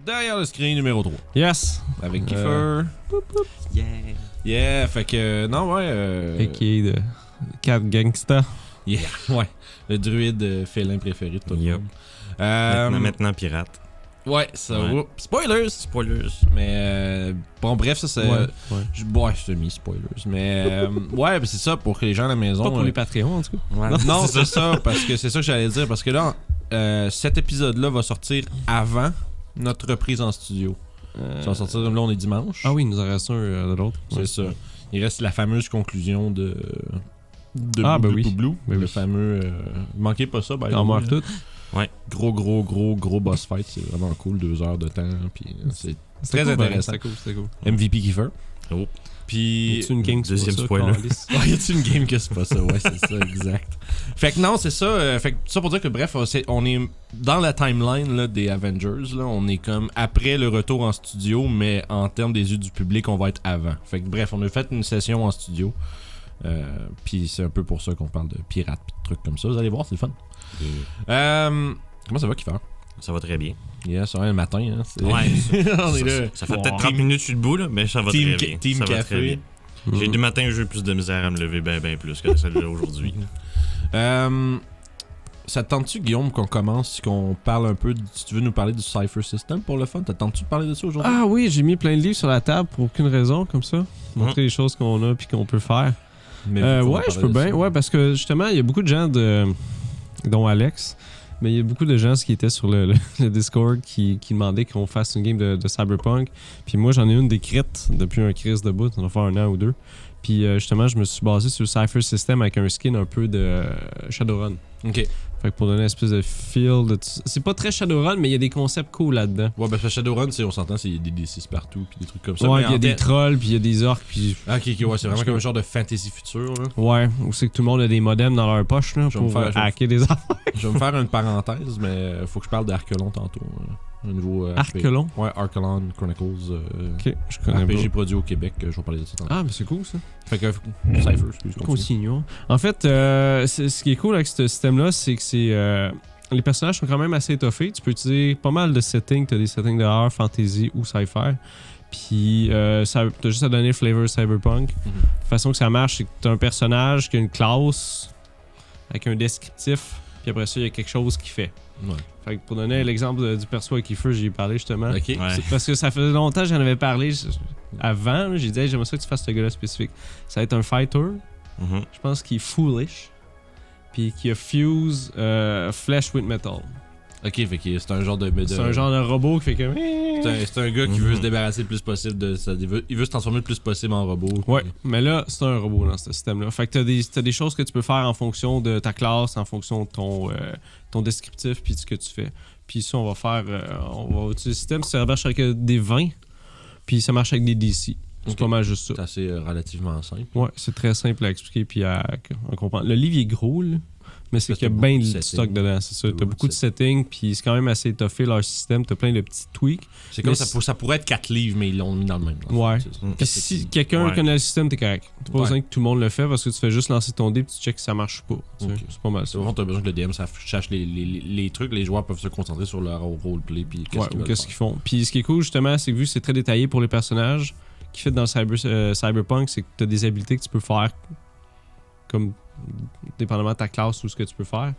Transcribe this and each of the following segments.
Derrière le screen numéro 3. Yes! Avec Kiefer. Yeah. Yeah, fait que... Non, ouais... Qui est de 4 gangsta. Yeah, ouais. Le druide félin préféré de tout le Yep. monde. Maintenant pirate. Ouais, ça... Ouais. oups, spoilers! Spoilers. Mais... bon, bref, ça, c'est... Ouais. Ouais, je t'ai mis spoilers. Mais... ouais, ben, c'est ça, pour que les gens à la maison... Pas pour les Patreons, en tout cas. Ouais. Non, c'est ça, parce que c'est ça que j'allais dire. Parce que là, cet épisode-là va sortir avant notre reprise en studio. Ça va sortir, là, on est dimanche. Ah oui, il nous en reste un de l'autre. C'est Ouais. ça. Il reste la fameuse conclusion de Ah, Blue, ben oui. Blue, Blue, Ben le oui. fameux... manquez pas ça, On meurt tout. Gros boss fight. C'est vraiment cool, 2 heures de temps. Puis c'est très Cool, intéressant. C'était cool. MVP Kiefer. Oh. Puis... C'est une game, Deuxième c'est spoiler. Ouais, y a-t-il une game que c'est pas ça? Ouais, c'est ça, exact. Fait que non, c'est ça. Fait que ça pour dire que bref, on est dans la timeline là, des Avengers. Là, on est comme après le retour en studio, mais en termes des yeux du public, on va être avant. Fait que bref, on a fait une session en studio. Puis c'est un peu pour ça qu'on parle de pirates pis de trucs comme ça. Vous allez voir, c'est le fun. Comment ça va, Kiefer? Ça va très bien. Yeah, ça va le matin. Hein, Ouais. on est là. Ça fait peut-être 30 minutes que je suis debout, là, mais ça va Team très bien. Team ça va café. très bien. J'ai du matin, j'ai eu plus de misère à me lever ben plus que celle-là aujourd'hui. Ça te tente-tu, Guillaume, qu'on commence, qu'on parle un peu, si tu veux nous parler du Cypher System pour le fun? T'as tentes-tu de parler de ça aujourd'hui? Ah oui, j'ai mis plein de livres sur la table pour aucune raison, comme ça. Montrer les choses qu'on a puis qu'on peut faire. Mais Ouais, je peux bien. Ouais, parce que justement, il y a beaucoup de gens, dont Alex, mais il y a beaucoup de gens qui étaient sur le Discord qui demandaient qu'on fasse une game de Cyberpunk. Puis moi, j'en ai une décrite depuis un crise de bout, ça va faire 1 an ou 2. Puis justement, je me suis basé sur le Cypher System avec un skin un peu de Shadowrun. Ok. Fait que pour donner une espèce de feel de... C'est pas très Shadowrun, mais il y a des concepts cool là-dedans. Ouais, ben Shadowrun, on s'entend, c'est des D6 partout, puis des trucs comme ça. Ouais, mais puis il y a en des tête- trolls, puis il y a des orques, puis... Ah, ok, ouais, c'est vraiment comme un genre de fantasy futur, là. Ouais, où c'est que tout le monde a des modems dans leur poche, là, Je vais pour me faire- hacker des affaires. Je vais me faire une parenthèse, mais faut que je parle d'Archelon tantôt. Au niveau Archelon? Ouais, Archelon Chronicles. Ok, je connais RPG pas. produit au Québec, je vais parler de ça tantôt. Ah, mais c'est cool, ça. Fait que, Cypher, excuse moi Continuons. En fait, ce qui est cool avec ce système-là, c'est que les personnages sont quand même assez étoffés. Tu peux utiliser pas mal de settings. Tu as des settings de horror, fantasy ou sci-fi. Puis, t'as juste à donner flavor cyberpunk. La façon que ça marche, c'est que tu as un personnage qui a une classe avec un descriptif. Puis après ça, il y a quelque chose qu'il fait. Ouais. Fait que pour donner l'exemple du perso avec Kiefer, j'y ai parlé justement. Ok. Ouais. C'est parce que ça faisait longtemps que j'en avais parlé avant. Là, j'ai dit, hey, j'aimerais ça que tu fasses ce gars-là spécifique. Ça va être un fighter. Mhm. Je pense qu'il est foolish. Puis qui a fuse flesh with metal. Ok, fait que c'est un genre de. C'est un genre de robot qui fait comme. C'est un gars qui veut se débarrasser le plus possible de ça. Il veut se transformer le plus possible en robot. Ouais, mais là, c'est un robot dans ce système-là. Fait que t'as des choses que tu peux faire en fonction de ta classe, en fonction de ton descriptif, puis de ce que tu fais. Puis ça, on va faire. On va utiliser le système. Ça marche avec des 20, puis ça marche avec des DC. C'est Ok. pas mal juste ça. C'est assez relativement simple. Ouais, c'est très simple à expliquer puis à comprendre. Le livre il est gros, là, mais c'est Parce qu'il y a que bien beaucoup de de stock dedans, c'est ça. T'as Beaucoup beaucoup de de settings, puis c'est quand même assez étoffé leur système. T'as plein de petits tweaks. C'est comme Mais ça pourrait être 4 livres, mais ils l'ont mis dans le même. Ouais. Mm. Puis si quelqu'un Ouais. connaît le système, t'es correct. T'as pas Ouais. besoin que tout le monde le fait parce que tu fais juste lancer ton dé puis tu check si ça marche ou pas. Tu sais. Ok. C'est pas mal ça. C'est vraiment, t'as besoin que le DM cherche les trucs, les joueurs peuvent se concentrer sur leur roleplay. Puis Ouais, ou qu'est-ce qu'ils font. Puis ce qui est cool, justement, c'est que vu que c'est très détaillé pour les personnages, qui fait dans le Cyberpunk, c'est que tu as des habiletés que tu peux faire comme dépendamment de ta classe ou ce que tu peux faire.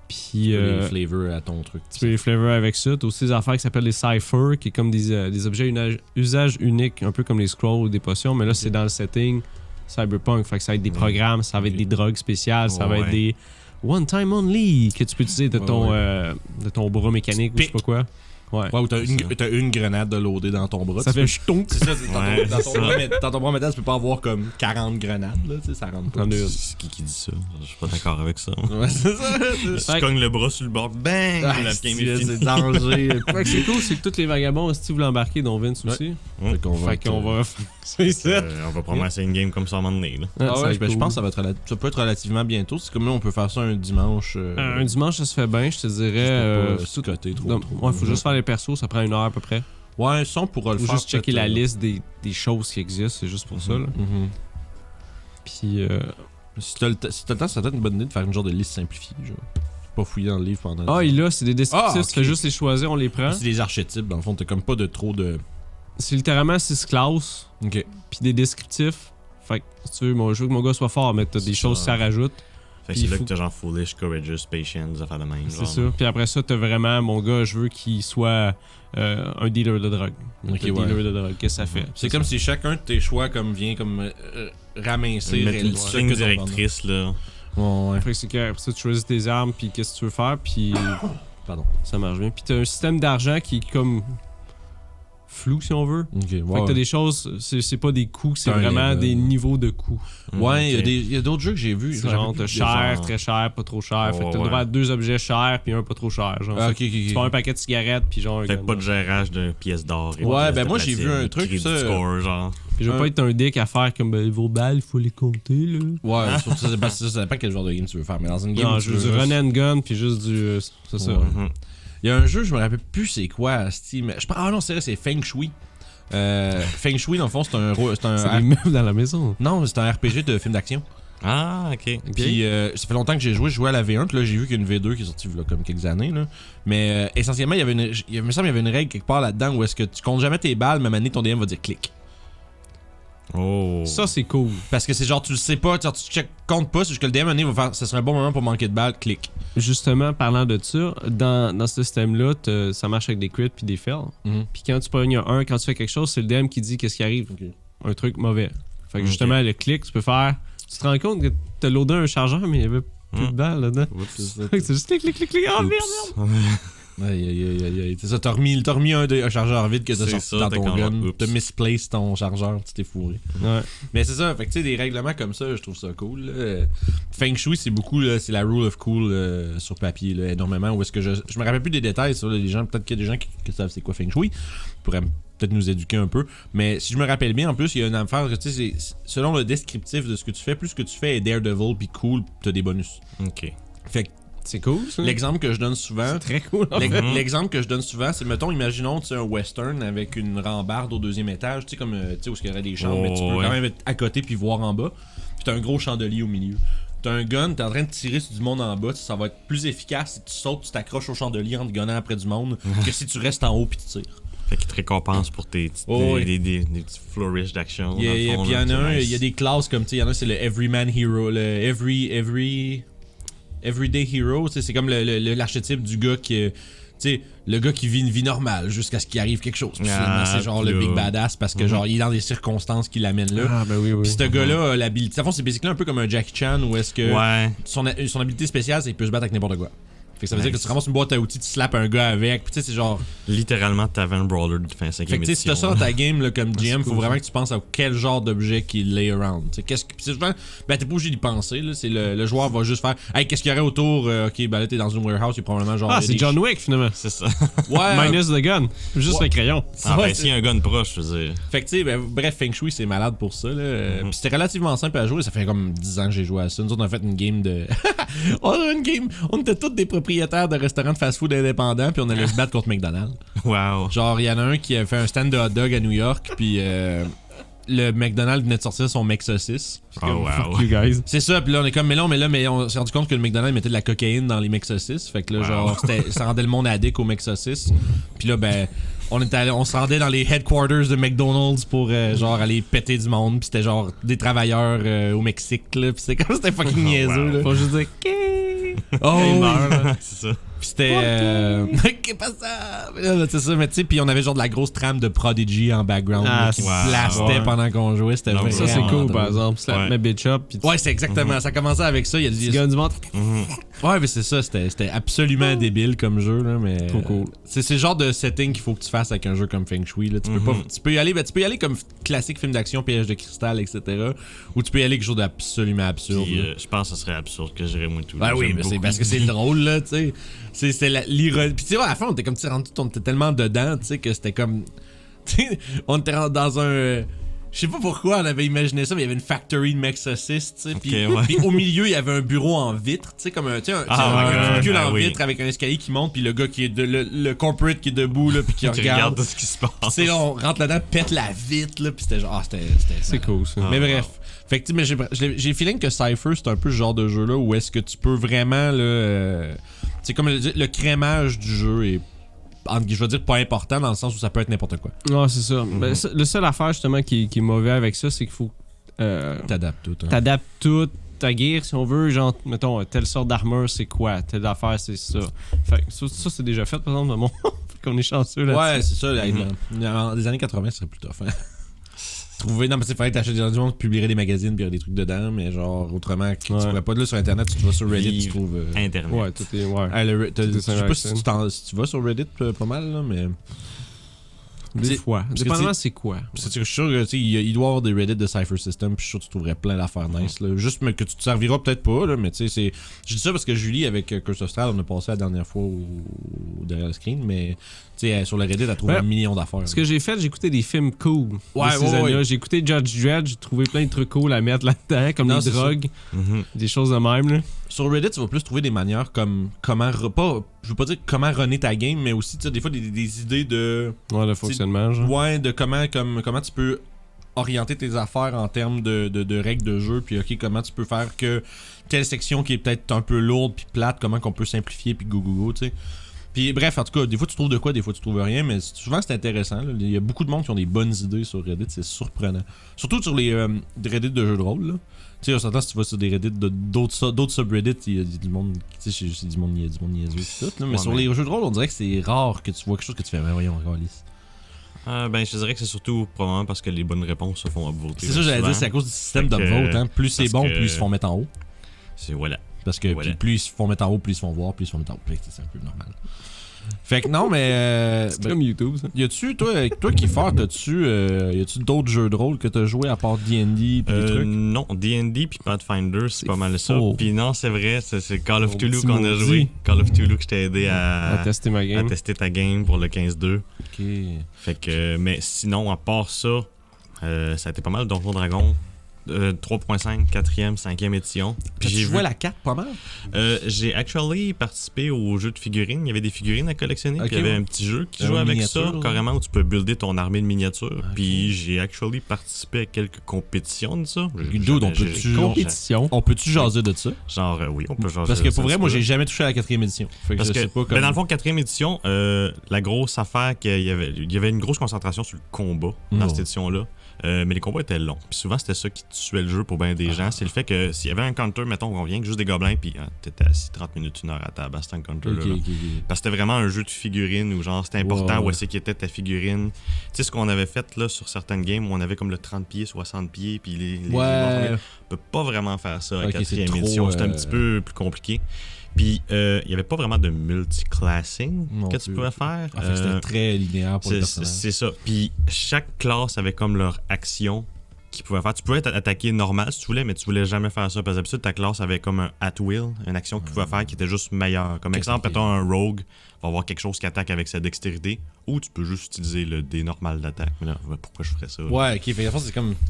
Puis les flavors à ton truc. tu peux les flavors avec ça. Tu as aussi des affaires qui s'appellent les Cypher, qui est comme des objets usage unique, un peu comme les scrolls ou des potions, mais là c'est dans le setting Cyberpunk. Fait que ça va être des programmes, ça va être des drogues spéciales, ça va être Ouais. des one time only que tu peux utiliser de ton bras mécanique ou je sais pas quoi. Ouais. Ouais, ou t'as une grenade de loader dans ton bras. Ça Tu fait peux- ch'tonk. C'est ça, c'est Ouais, dans c'est ton ça. bras, dans ton bras métal, tu peux pas avoir comme 40 grenades, là, tu sais, ça rentre pas. J'en ai une. C'est qui dit ça? Je suis pas d'accord avec ça. Ouais, c'est ça. Si tu cognes le bras sur le bord, bang! Ah, la game est finie. c'est danger. Fait que c'est cool, c'est que tous les vagabonds, si tu veux l'embarquer, dont Vince aussi. Fait qu'on va. Fait qu'on va. C'est ça. On va probablement essayer une game comme ça à un moment donné. Là. Ah ça va ouais, être ben, je cool. pense que ça peut être relativement bientôt. C'est comme là, on peut faire ça un dimanche. Un dimanche, ça se fait bien, je te dirais. Pas scotter trop. Non, trop. ouais, faut juste faire les persos, ça prend 1 heure à peu près. Ouais, ça, on pourra le Faut faire. juste checker peut-être, la liste des choses qui existent, c'est juste pour ça. Là. Mhm. Puis, Si t'as le temps, ça peut être une bonne idée de faire une genre de liste simplifiée. Genre. pas fouillé dans le livre pendant. Ah, il a, c'est des descriptifs, ok. tu fais juste les choisir, on les prend. C'est des archétypes, dans le fond, t'as comme pas de trop de. C'est littéralement 6 classes, Ok. puis des descriptifs. Fait que si tu veux, je veux que mon gars soit fort, mais t'as des C'est choses ça. que ça rajoute. Fait que Puis c'est là faut- que t'as genre Foolish, Courageous, Patient, des affaires de même. C'est genre. ça. Puis après ça, t'as vraiment, mon gars, je veux qu'il soit un dealer de drogue. Ok, Un ouais. dealer de drogue, qu'est-ce que ça fait? C'est comme si chacun de tes choix comme vient comme ramincer Mettre une le petite sucre ligne de ton directrice, là. vendeur. Ouais. Fait que c'est qu'après ça, tu choisis tes armes, puis qu'est-ce que tu veux faire, puis Pardon. ça marche bien. Puis t'as un système d'argent qui est comme flou, si on veut. Ok, Fait ouais. que t'as des choses, c'est pas des coups, c'est T'as un vraiment level. des niveaux de coups. Ouais, Ok. il y a d'autres jeux que j'ai vus. je C'est me genre, rappelle t'as plus de cher, genre. très cher, pas trop cher. Fait que t'as Ouais, droit à ouais. 2 objets chers, puis un pas trop cher. Genre, Ah, Fait ok, que tu prends un paquet de cigarettes, puis genre un Fait gun. que pas de gérage de pièces d'or. et de Ouais, pièces ben de moi, j'ai vu platine, un truc, crédit ça, score, genre. Puis je veux pas être un dick à faire comme vos balles, il faut les compter, là. Ouais, surtout ça, parce que ça dépend quel genre de game tu veux faire. Mais dans une game, Non, où je tu veux du veux run juste- and gun, puis juste du. C'est ça. Ouais. Il y a un jeu, je me rappelle plus c'est quoi, Steam. Ah non, c'est vrai, c'est Feng Shui. Feng Shui, dans le fond, c'est un. C'est des meubles dans la maison. Non, c'est un RPG de film d'action. Ah, ok. Puis ça fait longtemps que j'ai joué à la V1, puis là j'ai vu qu'il y a une V2 qui est sortie il y a comme quelques années. Là. Mais essentiellement, il me semble qu'il y avait une règle quelque part là-dedans où est-ce que tu comptes jamais tes balles, mais à un moment donné, ton DM va dire clic. Oh. Ça, c'est cool. Parce que c'est genre, tu le sais pas, genre, tu comptes pas, c'est juste que le DM à un moment donné va faire, ce serait un bon moment pour manquer de balles, clic. Justement, parlant de ça, dans ce système-là, ça marche avec des crits puis des fails. Puis quand tu pognes un, quand tu fais quelque chose, c'est le DM qui dit qu'est-ce qui arrive. Un truc mauvais. Fait que Ok. justement, le clic, tu peux faire. Tu te rends compte que t'as loadé un chargeur, mais il y avait plus de balles là-dedans. Oups. Fait que c'est juste clic, clic, clic, clic. Oh merde! Aïe. C'est ça, t'as remis un chargeur vide que t'as C'est sorti ça, dans t'as ton quand gun. même- T'as misplaced ton chargeur, tu t'es fourré. Ouais. Mais c'est ça, fait que tu sais, des règlements comme ça, je trouve ça cool. Là. Feng Shui, c'est beaucoup, là, c'est la rule of cool sur papier, là, énormément. Où est-ce que je me rappelle plus des détails sur là, les gens, peut-être qu'il y a des gens qui savent c'est quoi Feng Shui, pourraient peut-être nous éduquer un peu. Mais si je me rappelle bien, en plus, il y a une affaire, tu sais, selon le descriptif de ce que tu fais, plus ce que tu fais est Daredevil puis cool, t'as des bonus. Ok. Fait que C'est cool, ça. l'exemple que je donne souvent, C'est très cool. l'exemple que je donne souvent, c'est, mettons, imaginons, tu sais, un western avec une rambarde au deuxième étage, tu sais, comme, tu sais, où il y aurait des chambres, mais tu peux ouais. quand même être à côté puis voir en bas. Puis t'as un gros chandelier au milieu. T'as un gun, t'es en train de tirer sur du monde en bas, ça va être plus efficace si tu sautes, tu t'accroches au chandelier en te gunnant après du monde, que si tu restes en haut puis tu tires. Fait qu'il te récompense pour tes petites- Oh, oui. des petits flourishes d'action. Puis dans le fond, il y là, en a c'est un, nice. il y a des classes comme, tu sais, il y en a c'est le Everyman Hero, le Everyday Hero, tu sais, c'est comme l'archétype du gars qui, tu sais, le gars qui vit une vie normale jusqu'à ce qu'il arrive quelque chose. Puis finalement, c'est genre le là. big badass parce que genre il est dans des circonstances qui l'amènent là. Ah, ben oui, oui. Puis ce gars-là a l'habilité. En fond, c'est basically un peu comme un Jackie Chan où est-ce que Ouais. son habilité spéciale, c'est qu'il peut se battre avec n'importe quoi. Fait que ça veut dire que Nice. tu ramasses une boîte à outils, tu slappes un gars avec, puis tu sais, c'est genre. Littéralement, t'avais un brawler de fin 5e Fait que tu sais, si t'as ça dans ta game là, comme GM, faut vraiment que tu penses à quel genre d'objet qui lay around. Tu sais, qu'est-ce que. Puis c'est souvent. Ben, t'es pas obligé d'y penser, là. C'est le joueur va juste faire. Hey, qu'est-ce qu'il y aurait autour? Ok, ben là, t'es dans une warehouse, il y a probablement genre. Ah, des c'est John Wick, finalement. C'est ça. Ouais. Minus the gun. Juste Ouais. le crayon. Ah, Ouais, ben, s'il y a un gun proche, je veux dire. Fait que tu sais, ben, bref, Feng Shui, c'est malade pour ça. Là. Puis c'était relativement simple à jouer. Ça fait comme 10 ans que j'ai joué à ça. Nous autres, on a fait une game de. On a une game. On était tous des propriétaires de restaurants de fast-food indépendants, puis on allait se battre contre McDonald's. Wow. Genre, il y en a un qui a fait un stand de hot dog à New York, puis le McDonald's venait de sortir son McSaucisse. Oh, wow. Fuck you guys. C'est ça, puis là, on est comme, mais on s'est rendu compte que le McDonald's mettait de la cocaïne dans les McSaucisses. Fait que là, Wow. genre, ça rendait le monde addict aux McSaucisses. Puis là, ben, on se rendait dans les headquarters de McDonald's pour, genre, aller péter du monde. Puis c'était genre des travailleurs au Mexique, là. Puis c'était fucking niaiseux, là. Faut juste dire. Oh, Il meurt, là. C'est ça. Puis c'était. Qu'est-ce pas ça? C'est ça, mais tu sais, puis on avait genre de la grosse trame de Prodigy en background Ah, là, qui wow. blastait Ouais. pendant qu'on jouait. C'était Non, vraiment Ça, c'est cool, drôle. par exemple. Slap Ouais. ma bitch up. Puis tu Ouais, c'est exactement. Ça commençait avec ça. Il y a tu des. gagnes du monde. Ouais, mais c'est ça. C'était absolument débile comme jeu, là. Mais. Trop cool. C'est le genre de setting qu'il faut que tu fasses avec un jeu comme Feng Shui. Là. Tu peux pas. Tu peux y aller comme classique film d'action, piège de cristal, etc. Ou tu peux y aller quelque chose d'absolument absurde. Puis, là. je pense que ce serait absurde que j'irais moins tout. Ben oui, J'aime mais c'est beaucoup. parce que c'est le drôle, là, tu sais. C'est l'ironie. Puis tu sais, à la fin, on était comme, tu sais, rendu, on était tellement dedans, tu sais, que c'était comme. Tu sais, on était rendu dans un. Je sais pas pourquoi on avait imaginé ça, mais il y avait une factory de McSaucisses, tu sais. Puis ouais. puis au milieu, il y avait un bureau en vitre, tu sais, comme un, tu sais, un my God, cubicule ben en oui. vitre avec un escalier qui monte, puis le gars qui est le corporate qui est debout, là, puis qui Tu regardes regarde. tout ce qui se passe. Tu sais, on rentre là-dedans, pète la vitre, là, puis c'était genre, c'était C'est cool, ça. mais Ah, bref. Fait que, tu sais, mais j'ai le feeling que Cypher, c'est un peu ce genre de jeu-là où est-ce que tu peux vraiment, là. C'est comme le crémage du jeu est, je veux dire, pas important dans le sens où ça peut être n'importe quoi. Non, c'est ça. Ben, le seul affaire, justement, qui est mauvais avec ça, c'est qu'il faut. T'adaptes tout. Hein. T'adaptes tout. Ta gear, si on veut, genre, mettons, telle sorte d'armure, c'est quoi? Telle affaire, c'est ça. Fait que ça c'est déjà fait, par exemple, de mon. Qu'on est chanceux là-dessus. Ouais, c'est ça. Dans les années 80, ce serait plus tough. Hein. Trouver. Non, mais c'est fallait que t'achètes des gens qui publieraient des magazines puis il y a des trucs dedans, mais genre, autrement, tu pourrais pas de là sur Internet, tu vas sur Reddit, tu trouves. Internet. Ouais, tout est. Ouais. Je sais pas si tu vas sur Reddit pas mal, là, mais. Des fois. Dépendamment, c'est quoi? Je suis sûr que il doit y avoir des Reddit de Cypher System, puis je suis sûr que tu trouverais plein d'affaires nice. Là. Juste que tu te serviras peut-être pas, là, mais tu sais, je dis ça parce que Julie, avec Curse of Strahd, on a passé la dernière fois derrière le screen, mais tu sais, sur le Reddit, elle a trouvé un million d'affaires. Ce que j'ai fait, j'ai écouté des films cool. Ouais. J'ai écouté Judge Dredd, j'ai trouvé plein de trucs cool à mettre là-dedans, comme les drogues, des choses de même. Là. Sur Reddit, tu vas plus trouver des manières comme comment je veux pas dire comment runner ta game, mais aussi des fois des idées de. Ouais, le fonctionnement. Genre. Ouais, de comment tu peux orienter tes affaires en termes de règles de jeu, puis ok, comment tu peux faire que telle section qui est peut-être un peu lourde puis plate, comment qu'on peut simplifier puis go, tu sais. Puis bref, en tout cas, des fois tu trouves de quoi, des fois tu trouves rien, mais souvent c'est intéressant. Là. Il y a beaucoup de monde qui ont des bonnes idées sur Reddit, c'est surprenant. Surtout sur les Reddit de jeux de rôle, là. Tu sais, on s'entend si tu vas sur des Reddit d'autres subreddits, il y a du monde, tu sais, c'est du monde niaiseux et tout, là, mais sur les jeux de rôle, on dirait que c'est rare que tu vois quelque chose que tu fais, mais voyons, Alice. Ben, je te dirais que c'est surtout probablement parce que les bonnes réponses se font upvoter. C'est ça, j'allais dire, c'est à cause du système d'upvote, hein. Plus c'est bon, plus ils se font mettre en haut. Voilà. Parce que plus ils se font mettre en haut, plus ils se font voir, plus ils se font mettre en haut. C'est un peu normal. Fait que non, mais. C'est comme YouTube, ça. Y a-tu, toi Kiefer, y a-tu d'autres jeux de rôle que t'as joué à part D&D pis des trucs? Non, D&D puis Pathfinder, c'est pas mal ça. faux. Puis non, c'est vrai, c'est Call of Cthulhu petit qu'on a maudit. joué. Call of Cthulhu que je t'ai aidé à tester ma game. à tester ta game pour le 15-2. Ok. Fait que, mais sinon, à part ça, ça a été pas mal Donjon Dragon. 3.5, 4e, 5e édition. Puis J'ai joué à la carte pas mal. J'ai actually participé au jeu de figurines. Il y avait des figurines à collectionner. Okay, puis il y avait un petit jeu qui Un jouait avec miniature, ça, là. carrément, où tu peux builder ton armée de miniatures. Okay. Puis j'ai actually participé à quelques compétitions de ça. Dude, on peut-tu jaser de ça? Genre, oui, on peut jaser. Parce que pour ça, vrai, moi, j'ai jamais touché à la 4e édition. Fait que parce je que, sais pas ben dans le fond, 4e édition, la grosse affaire qu'il y avait une grosse concentration sur le combat dans cette édition-là. Mais les combats étaient longs. Puis souvent, c'était ça qui tuait le jeu pour bien des gens. C'est le fait que s'il y avait un counter, mettons, on vient que juste des gobelins, puis t'étais assis 30 minutes, 1 heure à table, c'était un counter. Là. Parce que c'était vraiment un jeu de figurines où, genre, c'était important où est-ce qu'était ta figurine. Tu sais, ce qu'on avait fait là sur certaines games où on avait comme le 30 pieds, 60 pieds, puis les on peut pas vraiment faire ça à 4e édition. C'était un petit peu plus compliqué. Puis, il n'y avait pas vraiment de multiclassing que tu pouvais faire. En fait, c'était très linéaire pour les personnages. C'est ça. Puis, chaque classe avait comme leur action qu'ils pouvaient faire. Tu pouvais attaquer normal si tu voulais, mais tu voulais jamais faire ça. Parce que d'habitude, ta classe avait comme un at will, une action qu'ils pouvaient faire qui était juste meilleure. Comme exemple, mettons un rogue va avoir quelque chose qui attaque avec sa dextérité, ou tu peux juste utiliser le dé normal d'attaque. Mais là, pourquoi je ferais ça? Là? Ouais, ok. Fait que,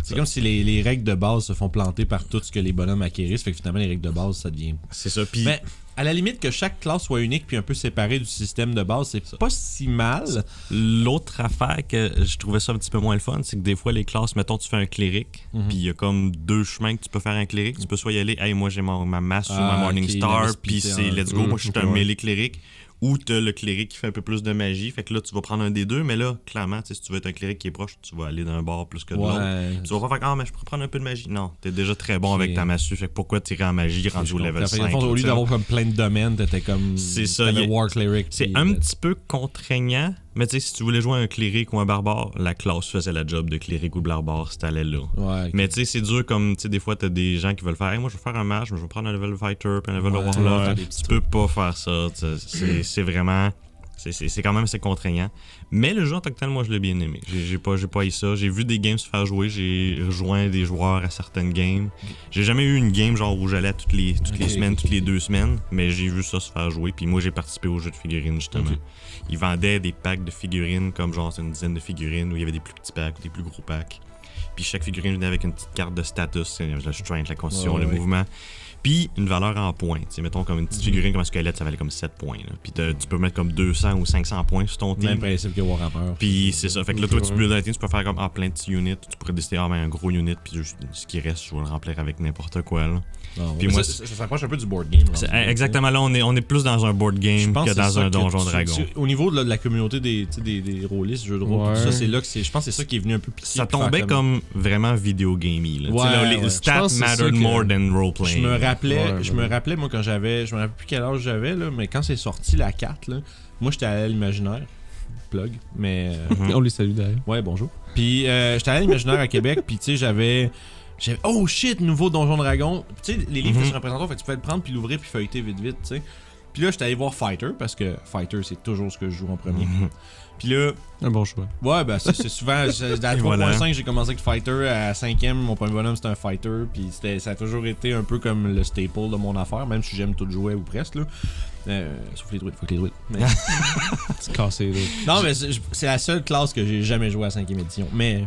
c'est comme si les règles de base se font planter par tout ce que les bonhommes acquérissent. Fait que finalement, les règles de base, ça devient. C'est ça. Puis. Mais à la limite que chaque classe soit unique puis un peu séparée du système de base, c'est pas si mal. L'autre affaire que je trouvais ça un petit peu moins le fun, c'est que des fois les classes, mettons tu fais un cléric, puis il y a comme deux chemins que tu peux faire un cléric. Tu peux soit y aller, hey moi j'ai ma masse ou ma Morning Star, puis c'est let's go, moi je suis un melee cléric. Ou t'as le cléric qui fait un peu plus de magie, fait que là tu vas prendre un des deux, mais là clairement si tu veux être un cléric qui est proche, tu vas aller d'un bord plus que de l'autre. Tu vas pas faire mais je peux prendre un peu de magie. Non, t'es déjà très bon avec ta massue, fait que pourquoi tirer en magie rendu au level 5? Au lieu d'avoir comme plein de domaines, t'étais comme c'est ça, War Cleric. C'est un petit peu contraignant, mais tu sais si tu voulais jouer un cléric ou un barbare, la classe faisait la job de cléric ou de barbare si t'allais là. Ouais, okay. Mais tu sais c'est dur comme tu sais des fois t'as des gens qui veulent faire moi je vais faire un mage, mais je vais prendre un level fighter puis un level warlock. Tu peux pas faire ça, c'est vraiment c'est quand même assez contraignant. Mais le jeu en tant que tel, moi, je l'ai bien aimé. J'ai pas eu ça. J'ai vu des games se faire jouer. J'ai rejoint des joueurs à certaines games. J'ai jamais eu une game genre où j'allais toutes les semaines, toutes les 2 semaines. Mais j'ai vu ça se faire jouer. Puis moi, j'ai participé au jeu de figurines, justement. Okay. Ils vendaient des packs de figurines, comme genre une dizaine de figurines, où il y avait des plus petits packs, des plus gros packs. Puis chaque figurine venait avec une petite carte de status, la strength, la constitution, le mouvement. Puis une valeur en points. Tu sais, mettons comme une petite figurine comme un squelette, ça valait comme 7 points. Là. Puis tu peux mettre comme 200 ou 500 points sur ton team. Même principe que Warhammer. Puis c'est ça. Fait que là, toi, tu builds un team, tu peux faire comme plein de petits units. Tu pourrais décider, ben, un gros unit, puis juste ce qui reste, je vais le remplir avec n'importe quoi. Là. Puis moi, ça s'approche un peu du board game. Exactement, là, on est plus dans un board game que dans un donjon dragon. Au niveau de la communauté des rôlistes, jeux de rôle, tout ça, c'est là que je pense que c'est ça qui est venu un peu piquer. Ça tombait comme vraiment vidéo gamey. Là. Ouais, les stats mattered more than role-playing. Je me rappelais, moi, quand j'avais. Je me rappelle plus quel âge j'avais, là, mais quand c'est sorti la 4, là, moi, j'étais allé à l'Imaginaire. Plug, mais. On les salue d'ailleurs. Ouais, bonjour. Puis, j'étais allé à l'Imaginaire à Québec, puis, tu sais, j'avais oh shit, nouveau Donjon Dragon. Tu sais, les livres qui se représentent, fait, tu peux le prendre, puis l'ouvrir, puis feuilleter vite, tu sais. Puis là, j'étais allé voir Fighter, parce que Fighter, c'est toujours ce que je joue en premier. Puis là. Un bon choix. Ouais, ben c'est souvent. À 3.5, j'ai commencé avec Fighter. À 5ème, mon premier bonhomme, c'était un Fighter. Puis ça a toujours été un peu comme le staple de mon affaire, même si j'aime tout jouer ou presque, là. Sauf les druides, fuck les druides. Mais... C'est cassé, là. Non, mais c'est la seule classe que j'ai jamais joué à 5ème édition. Mais.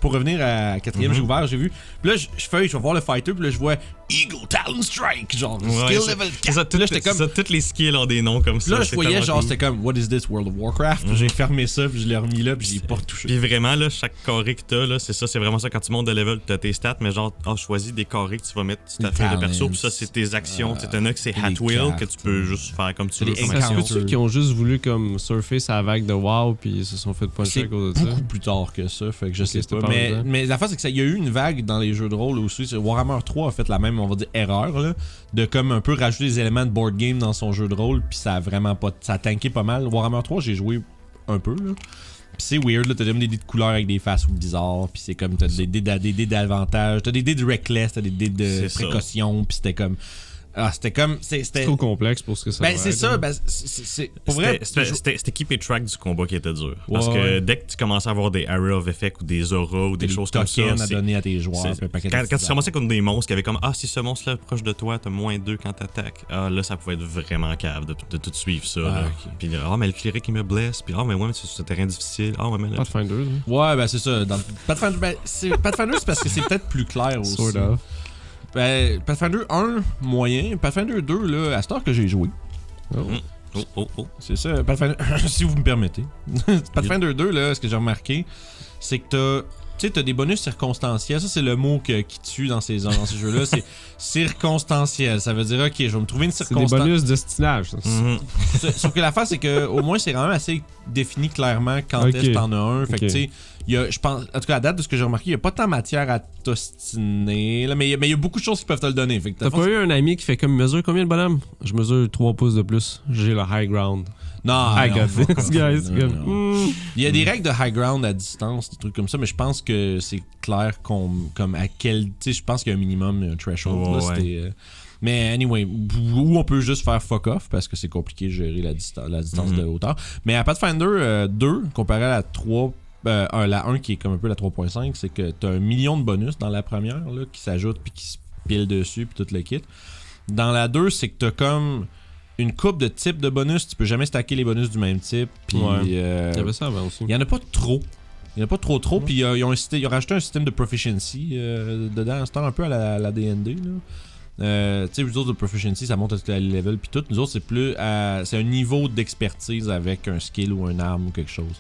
Pour revenir à 4ème, j'ai ouvert, j'ai vu. Puis là, je feuille, je vais voir le fighter, puis là, je vois Eagle Talon Strike, genre skill level 4. Là, j'étais comme. Toutes les skills ont des noms comme ça. Là, je voyais, genre, c'était comme What is this, World of Warcraft? J'ai fermé ça, puis je l'ai remis là, puis j'ai pas retouché. Puis vraiment, là, chaque carré que t'as, là, c'est ça, c'est vraiment ça. Quand tu montes de level, t'as tes stats, mais genre, choisis des carrés que tu vas mettre sur ta feuille de perso, puis ça, c'est tes actions. Tu t'en as que c'est Hatwheel, que tu peux juste faire comme tu veux. Ça se peut-tu qui ont juste voulu, comme, surfer sa vague de WoW, puis ils se sont fait puncher à cause de ça? C'est beaucoup plus tard que ça, fait que je sais pas. Mais la face, c'est qu'il y a eu une vague dans les jeux de rôle aussi. Warhammer 3 a fait la même, on va dire, erreur, là, de comme un peu rajouter des éléments de board game dans son jeu de rôle, puis ça a vraiment pas. Ça a tanké pas mal. Warhammer 3, j'ai joué un peu, là. Puis c'est weird, là, t'as même des dés de couleurs avec des faces bizarres, puis c'est comme, t'as des dés d'avantage, t'as des dés de reckless, t'as des dés de précaution, puis c'était comme. Ah, c'était comme. C'était trop complexe pour ce que ça Ben, c'est ça. Ben, c'est pour vrai. C'était keep it track du combat qui était dur. Parce que dès que tu commençais à avoir des area of effect ou des auras ou des choses comme ça. À donner à tes joueurs. Quand tu commençais contre des monstres qui avaient comme si ce monstre-là est proche de toi, t'as -2 quand t'attaques. Là, ça pouvait être vraiment cave de tout suivre ça. Okay. Puis mais le cléric il me blesse. Puis mais ouais, mais c'est sur un terrain difficile. Ouais, mais là. Pathfinder. Ouais, ben c'est ça. Dans Pathfinder, c'est parce que c'est peut-être plus clair aussi. Sort of. Ben, Pathfinder 1, moyen. Pathfinder 2, là, à cette heure que j'ai joué. C'est ça, Pathfinder... si vous me permettez. Pathfinder 2, là, ce que j'ai remarqué, c'est que t'as des bonus circonstanciels. Ça, c'est le mot qui tue dans ces jeux-là. C'est circonstanciel. Ça veut dire, ok, je vais me trouver une circonstance. C'est des bonus destinage. Sauf que l'affaire, c'est que au moins, c'est quand même assez défini clairement quand est-ce que t'en as un. Fait que, tu sais, je pense, en tout cas, à date de ce que j'ai remarqué, il n'y a pas tant de matière à t'ostiner, là, mais il y a beaucoup de choses qui peuvent te le donner. Fait que t'as pas eu un ami qui fait comme mesure combien de bonhomme? Je mesure 3 pouces de plus. J'ai le high ground. Non, I got this, guys. Il y a des règles de high ground à distance, des trucs comme ça, mais je pense que c'est clair comme à quel. Tu sais, je pense qu'il y a un minimum, un threshold. Mais anyway, ou on peut juste faire fuck off parce que c'est compliqué de gérer la distance de hauteur. Mais à Pathfinder 2, comparé à la 3. La 1 qui est comme un peu la 3.5, c'est que t'as 1 million de bonus dans la première là, qui s'ajoutent puis qui se pilent dessus puis tout le kit. Dans la 2, c'est que t'as comme une coupe de types de bonus. Tu peux jamais stacker les bonus du même type. Puis il y avait ça avant aussi. Il y en a pas trop. Il y en a pas trop. Puis ils ont rajouté un système de proficiency dedans. C'est un peu à la D&D. Tu sais, les autres de proficiency, ça monte à les levels puis tout. Nous autres, c'est plus c'est un niveau d'expertise avec un skill ou une arme ou quelque chose.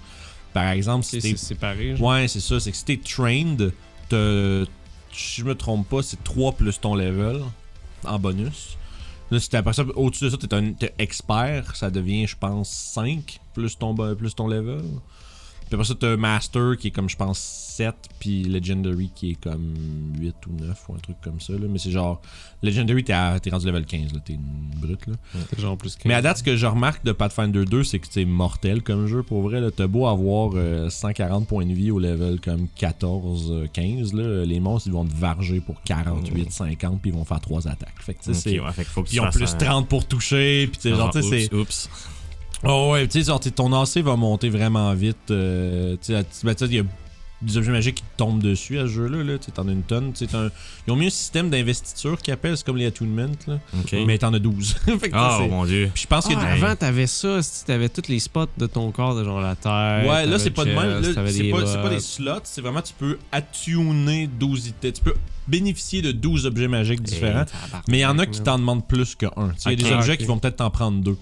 Par exemple, si c'est séparé. Ouais, c'est ça. C'est que si t'es trained, si je me trompe pas, c'est 3 plus ton level en bonus. Là, si après ça, au-dessus de ça, t'es expert, ça devient, je pense, 5 plus ton level. Puis après ça, t'as Master qui est comme, je pense, 7, puis Legendary qui est comme 8 ou 9 ou un truc comme ça. Là. Mais c'est genre, Legendary, t'es rendu level 15, là, t'es une brute. Là. T'es genre plus 15. Mais à date, ce que je remarque de Pathfinder 2, c'est que c'est mortel comme jeu, pour vrai. Là. T'as beau avoir 140 points de vie au level comme 14, 15, là, les monstres, ils vont te varger pour 48, 50, puis ils vont faire 3 attaques. Fait que, tu sais, ils ont plus 30 pour toucher, puis tu sais, genre, tu sais, c'est... Oups. Oh ouais, tu sais, ton AC va monter vraiment vite. Tu sais, il y a des objets magiques qui te tombent dessus à ce jeu-là. Là. T'en as une tonne. Ils ont mis un système d'investiture qui appelle, c'est comme les attunements, là. Okay. Mais t'en as 12. Fait que, Mon Dieu. Puis je pense que avant, t'avais ça, t'avais tous les spots de ton corps, de genre la terre. Ouais, là, c'est pas de même. Là, t'avais c'est pas des slots, c'est vraiment, tu peux attuner 12 items. Tu peux bénéficier de 12 objets magiques différents. Mais il y en a qui t'en demandent plus qu'un. Il y a des objets qui vont peut-être t'en prendre 2.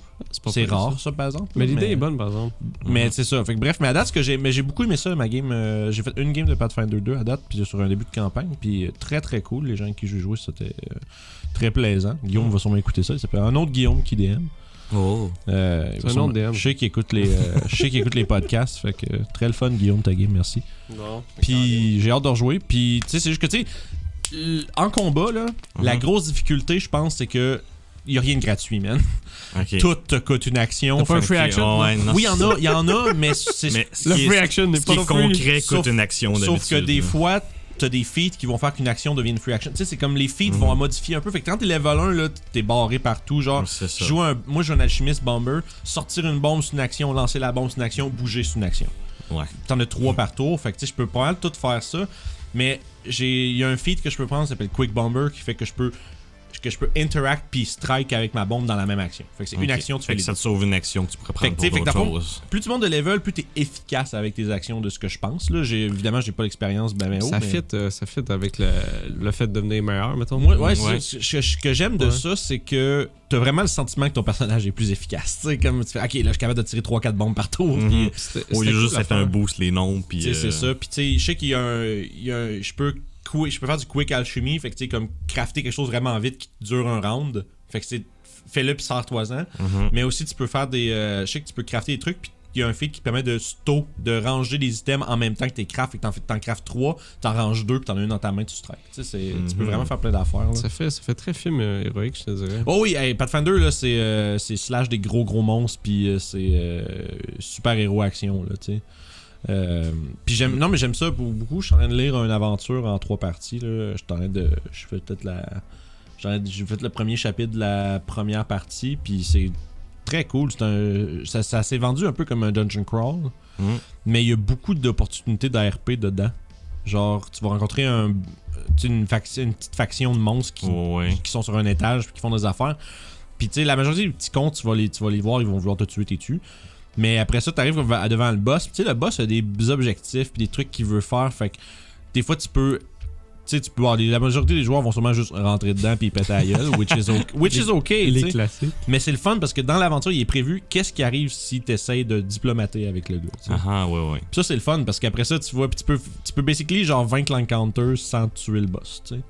C'est rare, ça, par exemple. Mais l'idée est bonne, par exemple. Mais c'est ça. Fait que, bref, mais à date, j'ai beaucoup aimé ça, ma game. J'ai fait une game de Pathfinder 2 à date, puis sur un début de campagne. Puis très, très cool. Les gens avec qui j'ai joué, c'était très plaisant. Guillaume va sûrement écouter ça. Il s'appelle un autre Guillaume qui DM. Oh. C'est un autre DM. Je sais qu'il écoute les podcasts. Fait que très le fun, Guillaume, ta game, merci. Non. Puis j'ai hâte de rejouer. Puis tu sais, c'est juste que tu sais, en combat, là, la grosse difficulté, je pense, c'est que y a rien de gratuit, man. Okay. Tout te coûte une action. T'as pas un free action? Oui, il y en a, mais c'est ce le qui free est, action n'est ce pas qui est free. concret coûte une action d'habitude. Sauf que des fois, t'as des feats qui vont faire qu'une action devienne une free action. Tu sais, c'est comme les feats vont modifier un peu. Fait que quand t'es level 1, là, t'es barré partout. Genre, moi, je joue un alchimiste bomber. Sortir une bombe, c'est une action. Lancer la bombe, c'est une action. Bouger, c'est une action. Ouais. T'en as 3 par tour. Fait que tu sais, je peux pas mal tout faire ça. Mais il y a un feat que je peux prendre qui s'appelle Quick Bomber qui fait que je peux interact puis strike avec ma bombe dans la même action. Fait que c'est une action, tu fais les ça te sauve une action que tu pourrais prendre fait pour d'autres choses. Plus tu montes de level, plus t'es efficace avec tes actions de ce que je pense. Là, évidemment, j'ai pas l'expérience ben haut. Ça fit avec le fait de devenir meilleur, mettons. Moi, ce que j'aime de ça, c'est que t'as vraiment le sentiment que ton personnage est plus efficace. T'sais, comme tu fais, ok, là, je suis capable de tirer 3-4 bombes par tour. Au lieu juste d'être un boost les noms. C'est ça. Puis tu sais, je sais qu'il y a un je peux faire du quick alchemy, fait que tu sais, comme crafter quelque chose vraiment vite qui dure un round. Fait que fais-le puis sors-toi-en. Mais aussi, tu peux faire des. Je sais que tu peux crafter des trucs, puis il y a un feat qui permet de ranger des items en même temps que t'es craft. Fait que t'en craftes 3, t'en ranges 2, puis t'en as une dans ta main, tu strikes. Tu sais, tu peux vraiment faire plein d'affaires. Là. Ça fait très film héroïque, je te dirais. Oh oui, Pathfinder, là, c'est slash des gros monstres, puis c'est super héros action, là, tu sais. Puis j'aime ça beaucoup. Je suis en train de lire une aventure en 3 parties là. J'ai fait le premier chapitre de la première partie, puis c'est très cool. Ça s'est vendu un peu comme un dungeon crawl, mais il y a beaucoup d'opportunités d'ARP dedans. Genre, tu vas rencontrer une petite faction de monstres qui sont sur un étage puis qui font des affaires. Puis tu sais, la majorité des petits cons, tu vas les voir, ils vont vouloir te tuer, t'es tues. Mais après ça, t'arrives devant le boss. Tu sais, le boss a des objectifs puis des trucs qu'il veut faire. Fait que des fois, tu peux voir, la majorité des joueurs vont sûrement juste rentrer dedans puis péter la gueule, which is okay. Les classiques. Mais c'est le fun parce que dans l'aventure, il est prévu qu'est-ce qui arrive si t'essayes de diplomater avec le gars. T'sais. Ouais. Pis ça, c'est le fun parce qu'après ça, tu vois, pis tu peux basically genre vaincre l'encounter sans tuer le boss, tu sais.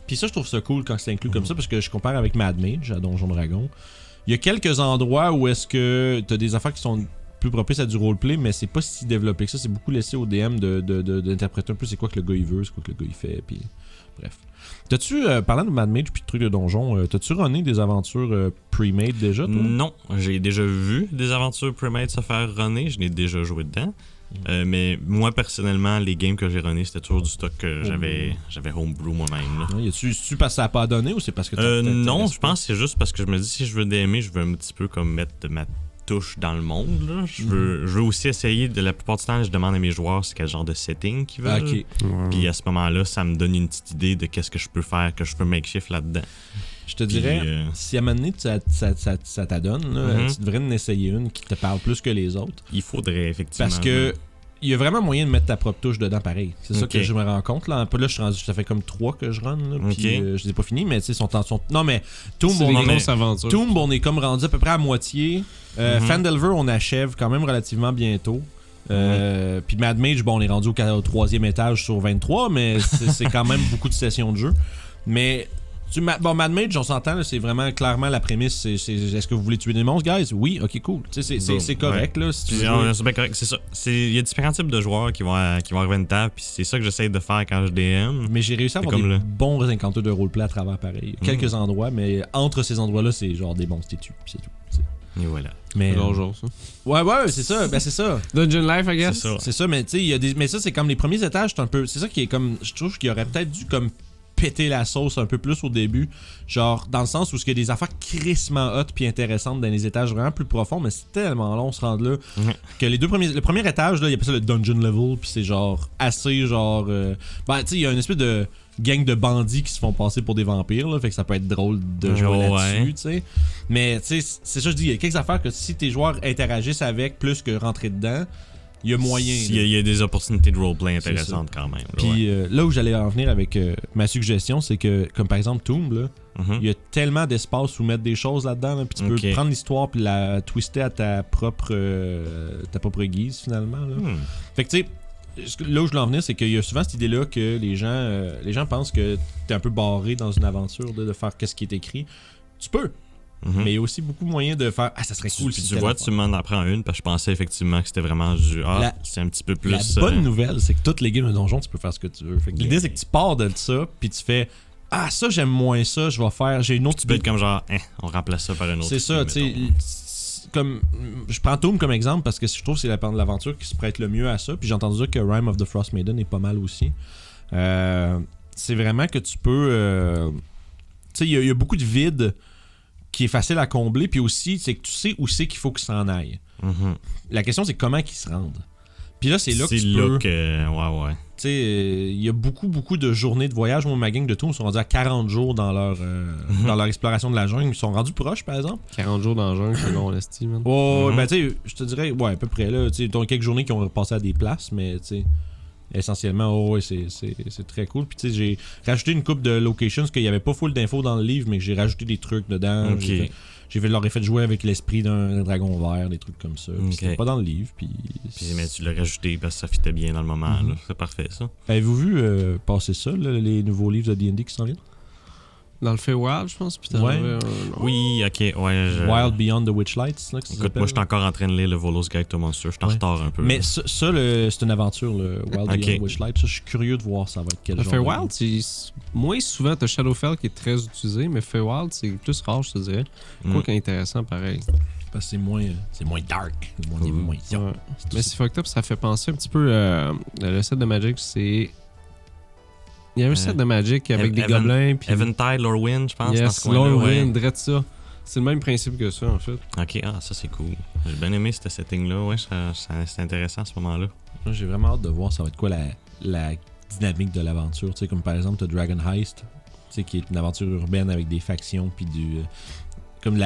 Puis ça, je trouve ça cool quand c'est inclus comme ça parce que je compare avec Mad Mage à Donjon Dragon. Il y a quelques endroits où est-ce que t'as des affaires qui sont plus propices à du roleplay, mais c'est pas si développé que ça. C'est beaucoup laissé au DM d'interpréter un peu c'est quoi que le gars il veut, c'est quoi que le gars il fait, puis bref. T'as-tu, parlant de Mad Mage puis de trucs de donjon, t'as-tu runné des aventures pre-made déjà, toi? Non, j'ai déjà vu des aventures pre-made se faire runner, je n'ai déjà joué dedans. Mais moi, personnellement, les games que j'ai runné, c'était toujours du stock que j'avais homebrew moi-même. Y a-tu parce que ça a pas donné ou c'est parce que non, je pense que c'est juste parce que je me dis si je veux DMer, je veux un petit peu comme mettre ma touche dans le monde. Là. Je veux aussi essayer, la plupart du temps, je demande à mes joueurs c'est quel genre de setting qu'ils veulent. Okay. Puis à ce moment-là, ça me donne une petite idée de qu'est-ce que je peux faire, que je peux makeshift là-dedans. Je te dirais, si à un moment donné ça t'adonne, là, tu devrais en essayer une qui te parle plus que les autres. Il faudrait, effectivement. Parce que il y a vraiment moyen de mettre ta propre touche dedans pareil. C'est ça que je me rends compte. Là, je suis rendu, ça fait comme 3 que je run. Là, puis je les ai pas finis, mais tu sais, non, mais Tomb, on est comme rendu à peu près à moitié. Phandelver, on achève quand même relativement bientôt. Puis Mad Mage, on est rendu au 3e étage sur 23, mais c'est quand même beaucoup de sessions de jeu. Mais Mad Mage, on s'entend, là, c'est vraiment clairement la prémisse. C'est est-ce que vous voulez tuer des monstres, guys? Oui, ok, cool. C'est correct, là. Si tu veux. C'est bien correct, c'est ça. Il y a différents types de joueurs qui vont arriver à une table, puis c'est ça que j'essaie de faire quand je DM. Mais j'ai réussi à avoir des bons encounters de roleplay à travers pareil. Quelques endroits, mais entre ces endroits-là, c'est genre des monstres et tu, c'est tout. Et voilà. Mais genre ça. Ouais, c'est ça. Ben c'est ça. Dungeon Life, I guess. C'est ça, mais tu sais, mais ça c'est comme les premiers étages, c'est un peu. C'est ça qui est comme. Je trouve qu'il y aurait peut-être dû comme péter la sauce un peu plus au début. Genre, dans le sens où il y a des affaires crissement hot puis intéressantes dans les étages vraiment plus profonds, mais c'est tellement long se rendre là que le premier étage, là, il appelle ça le dungeon level, puis c'est genre assez genre. Tu sais, il y a une espèce de gang de bandits qui se font passer pour des vampires, là, fait que ça peut être drôle de jouer là-dessus, tu sais. Mais tu sais, c'est ça que je dis, il y a quelques affaires que si tes joueurs interagissent avec plus que rentrer dedans, il y a moyen. Il y a des opportunités de roleplay intéressantes quand même. Puis là où j'allais en venir avec ma suggestion, c'est que, comme par exemple Tomb, là, il y a tellement d'espace où mettre des choses là-dedans, là, puis tu peux prendre l'histoire puis la twister à ta propre guise finalement. Là. Fait que tu sais, là où je veux en venir, c'est qu'il y a souvent cette idée-là que les gens pensent que t'es un peu barré dans une aventure de faire qu'est-ce qui est écrit. Tu peux. Mais il y a aussi beaucoup moyen de faire ça serait cool. Puis tu vois, tu m'en apprends une parce que je pensais effectivement que c'était vraiment c'est un petit peu plus. La bonne nouvelle, c'est que toutes les games de donjon, tu peux faire ce que tu veux. Fait que l'idée, c'est que tu pars de ça, puis tu fais ça j'aime moins ça, je vais faire, j'ai une autre. Tu peux être comme genre on remplace ça par une autre. C'est ça, tu sais. Comme je prends Tomb comme exemple parce que je trouve que c'est l'aventure qui se prête le mieux à ça. Puis j'ai entendu dire que Rime of the Frost Maiden est pas mal aussi. C'est vraiment que tu peux. Tu sais, il y a beaucoup de vide qui est facile à combler, puis aussi, c'est que tu sais où c'est qu'il faut qu'ils s'en aillent. La question, c'est comment qu'ils se rendent. Puis là, c'est là que tu peux... Ouais. Tu sais, il y a beaucoup de journées de voyage. Moi, ma gang de Toon sont rendus à 40 jours dans leur exploration de la jungle. Ils sont rendus proches, par exemple. 40 jours dans la jungle, c'est long, l'esti, man. Ben tu sais, je te dirais, à peu près, là. Tu sais, t'as quelques journées qui ont passé à des places, mais tu sais... Essentiellement, c'est très cool. Puis tu sais, j'ai rajouté une couple de locations parce qu'il n'y avait pas full d'infos dans le livre, mais que j'ai rajouté des trucs dedans. Leur ai fait jouer avec l'esprit d'un dragon vert, des trucs comme ça. C'était pas dans le livre. Puis mais tu l'as rajouté parce que ça fitait bien dans le moment. Là. C'est parfait, ça. Avez-vous vu passer ça, là, les nouveaux livres de D&D qui s'en viennent? Dans le Feywild, je pense. Oui, ok. Wild Beyond the Witchlights. Là, écoute, moi, je suis encore en train de lire le Volo's Guide to Monster. Je suis en retard un peu. Mais ça c'est une aventure, le Wild Beyond the Witchlights. Ça, je suis curieux de voir ça va être quel genre. Le Feywild, c'est moins souvent. T'as Shadowfell qui est très utilisé, mais Feywild, c'est plus rare, je te dirais. Quoi qu'intéressant, pareil. Parce que c'est moins dark. Moins Mais c'est fucked up, ça fait penser un petit peu. Le set de Magic, c'est. Il y a un set de Magic avec des gobelins. Puis... Eventide, Lorwyn, je pense. Yes, Lorwyn, drette ça. C'est le même principe que ça, en fait. Ok, ça c'est cool. J'ai bien aimé ce setting-là. Ouais, c'est intéressant à ce moment-là. Moi, j'ai vraiment hâte de voir ça va être quoi la dynamique de l'aventure. Tu sais, comme par exemple, t'as Dragon Heist, tu sais, qui est une aventure urbaine avec des factions, puis comme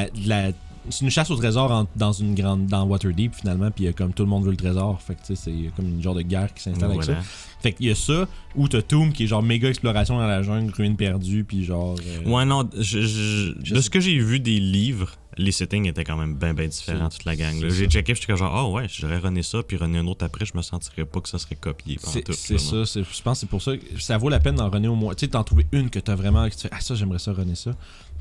c'est une chasse au trésor dans Waterdeep finalement, puis comme tout le monde veut le trésor, fait que tu sais, c'est comme une genre de guerre qui s'installe avec ça. Fait qu'il y a ça, ou t'as Tomb qui est genre méga exploration dans la jungle, ruine perdue, puis genre... Ouais, non, de ce que j'ai vu des livres, les settings étaient quand même bien différents, toute la gang. J'ai checké, j'étais genre, j'aurais runné ça, puis runné un autre après, je me sentirais pas que ça serait copié. C'est ça, je pense que c'est pour ça que ça vaut la peine d'en runner au moins. Tu sais, t'en trouver une que t'as vraiment, que tu fais, ça, j'aimerais ça runner ça.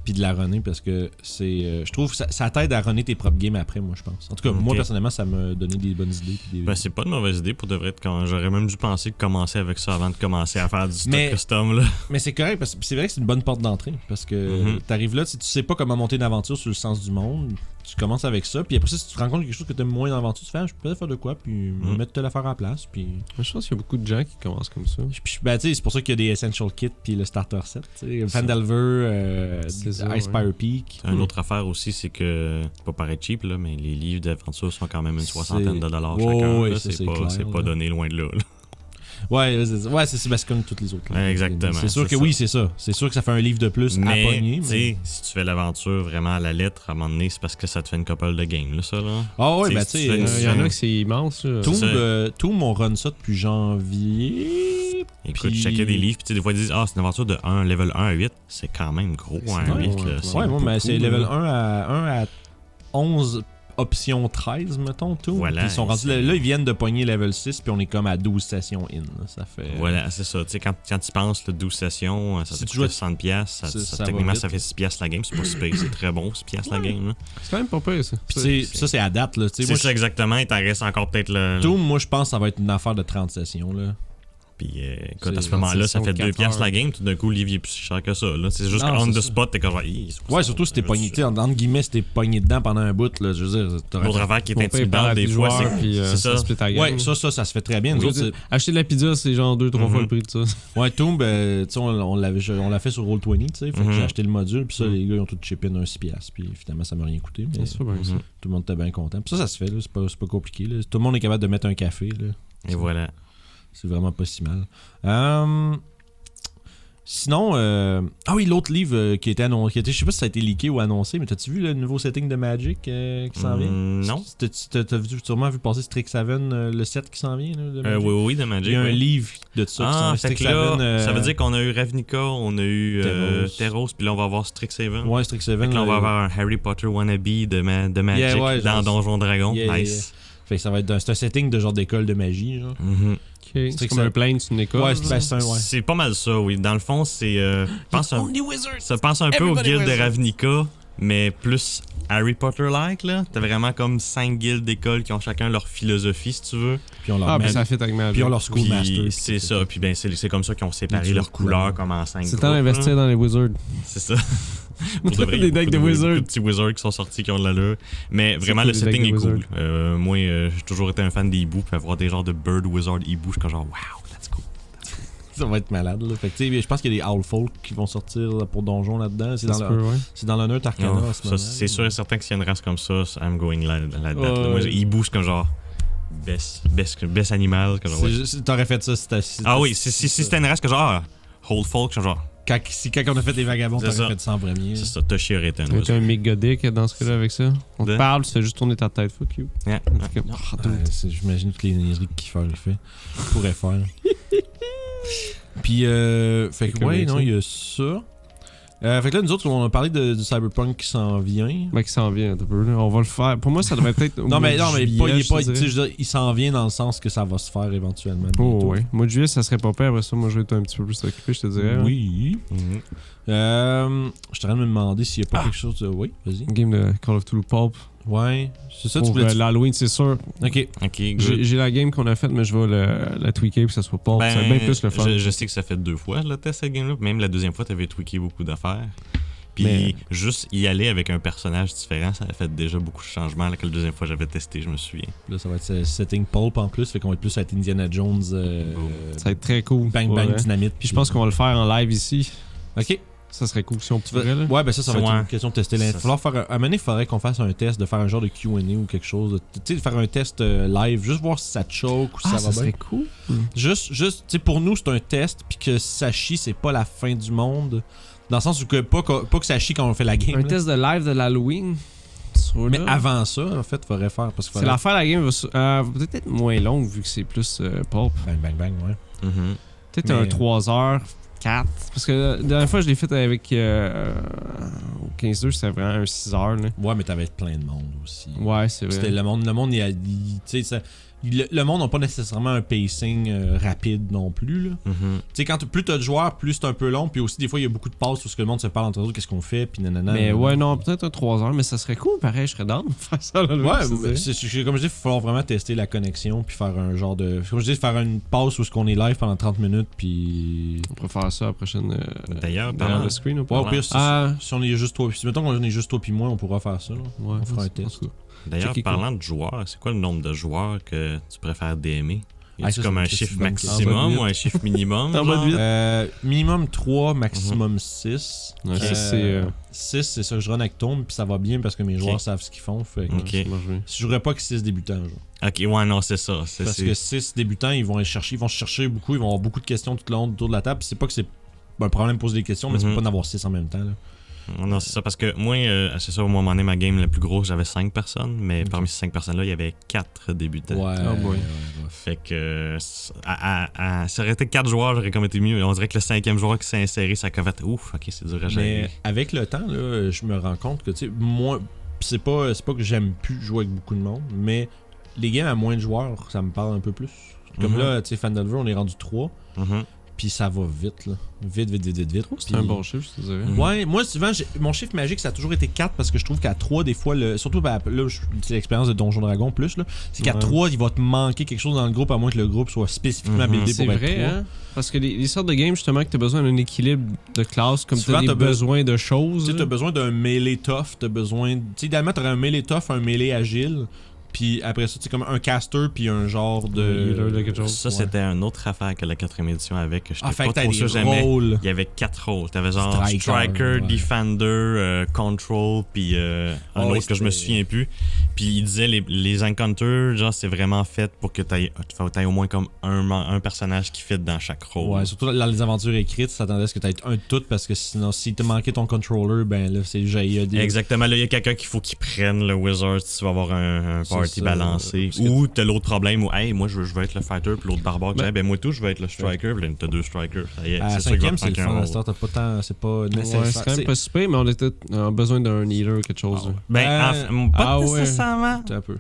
Puis de la runner parce que c'est je trouve ça t'aide à runner tes propres games après, moi je pense. En tout cas, moi personnellement, ça m'a donné des bonnes idées. Ben c'est pas une mauvaise idée pour de vrai. J'aurais même dû penser de commencer avec ça avant de commencer à faire du stock custom là. Mais c'est correct parce que c'est vrai que c'est une bonne porte d'entrée parce que t'arrives là, si tu sais pas comment monter une aventure sur le sens du monde, tu commences avec ça, puis après ça, si tu te rends compte quelque chose que t'aimes moins dans l'aventure, tu fais je peux peut-être faire de quoi, puis mettre telle affaire en place, puis... Je pense qu'il y a beaucoup de gens qui commencent comme ça. Ben tu sais, c'est pour ça qu'il y a des Essential Kits puis le Starter Set, tu sais, Phandelver, Icespire Peak. Une autre affaire aussi, c'est que, pas paraître cheap là, mais les livres d'aventure sont quand même une soixantaine de dollars chacun. C'est pas donné loin de là. Ouais, c'est comme toutes les autres. Là. Exactement. C'est sûr que oui, c'est ça. C'est sûr que ça fait un livre de plus à pogner. Mais si tu fais l'aventure vraiment à la lettre, à un moment donné, c'est parce que ça te fait une couple de games, là, ça, là. Ah ouais, ben tu sais, il y en a que c'est immense. Tomb, on run ça depuis janvier. Écoute, je checkais des livres, puis des fois, ils disent c'est une aventure de level 1 à 8. C'est quand même gros, 1 à 8. Ouais, moi, mais c'est level 1 à 11. Option 13, mettons, tout. Voilà, ils sont rendus là, ils viennent de pogner level 6, puis on est comme à 12 sessions in. Là. Ça fait... Voilà, c'est ça. Tu sais, quand tu penses, 12 sessions, ça te coûte 60$. Techniquement, ça fait 6$ la game. C'est pas super, c'est très bon, 6$ la game. Là. C'est quand même pas pire, ça. Puis ça, c'est à date. Là. C'est ça exactement, il t'en reste encore peut-être le... Tout, moi, je pense que ça va être une affaire de 30 sessions. Là. Puis écoute, à C'est ce moment-là, ça fait 2 4 piastres la heures. game, tout d'un coup, le livre est plus cher que ça. Là. C'est juste Non, qu'on c'est the ça. spot, t'es comme Ouais, surtout si t'es pogné, tu sais, entre guillemets, si t'es pogné dedans pendant un bout, là, je veux dire, L'autre affaire qui est Ton père parle intimidant, à des tes fois, joueurs, c'est puis c'est ça. split ta game. Ouais, ça se fait très bien. Nous Oui, autres, acheter de la pizza, c'est genre 2-3 fois Mhm. le prix de ça. ouais, Tomb, tu sais, on l'a fait sur Roll20, tu sais, fait que Mhm. j'ai acheté le module, puis ça, Mhm. les gars, ils ont tout chippé un 6$, puis finalement, ça m'a rien coûté, mais C'est sûr, ben, ça. Mhm. tout le monde était bien content. Puis ça se fait, là, c'est pas compliqué, là. Tout le monde est capable de mettre un café, là. Et voilà. C'est vraiment pas si mal. Sinon, ah oui, l'autre livre qui était annoncé, je sais pas si ça a été leaké ou annoncé, mais t'as-tu vu le nouveau setting de Magic qui s'en vient? Non. T'as sûrement vu passer Strixhaven, le set qui s'en vient, là, de Magic? Oui, de Magic. Il y a un oui. livre de ça qui s'en Ah, vient. fait que là, Strixhaven, ça veut dire qu'on a eu Ravnica, on a eu Teros. Teros, puis là, on va avoir Strixhaven. Ouais, Fait Strixhaven. que là, on va là, avoir un Harry Potter wannabe de Magic Yeah, ouais, dans genre- Donjon Dragon. Yeah, Nice. Fait que ça va être c'est un setting de genre d'école de magie, genre. Mhm. Ok, c'est que comme ça- un plane, c'est une école. Ouais, là. c'est un, ouais. C'est pas mal ça, oui. Dans le fond, c'est. Ça pense un peu au Everybody guild de wizards. Ravnica, mais plus Harry Potter-like, là. T'as vraiment comme 5 guildes d'écoles qui ont chacun leur philosophie, si tu veux. Puis on leur Ah, ben met- ça fait avec Magic. puis on leur Puis schoolmaster. c'est ça. Puis ben, c'est comme ça qu'ils ont séparé Les leurs couleurs. couleurs comme en 5 C'est temps d'investir dans les Wizards. C'est ça. Pour de vrai, Des il y a decks beaucoup de Wizards. beaucoup de petits Wizards qui sont sortis qui ont de l'allure. Mais vraiment, cool, le les setting est decks de cool. Moi, j'ai toujours été un fan des hiboux. Puis avoir des genres de Bird Wizard hiboux, je suis comme genre, wow, let's go. Ça va être malade, là. Fait que, tu sais, je pense qu'il y a des Owlfolk qui vont sortir là, pour Donjon là-dedans. Ça se peut, ouais. C'est dans l'honneur Arcana Non, en ce ça, moment. c'est sûr et certain que s'il y a une race comme ça, I'm going là-dedans. Là, Ouais. Moi, hibou, c'est comme genre, best animal. Comme genre, ouais. T'aurais fait ça si t'as. Ah oui, si c'était une race que genre, Hold Folk, genre, Quand on a fait les vagabonds, C'est t'aurais ça. fait ça en premier. c'est ça, Toshi aurait été un Tu es un mégadick dans ce cas-là avec ça. On te De- parle, tu fais juste tourner ta tête. Fuck you. Yeah. C'est comme, ah, dude. J'imagine toutes les niaiseries que Kiefer il fait. Pourrait faire. Puis, fait que, comme ouais, avec non, ça. il y a ça. Fait que là, nous autres, on a parlé du Cyberpunk qui s'en vient. Ben, qui s'en vient un peu. Là. On va le faire. Pour moi, ça devrait être. Non, mais pas, il est pas. Tu sais, sais. je veux dire, il s'en vient dans le sens que ça va se faire éventuellement. Oh, bientôt. ouais. Mois de juillet, ça serait pas pire. Après ça, moi, je vais être un petit peu plus occupé, je te dirais. hein. Oui. Mhm. Je suis en train de me demander s'il n'y a pas quelque chose de. Oui, vas-y. Une game de Call of Duty Pulp. Ouais. C'est ça, tu Pour voulais. l'Halloween, c'est sûr. Ok. Ok, good. J'ai la game qu'on a faite, mais je vais la tweaker pour que ça soit Pulp. Ben, c'est bien plus le fun. Je sais que ça fait 2 fois le test cette game-là. Même la deuxième fois, t'avais tweaké beaucoup d'affaires. Puis Mais- juste y aller avec un personnage différent, ça a fait déjà beaucoup de changements. Là, que la deuxième fois j'avais testé, je me souviens. Là, ça va être setting pulp en plus. Fait qu'on va être plus à Indiana Jones. Ça va être très cool. Bang pour bang vrai. dynamite. Puis je pense qu'on va le faire en live ici. Ok. Ça serait cool si on pourrait. Là. Ouais, ben ça va être Ouais. une question de tester Ça, l'info. À un moment donné, il faudrait qu'on fasse un test, de faire un genre de Q&A ou quelque chose. Tu sais, de faire un test live, juste voir si ça te choque ou si Ah, ça va bien. serait cool. Juste tu sais, pour nous, c'est un test, puis que si ça chie, c'est pas la fin du monde. Dans le sens où pas que ça chie quand on fait la game. Un là. test de live de l'Halloween. Mais avant ça, en fait, il faudrait faire. Parce qu'il C'est faudrait... l'affaire, la game va peut-être être moins longue vu que c'est plus Pulp. Bang, bang, bang, ouais. Mhm. Peut-être Mais- un 3 heures, 4. Parce que la dernière fois, je l'ai fait avec. Au 15-2, c'était vraiment un 6 heures. Là. Ouais, mais t'avais plein de monde aussi. Ouais, c'est C'était vrai. le monde, tu sais, le monde n'a pas nécessairement un pacing rapide non plus. Là. Mhm. Tu sais, quand plus t'as de joueurs, plus c'est un peu long. Puis aussi, des fois, il y a beaucoup de pauses où ce que le monde se parle entre eux, qu'est-ce qu'on fait, puis nanana. Mais ouais, non, peut-être un 3 heures, mais ça serait cool, pareil, je serais down de faire ça. Là, Ouais, c'est ça. comme je dis, il va falloir vraiment tester la connexion, puis faire un genre de. Comme je dis, faire une pause où ce qu'on est live pendant 30 minutes, puis. On pourrait faire ça à la prochaine. D'ailleurs, derrière parlant- le screen ou Ouais, pas? au pire, Ah, si on est juste toi, si mettons qu'on est juste toi puis moi, on pourra faire ça. Là. ouais, on fera un en test. tout cas. D'ailleurs, Checker parlant de joueurs, c'est quoi le nombre de joueurs que tu préfères DMer? Y Ah, a ça, comme c'est un une chiffre bonne question. En bas de maximum huit. ou un chiffre minimum? En bas de genre? huit. Minimum 3, maximum 6. Ouais, ça, c'est. 6, c'est ça que je run avec Tomb, puis ça va bien parce que mes joueurs Ok. savent ce qu'ils font. Fait que Ok. Ça marche bien. je jouerais pas que 6 débutants. Genre. Ok, ouais, non, c'est ça. Parce que 6 débutants, ils vont aller chercher, ils vont chercher beaucoup, ils vont avoir beaucoup de questions tout le long autour de la table. Puis c'est pas que c'est un problème de poser des questions, mais c'est Mhm. pas d'en avoir 6 en même temps. Là. Non, c'est ça, parce que moi, c'est ça, au moment donné, ma game la plus grosse, j'avais 5 personnes, mais parmi ces 5 personnes-là, il y avait 4 débutants. Oh boy. Fait que ça aurait été 4 joueurs, j'aurais comme été mieux. On dirait que le 5e joueur qui s'est inséré, ça a fait ouf, ok, c'est dur à gérer. Mais avec le temps, là, je me rends compte que, tu sais, moi, c'est pas que j'aime plus jouer avec beaucoup de monde, mais les games à moins de joueurs, ça me parle un peu plus. Comme Mhm. là, tu sais, Fandelver, on est rendu 3. Mhm. Puis ça va vite, là. Vite. C'est un bon chiffre, je te dirais. Ouais, moi, souvent, mon chiffre magique, ça a toujours été 4 parce que je trouve qu'à 3, des fois, surtout là, c'est l'expérience de Donjon Dragon plus, là. C'est qu'à 3, il va te manquer quelque chose dans le groupe, à moins que le groupe soit spécifiquement buildé C'est pour être vrai, 3. hein? Parce que les sortes de games, justement, que t'as besoin d'un équilibre de classe, comme Souvent, t'as besoin de Tu choses. sais, t'as besoin d'un melee tough, t'as besoin. Tu sais, idéalement, t'aurais un melee tough, un melee agile. Puis après ça, c'est comme un caster, puis un genre de. Healer de quelque chose. Ça, c'était une autre affaire que la 4ème édition avait, que j'étais fait pas que t'as trop des sûr jamais. rôles. Il y avait 4 rôles. T'avais genre Striker, Striker, ouais. Defender, Control, puis un autre que je me souviens plus. Puis il disait les Encounters, genre c'est vraiment fait pour que t'aies au moins comme un personnage qui fit dans chaque rôle. Ouais, surtout dans les aventures écrites, ça t'attendait à ce que t'aies un de tout parce que sinon, si t'as manqué ton controller, ben là, c'est déjà des. Exactement, là il y a quelqu'un qu'il faut qu'il prenne le Wizard si tu vas avoir un party ça. balancé. Ou t'as l'autre problème où, hey, moi je veux être le fighter, puis l'autre barbare, ben moi tout, je veux être le striker, puis là t'as 2 strikers. Ça y est, À c'est ça qui va 5ème, c'est le prendre fun. un À ce temps, t'as pas tant. C'est pas nécessaire. Ouais, c'est quand même pas super, mais on était besoin d'un healer, quelque chose. Pas ouais. nécessairement. Un peu.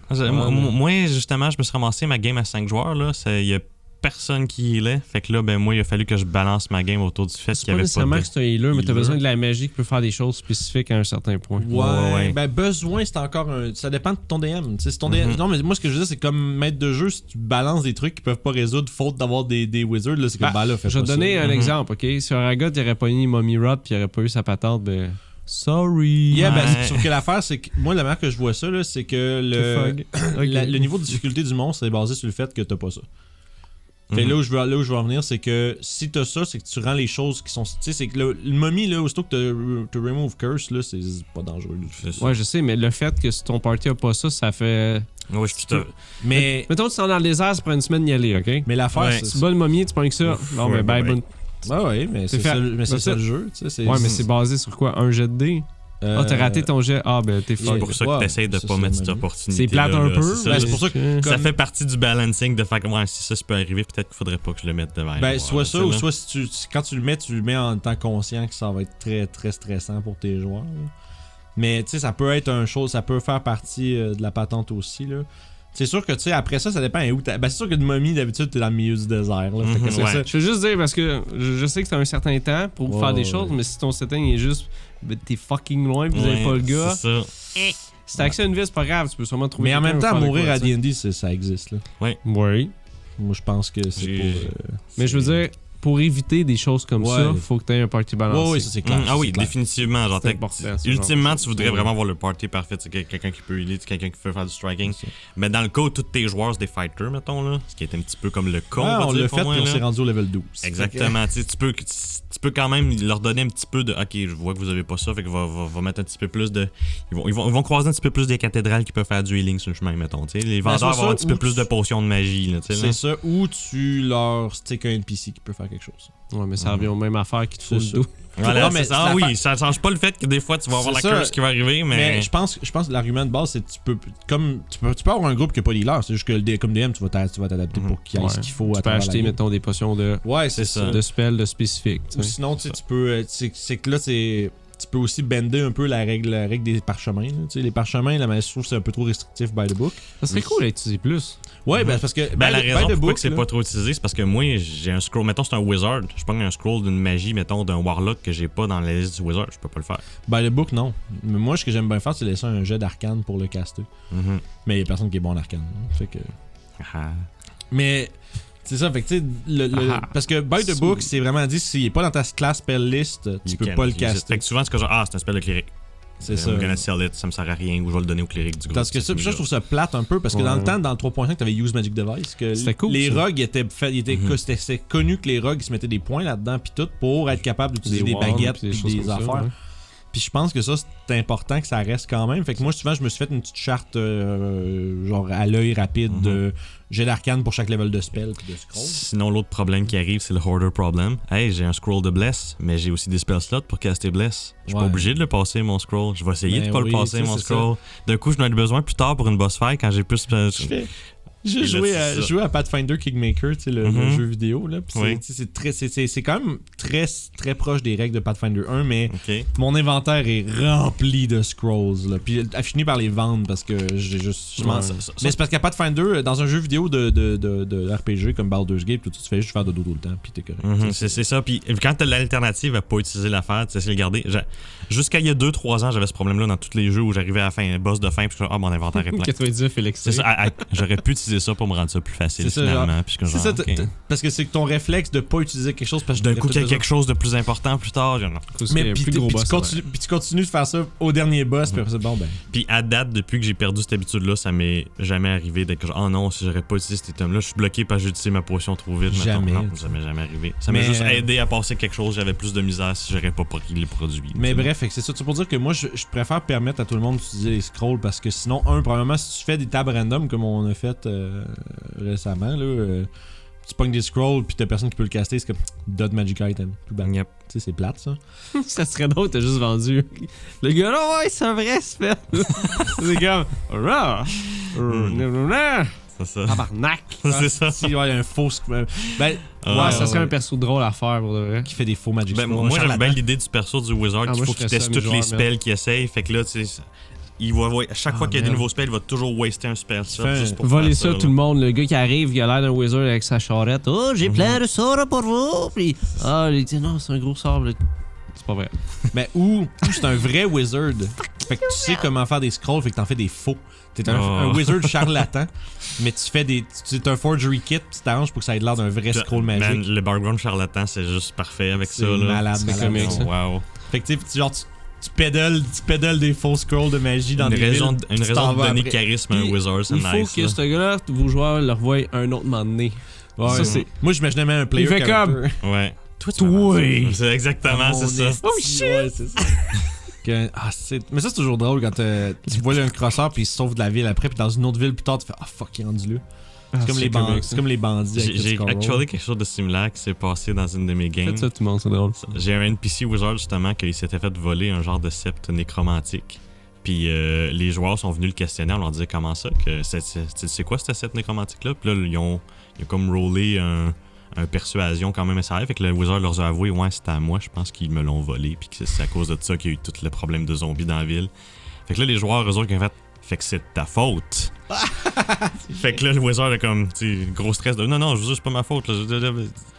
Moi, justement, je me suis ramassé ma game à 5 joueurs. Il y a personne qui healait. Fait que là, ben moi, il a fallu que je balance ma game autour du fait C'est qu'il pas y avait pas nécessairement de... que c'est un healer, mais t'as healer. besoin de la magie qui peut faire des choses spécifiques à un certain point. Ouais. Ben, besoin, c'est encore un. Ça dépend de ton DM. Tu sais, si ton DM... Non, mais moi, ce que je veux dire, c'est comme maître de jeu, si tu balances des trucs qu'ils peuvent pas résoudre faute d'avoir des wizards, là, c'est comme, là, fais Je vais pas te donner ça. un exemple, ok? Si Aragot il aurait pas eu Mommy Rod puis il aurait pas eu sa patente, ben. Sorry. Yeah, ben, Ouais. sauf que l'affaire, c'est que moi, la manière que je vois ça, là, c'est que le niveau de difficulté du monstre est basé sur le fait que t'as pas ça. Fait là où je veux en venir, c'est que si t'as ça, c'est que tu rends les choses qui sont. Tu sais, c'est que le mommy, là, aussitôt que tu remove curse, là, c'est pas dangereux. Ouais, je sais, mais le fait que si ton party a pas ça, ça fait. Ouais, je suis tout à- Mais Mettons que tu es dans le désert, ça prend une semaine d'y aller, ok? mais l'affaire, Ouais. c'est. Tu bats le mommier, tu prends que ça. Ouf, Non, mais ouais, bye, ouais. bonne. Ouais, mais c'est fait. ça, mais c'est That's ça it. le jeu. Tu sais, Ouais, mais c'est basé sur quoi? Un jet de dés? Ah, t'as raté ton jet. Ah, ben t'es C'est fuck. pour ça que Ouais, t'essayes de ça, pas c'est mettre le cette même. opportunité. C'est plate un peu. Ça, Ben, c'est pour ça que- ça comme- fait partie du balancing de faire comme si ça peut arriver, peut-être qu'il faudrait pas que je le mette devant. Ben, moi, soit là, ça, tu ou sais, là. soit quand tu le mets en étant conscient que ça va être très très stressant pour tes joueurs. Là. Mais tu sais, ça peut être un chose, ça peut faire partie de la patente aussi. Là. C'est sûr que tu sais, après ça dépend où t'as. Ben, c'est sûr que de momie, d'habitude, t'es dans le milieu du désert. Là. Fait que c'est ouais. ça. Je veux juste dire, parce que je sais que t'as un certain temps pour Ouais, faire des ouais. choses, mais si ton setting est juste. Ben, t'es fucking loin, pis vous avez Ouais, pas le gars. C'est ça. Si t'as accès à une vie, c'est pas grave, tu peux sûrement trouver. Mais en même quelqu'un temps, pour faire mourir de à quoi, D&D, ça existe. Là. Oui. Moi, je pense que c'est J'ai- pour. Mais je veux dire, pour éviter des choses comme Ouais. ça, faut que t'aies un party balancé. Ouais, ça c'est clair. Ah oui, c'est clair. définitivement. Genre, C'est important, ce ultimement, genre. tu voudrais Ouais. vraiment avoir le party parfait. C'est quelqu'un qui peut healer, quelqu'un qui peut faire du striking. C'est ça. Mais dans le cas où tous tes joueurs, c'est des fighters, mettons, là, ce qui est un petit peu comme le cas, Ah, on on va dire, l'a pour fait, moi, puis on là. s'est rendu au level 12. Exactement. Tu sais, tu peux quand même leur donner un petit peu de. Ok, je vois que vous avez pas ça, fait que va mettre un petit peu plus de. Ils vont croiser un petit peu plus des cathédrales qui peuvent faire du healing sur le chemin, mettons. Tu sais, les vendeurs soit vont avoir ça, un petit peu ou plus de potions de magie, là, tu sais. C'est là. ça, ou tu leur stick un NPC qui peut faire quelque chose. Ouais, mais ça revient aux mêmes affaires qui te C'est font le ça. dos. Voilà, Non, mais c'est ça. Ah c'est oui, l'affaire- ça change pas le fait que des fois tu vas avoir la C'est ça. curse qui va arriver, Mais mais. je pense que l'argument de base, c'est que tu peux avoir un groupe qui n'a pas d'healer. C'est juste que comme DM, tu vas t'adapter pour qu'il y ait Ouais. ce qu'il faut à Tu peux travers la acheter, game. mettons, des potions de Ouais, c'est ça. spells de spécifiques. tu Ou sais. sinon, tu sais, tu peux. C'est que là, tu peux aussi bender un peu la règle des parchemins. là. Tu sais, les parchemins, là, je trouve que c'est un peu trop restrictif by the book. Ça serait cool à utiliser plus. Ouais, ben parce que. Ben, la by raison the pourquoi book, que c'est là, pas trop utilisé, c'est parce que moi, j'ai un scroll. Mettons, c'est un wizard. Je prends un scroll d'une magie, mettons, d'un warlock que j'ai pas dans la liste du wizard. Je peux pas le faire. by the book, non. Mais moi, ce que j'aime bien faire, c'est laisser un jet d'arcane pour le caster. Mhm. Mais il y a personne qui est bon en arcane. Fait que. Ah. Mais c'est ça, fait que tu sais, parce que by the Sweet. book, c'est vraiment dit, s'il est pas dans ta class spell list, tu You peux can pas le use it. caster. Fait que souvent, c'est que genre, c'est un spell de cléric. C'est ça. I'm gonna sell it, ça me sert à rien, ou je vais le donner au cléric du groupe. Parce que ça, je trouve ça plate un peu, parce que dans le Ouais. temps, dans le 3.5, t'avais Use Magic Device, que C'était cool, les ça. rogues étaient c'était connu que les rogues ils se mettaient des points là-dedans, puis tout, pour être capable d'utiliser des wands, baguettes, puis puis choses des comme ça, affaires. ouais. Puis je pense que ça, c'est important que ça reste quand même. Fait que moi, souvent, je me suis fait une petite charte, genre à l'œil rapide, de jet d'arcane pour chaque level de spell, puis de scroll. Sinon, l'autre problème qui arrive, c'est le hoarder problem. Hey, j'ai un scroll de bless, mais j'ai aussi des spell slots pour caster bless. Je suis Ouais. pas obligé de le passer, mon scroll. Je vais essayer Ben de pas oui, le passer, tu sais, mon c'est scroll. D'un coup, je n'en ai besoin plus tard pour une boss fight quand j'ai plus. Je fais, J'ai joué à Pathfinder Kingmaker, tu sais, le jeu vidéo, là. Pis c'est quand même très, très proche des règles de Pathfinder 1, mais mon inventaire est rempli de scrolls, là. Puis a fini par les vendre parce que j'ai juste. Mais c'est parce qu'à Pathfinder, dans un jeu vidéo de RPG comme Baldur's Gate, tu fais juste faire de dos tout le temps, puis t'es correct. C'est ça. Puis quand t'as l'alternative à pas utiliser l'affaire, tu sais, le garder. Jusqu'à il y a 2-3 ans, j'avais ce problème-là dans tous les jeux où j'arrivais à la fin, un boss de fin, puis mon inventaire est plein. 99 Félix. C'est ça. J'aurais pu utiliser ça pour me rendre ça plus facile, finalement. Puis c'est ça, parce que c'est ton réflexe de pas utiliser quelque chose parce que d'un coup qu'il y a quelque chose de plus important plus tard. Mais puis tu continues de faire ça au dernier boss, puis après ça, bon ben. Puis à date, depuis que j'ai perdu cette habitude-là, ça m'est jamais arrivé d'être genre, oh non, si j'aurais pas utilisé cet item-là, je suis bloqué parce que j'ai utilisé ma potion trop vite. Jamais. Non, ça m'est jamais arrivé. Ça m'a juste aidé à passer quelque chose, j'avais plus de misère si j'aurais pas pris les produits. Mais bref, c'est ça. C'est pour dire que moi, je préfère permettre à tout le monde d'utiliser les scrolls parce que sinon, probablement, si tu fais des tables random comme on a fait récemment, là, tu pognes des scrolls puis t'as personne qui peut le caster, c'est comme Dot Magic Item. Tout bas. Yep. Tu sais, c'est plate, ça. Ça serait drôle, t'as juste vendu. Le gars là, ouais, c'est un vrai spell. C'est comme. C'est ça. Tabarnak. C'est ça. Si, ouais, un faux. Ça serait un perso drôle à faire pour de vrai. Qui fait des faux Magic Scrolls. Moi, j'aime bien l'idée du perso du Wizard qu'il faut qu'il teste tous les spells qu'il essaye. Fait que là, tu sais. À chaque fois qu'il y a des nouveaux spells, il va toujours waster un spell. Voler ça, tout le monde. Le gars qui arrive, il a l'air d'un wizard avec sa charrette. Oh, j'ai plein de sorts pour vous. Puis, il dit non, c'est un gros sort. C'est pas vrai. Mais ou c'est un vrai wizard. Fait que tu sais comment faire des scrolls, fait que t'en fais des faux. T'es un wizard charlatan, mais tu fais c'est un forgery kit, tu t'arranges pour que ça ait l'air d'un vrai scroll magique. Man, le background charlatan, c'est juste parfait avec ça. C'est là. malade. Wow. Fait que tu sais, genre tu pédales des faux scrolls de magie dans une des raison villes, de donner charisme à un wizard, c'est nice. Il faut que ce gars-là, vos joueurs le revoient un autre moment donné. Ouais, ça, c'est... Moi, j'imaginais même un player il fait character. comme... Ouais. Toi! C'est exactement, c'est ça. Oh shit! Ouais, c'est ça. Mais ça, c'est toujours drôle quand tu vois un crosseur puis il se sauve de la ville après, puis dans une autre ville plus tard, tu fais « Ah, fuck, il est rendu là. » C'est comme les bandits. J'ai actually quelque chose de similaire qui s'est passé dans une de mes games. Faites ça, tout le monde, c'est drôle. J'ai un NPC Wizard, justement, qui s'était fait voler un genre de sceptre nécromantique. Puis les joueurs sont venus le questionner, on leur disait comment ça, que c'est quoi ce sceptre nécromantique-là? Puis là, ils ont comme rollé un persuasion quand même assez. Fait que le Wizard leur a avoué, ouais, c'était à moi, je pense qu'ils me l'ont volé, puis que c'est à cause de ça qu'il y a eu tout le problème de zombies dans la ville. Fait que là, les joueurs, eux autres, ils ont fait que c'est de ta faute. Fait que là, le Wizard a comme, tu sais, gros stress de non, je vous jure, c'est pas ma faute. Là.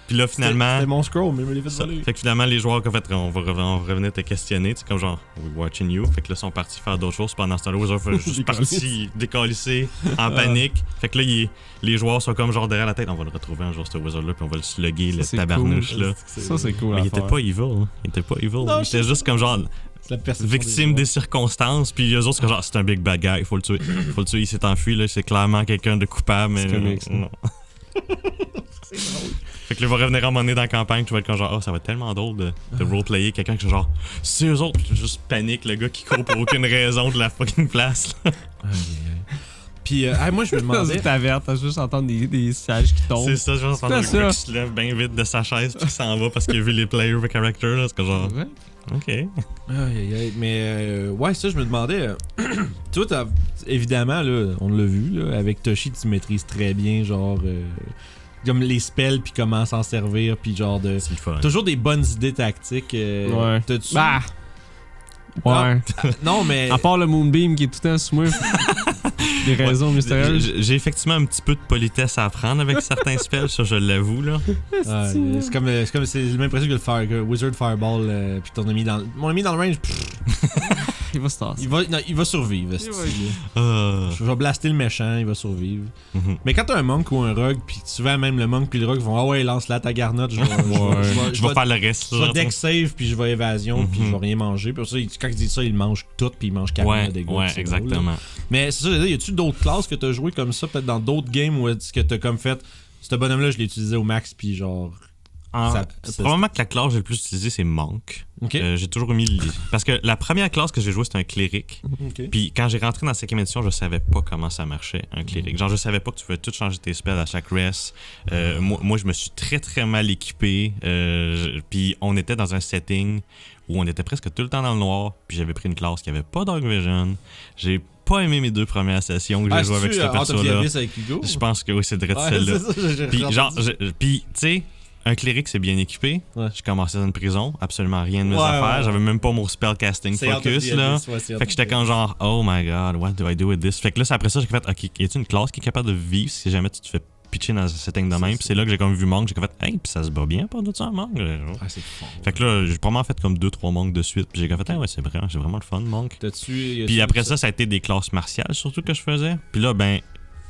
Puis là, finalement. C'était mon scroll, mais il me l'ai fait voler. Fait que finalement, les joueurs, en fait, on va revenir te questionner, tu sais, comme genre, we're watching you. Fait que là, ils sont partis faire d'autres choses. Pendant ce temps-là, le Wizard fait juste parti décalisser en panique. Fait que là, les joueurs sont comme genre derrière la tête. On va le retrouver un jour, ce Wizard-là, puis on va le slugger, le tabarnouche, là. Ça, c'est cool. Mais il était pas evil. Hein. Il était juste comme genre. Victime des circonstances, puis eux autres, c'est genre, c'est un big bad guy, il faut le tuer. Il s'est enfui, là, c'est clairement quelqu'un de coupable, mais. Non. Fait que là, il va revenir à un moment donné dans la campagne, tu vas être comme genre, ça va être tellement drôle de roleplayer quelqu'un qui est genre, c'est eux autres, juste panique, le gars qui court pour aucune raison de la fucking place. Puis, moi, je me demandais. Dans une taverne, t'as juste entendre des sages qui tombent. C'est ça, je vais entendre un gars qui se lève bien vite de sa chaise puis qui s'en va parce qu'il a vu les player characters, là, c'est que genre. Ouais. Ok. Mais ouais, ça, je me demandais. Toi, évidemment, là, on l'a vu, là, avec Toshi, tu maîtrises très bien, genre, comme les spells, puis comment s'en servir, puis genre de. C'est le fun. Toujours des bonnes idées tactiques. Ouais. T'as-tu... Ouais. Non, mais. À part le Moonbeam qui est tout le temps sous moi. Des raisons mystérieuses. J'ai effectivement un petit peu de politesse à apprendre avec certains spells, ça je l'avoue là. C'est comme le même principe que le Wizard Fireball, puis ton ami dans le range. Il va se tasser. Il va survivre. Je vais blaster le méchant, il va survivre. Mais quand t'as un monk ou un rogue, puis souvent même le monk puis le rogue vont lance là ta garnotte, je vais faire le reste. Je vais deck save puis je vais évasion puis je vais rien manger. Puis ça, quand ils disent ça, ils mangent tout puis ils mangent carrément de dégâts. Ouais, exactement. Mais c'est ça, y a-tu d'autres classes que t'as joué comme ça, peut-être dans d'autres games où est-ce que t'as comme fait ce bonhomme-là, je l'ai utilisé au max puis genre. Probablement que la classe que j'ai le plus utilisée, c'est Monk. Okay. J'ai toujours mis parce que la première classe que j'ai jouée, c'était un cléric. Okay. Puis quand j'ai rentré dans la 5e édition, je savais pas comment ça marchait, un cléric. Genre, je savais pas que tu pouvais tout changer tes spells à chaque rest. Moi, je me suis très, très mal équipé. Puis on était dans un setting où on était presque tout le temps dans le noir. Puis j'avais pris une classe qui avait pas Dark Vision. J'ai pas aimé mes 2 premières sessions que j'ai joué avec cette perso-là. avec Hugo? Je pense que oui, c'est direct celle-là. Puis, tu sais, un cléric, c'est bien équipé. Ouais. J'ai commencé dans une prison, absolument rien de mes affaires. J'avais même pas mon spellcasting focus, là. Fait que j'étais comme genre, oh my god, what do I do with this? Fait que là, c'est après ça, j'ai fait, ok, y a-t-il une classe qui est capable de vivre si jamais tu te fais pitcher dans un setting de même? Puis c'est là que j'ai comme vu Monk, j'ai fait, hey, puis ça se bat bien, pas de ça, Monk. C'est fort. Fait que là, j'ai probablement fait comme 2-3 Monks de suite. Puis j'ai fait, ouais, c'est vraiment le fun, Monk. Puis après ça a été des classes martiales surtout que je faisais. Puis là, ben,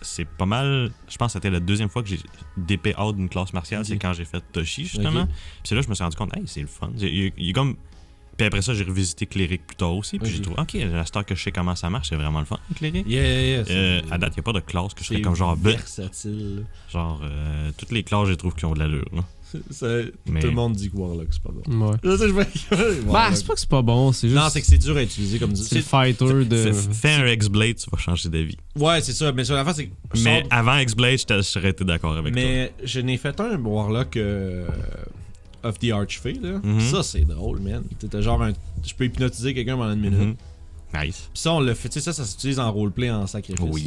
c'est pas mal. Je pense que c'était la 2e fois que j'ai DP out d'une classe martiale, c'est quand j'ai fait Toshi, justement. Puis c'est là que je me suis rendu compte, hey, c'est le fun. Il y a comme. Puis après ça, j'ai revisité Cléric plus tard aussi. Puis j'ai trouvé, ok, la star que je sais comment ça marche, c'est vraiment le fun, Cléric. À date, il n'y a pas de classe que je serais comme genre versatile. Genre, toutes les classes, je trouve qui ont de l'allure. Tout le monde dit que Warlock, c'est pas bon. Ouais. C'est pas que c'est pas bon, c'est juste. Non, c'est que c'est dur à utiliser comme c'est le fighter de. Fais un X-Blade, tu vas changer d'avis. Ouais, c'est ça. Mais sur la fin, c'est. Mais avant X-Blade, je serais été d'accord avec toi. Mais je n'ai fait un Warlock of the Archfey, là. Ça, c'est drôle, man. T'étais genre je peux hypnotiser quelqu'un pendant une minute. Nice. Pis ça, on l'a fait, tu sais, ça s'utilise en roleplay, en sacrifice. Oui.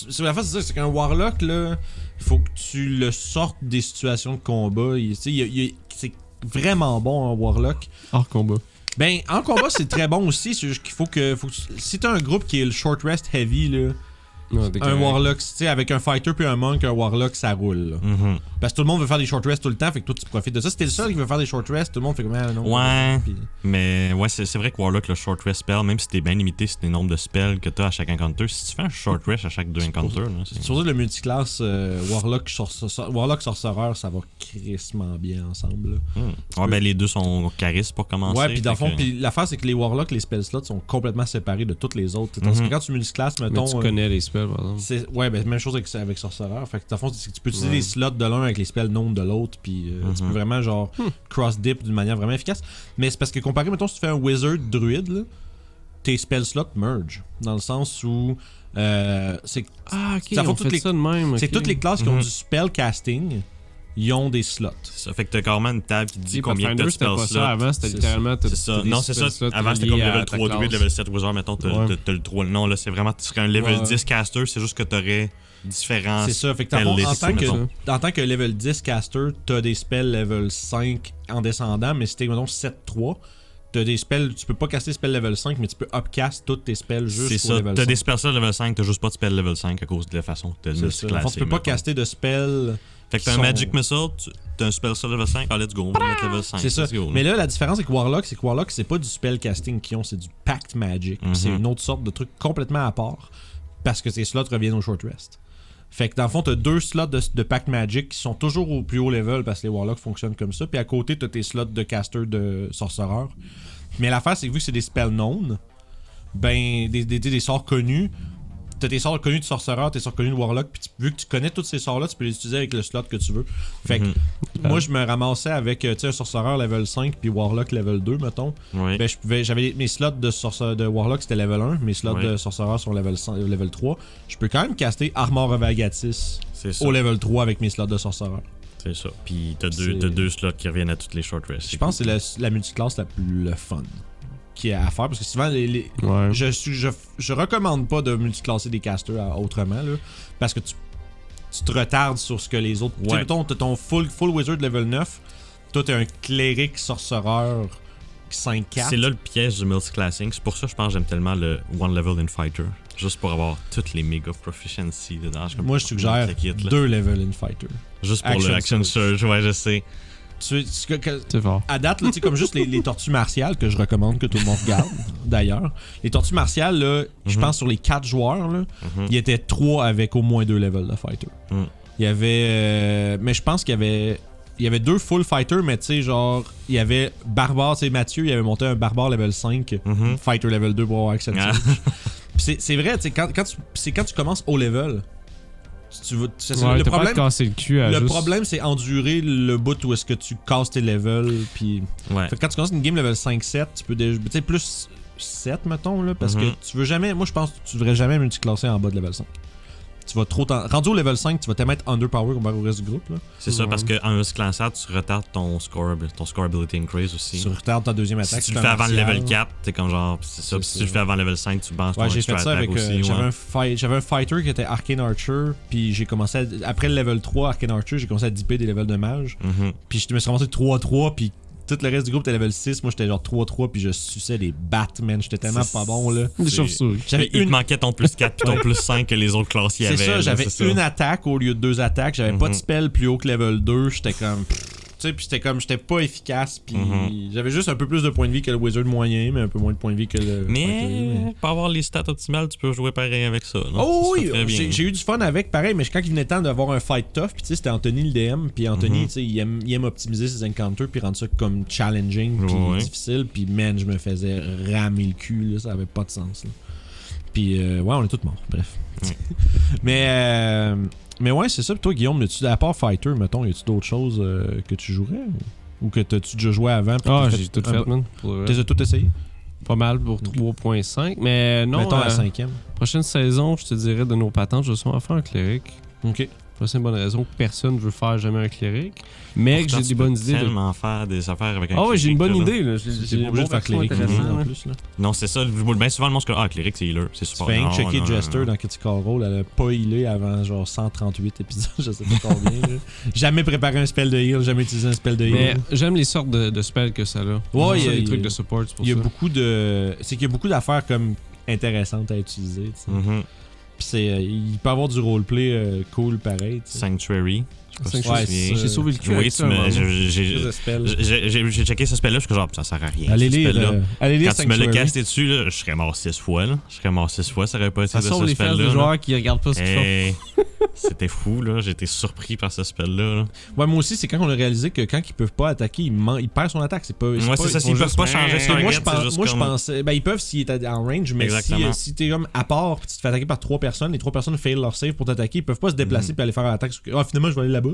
Sur la fin, c'est ça, c'est qu'un Warlock, là, il faut que tu le sortes des situations de combat. C'est vraiment bon, un Warlock. Hors combat. Ben, en combat, c'est très bon aussi. C'est juste qu'il faut que si t'as un groupe qui est le short rest heavy, là, un Warlock, tu sais, avec un fighter puis un monk, un Warlock, ça roule. Parce que tout le monde veut faire des short rests tout le temps, fait que toi tu profites de ça. Si t'es le seul qui veut faire des short rests, tout le monde fait comme non. Ouais. Mais ouais, c'est vrai que Warlock, le short rest spell, même si t'es bien limité sur les nombres de spells que t'as à chaque encounter, si tu fais un short rest à chaque 2 encounters, c'est surtout le multiclass Warlock sorcereur, ça va crissement bien ensemble. Ouais, ben les deux sont charisme pour commencer. Ouais, puis dans le fond, puis l'affaire c'est que les Warlocks, les spell slots sont complètement séparés de toutes les autres. Parce que quand tu multiclasses, mettons. Mais tu connais les spells, par exemple. Ouais, ben même chose avec sorcereur. Fait que dans le fond, c'est que tu peux utiliser les slots de l'un avec les spells non de l'autre, puis tu peux vraiment genre cross-dip d'une manière vraiment efficace. Mais c'est parce que comparé, mettons, si tu fais un wizard druide, là, tes spell slots merge. Dans le sens où c'est. Ah, ok, on fait ça de même. C'est toutes les classes qui ont du spell casting. Ils ont des slots. Ça fait que t'as carrément une table qui te dit combien de spell slots. Ça avant, c'était littéralement. C'est ça. Non, c'est ça. Avant, c'était comme level 3 druid, level 7 wizard. Mettons, t'as le 3. Non, là, c'est vraiment. Tu serais un level 10 caster, c'est juste que t'aurais différents. C'est ça. Fait que en tant que level 10 caster, t'as des spells level 5 en descendant, mais si t'es, mettons, 7-3. T'as des spells, tu peux pas caster spell level 5, mais tu peux upcast tous tes spells juste au level 5. T'as des spells level 5, t'as juste pas de spell level 5 à cause de la façon que t'as le multiclassé. Tu peux pas caster de spells. Fait que t'as un Magic Missile, t'as un spell level 5, let's go, on va mettre level 5. C'est ça. Mais là, la différence avec Warlock, c'est pas du spell casting qu'ils ont, c'est du Pact Magic. C'est une autre sorte de truc complètement à part, parce que ces slots reviennent au short rest. Fait que dans le fond, t'as 2 slots de Pact Magic qui sont toujours au plus haut level parce que les Warlocks fonctionnent comme ça. Puis à côté, t'as tes slots de caster de sorcereur. Mais l'affaire, c'est que vu que c'est des spells known, ben, des sorts connus, t'as tes sorts connus de sorcereur, tes sorts connus de Warlock, puis vu que tu connais tous ces sorts-là, tu peux les utiliser avec le slot que tu veux. Fait que moi, je me ramassais avec un sorcereur level 5 puis Warlock level 2, mettons. Oui. Ben, j'avais mes slots de Warlock, c'était level 1, mes slots de sorcereur sont level 3. Je peux quand même caster Armor of Agathis au level 3 avec mes slots de sorcereur. C'est ça. Puis t'as deux slots qui reviennent à toutes les short rests. Je pense que c'est la multiclasse la plus fun qui est à faire, parce que souvent je recommande pas de multiclasser des casters autrement là, parce que tu te retardes sur ce que les autres. Tu sais, t'as ton full wizard level 9, toi t'es un cléric sorcereur 5-4. C'est là le piège du multiclassing. C'est pour ça que je pense que j'aime tellement le one level in fighter, juste pour avoir toutes les méga proficiency dedans. Moi je suggère 2 level in fighter, juste pour le action surge. Ouais, je sais. C'est fort. À date, là, comme juste les tortues martiales que je recommande que tout le monde regarde, d'ailleurs. Les tortues martiales, là, je pense sur les 4 joueurs, là, il y était 3 avec au moins 2 levels de fighter. Il y avait. Mais je pense qu'il y avait 2 full fighter, mais tu sais, genre, il y avait Barbare, tu sais, Mathieu, il avait monté un Barbare level 5, fighter level 2 pour avoir action surge. C'est vrai, tu sais, quand tu commences au level. Le problème, c'est endurer le bout où est-ce que tu casses tes levels. Puis, fait que quand tu commences une game level 5-7, tu peux déjà. Tu sais, plus 7, mettons, là, parce que tu veux jamais. Moi, je pense que tu devrais jamais multiclasser en bas de level 5. tu vas trop rendu au level 5, tu vas te mettre underpower comparé au reste du groupe. Là. C'est ça, parce qu'en classade, tu retardes ton scoreability increase aussi. Tu retardes ta deuxième attaque. Si tu le fais avant le level 4, t'es comme genre. C'est ça. Si tu le fais avant le level 5, tu bances ton j'ai fait ça avec. aussi. J'avais un fighter qui était Arcane Archer, puis j'ai commencé après le level 3 Arcane Archer, j'ai commencé à dipper des levels de mage. Puis je me suis ramassé 3-3, puis tout le reste du groupe était level 6. Moi, j'étais genre 3-3, puis je suçais des Batman. J'étais tellement pas bon, là. Des chauves-souris. Il te manquait ton plus 4 puis ton plus 5 que les autres classiers avaient. C'est ça, j'avais une attaque au lieu de 2 attaques. J'avais pas de spell plus haut que level 2. J'étais comme. Tu sais, puis j'étais pas efficace, puis j'avais juste un peu plus de points de vie que le wizard moyen, mais un peu moins de points de vie que le mais pour avoir les stats optimales, tu peux jouer pareil avec ça. Non? Oh oui, j'ai eu du fun avec, pareil, mais quand il venait temps d'avoir un fight tough, puis tu sais, c'était Anthony le DM, puis Anthony, tu sais, il aime optimiser ses encounters, puis rendre ça comme challenging, puis difficile, puis man, je me faisais ramer le cul, là, ça avait pas de sens. Là. Puis ouais, on est tous morts, bref. Mais ouais, c'est ça. Puis toi, Guillaume, à part Fighter, mettons, y a-tu d'autres choses que tu jouerais ou que t'as-tu déjà joué avant? J'ai tout fait, man. T'as tout essayé? Pas mal pour 3.5. Mais non. Mettons la 5e. Prochaine saison, je te dirais de nos patentes, je vais sûrement faire un cléric. Ok. C'est une bonne raison que personne ne veut faire jamais un cléric. Mais que j'ai des bonnes idées. Tellement faire des affaires avec un cléric. J'ai une bonne idée. Là. J'ai pas obligé de faire cléric en plus. Là. Non, c'est ça. Bien souvent, le monde se dit cléric, c'est healer. C'est super. Tu fais checker Jester dans Critical Role. Elle a pas healé avant genre 138 épisodes. Je sais pas combien. Jamais préparé un spell de heal, jamais utilisé un spell de heal. Mais j'aime les sortes de spells que ça a. Ouais, il y a des trucs de support. Il y a beaucoup de. C'est qu'il y a beaucoup d'affaires comme intéressantes à utiliser. Puis il peut avoir du roleplay cool pareil. T'sais. Sanctuary. J'ai sauvé le cul. Oui, j'ai checké ce spell-là, je suis genre, ça sert à rien. Allez lire quand tu me l'as casté dessus, là, je serais mort 6 fois. Là. Je serais mort 6 fois, ça aurait pas été ça de ce spell-là. Ça sauve les fesses des joueurs qui regardent pas ce qu'ils font. C'était fou, là. J'étais surpris par ce spell-là. Là. Ouais, moi aussi, c'est quand on a réalisé que quand ils peuvent pas attaquer, il perd son attaque. C'est pas. Ouais, c'est ça. S'ils peuvent pas changer son moi, je pensais. Ben, ils peuvent s'ils étaient en range, mais si t'es comme à part pis tu te fais attaquer par 3 personnes, les 3 personnes fail leur save pour t'attaquer, ils peuvent pas se déplacer puis aller faire l'attaque. Finalement, je vais aller là-bas.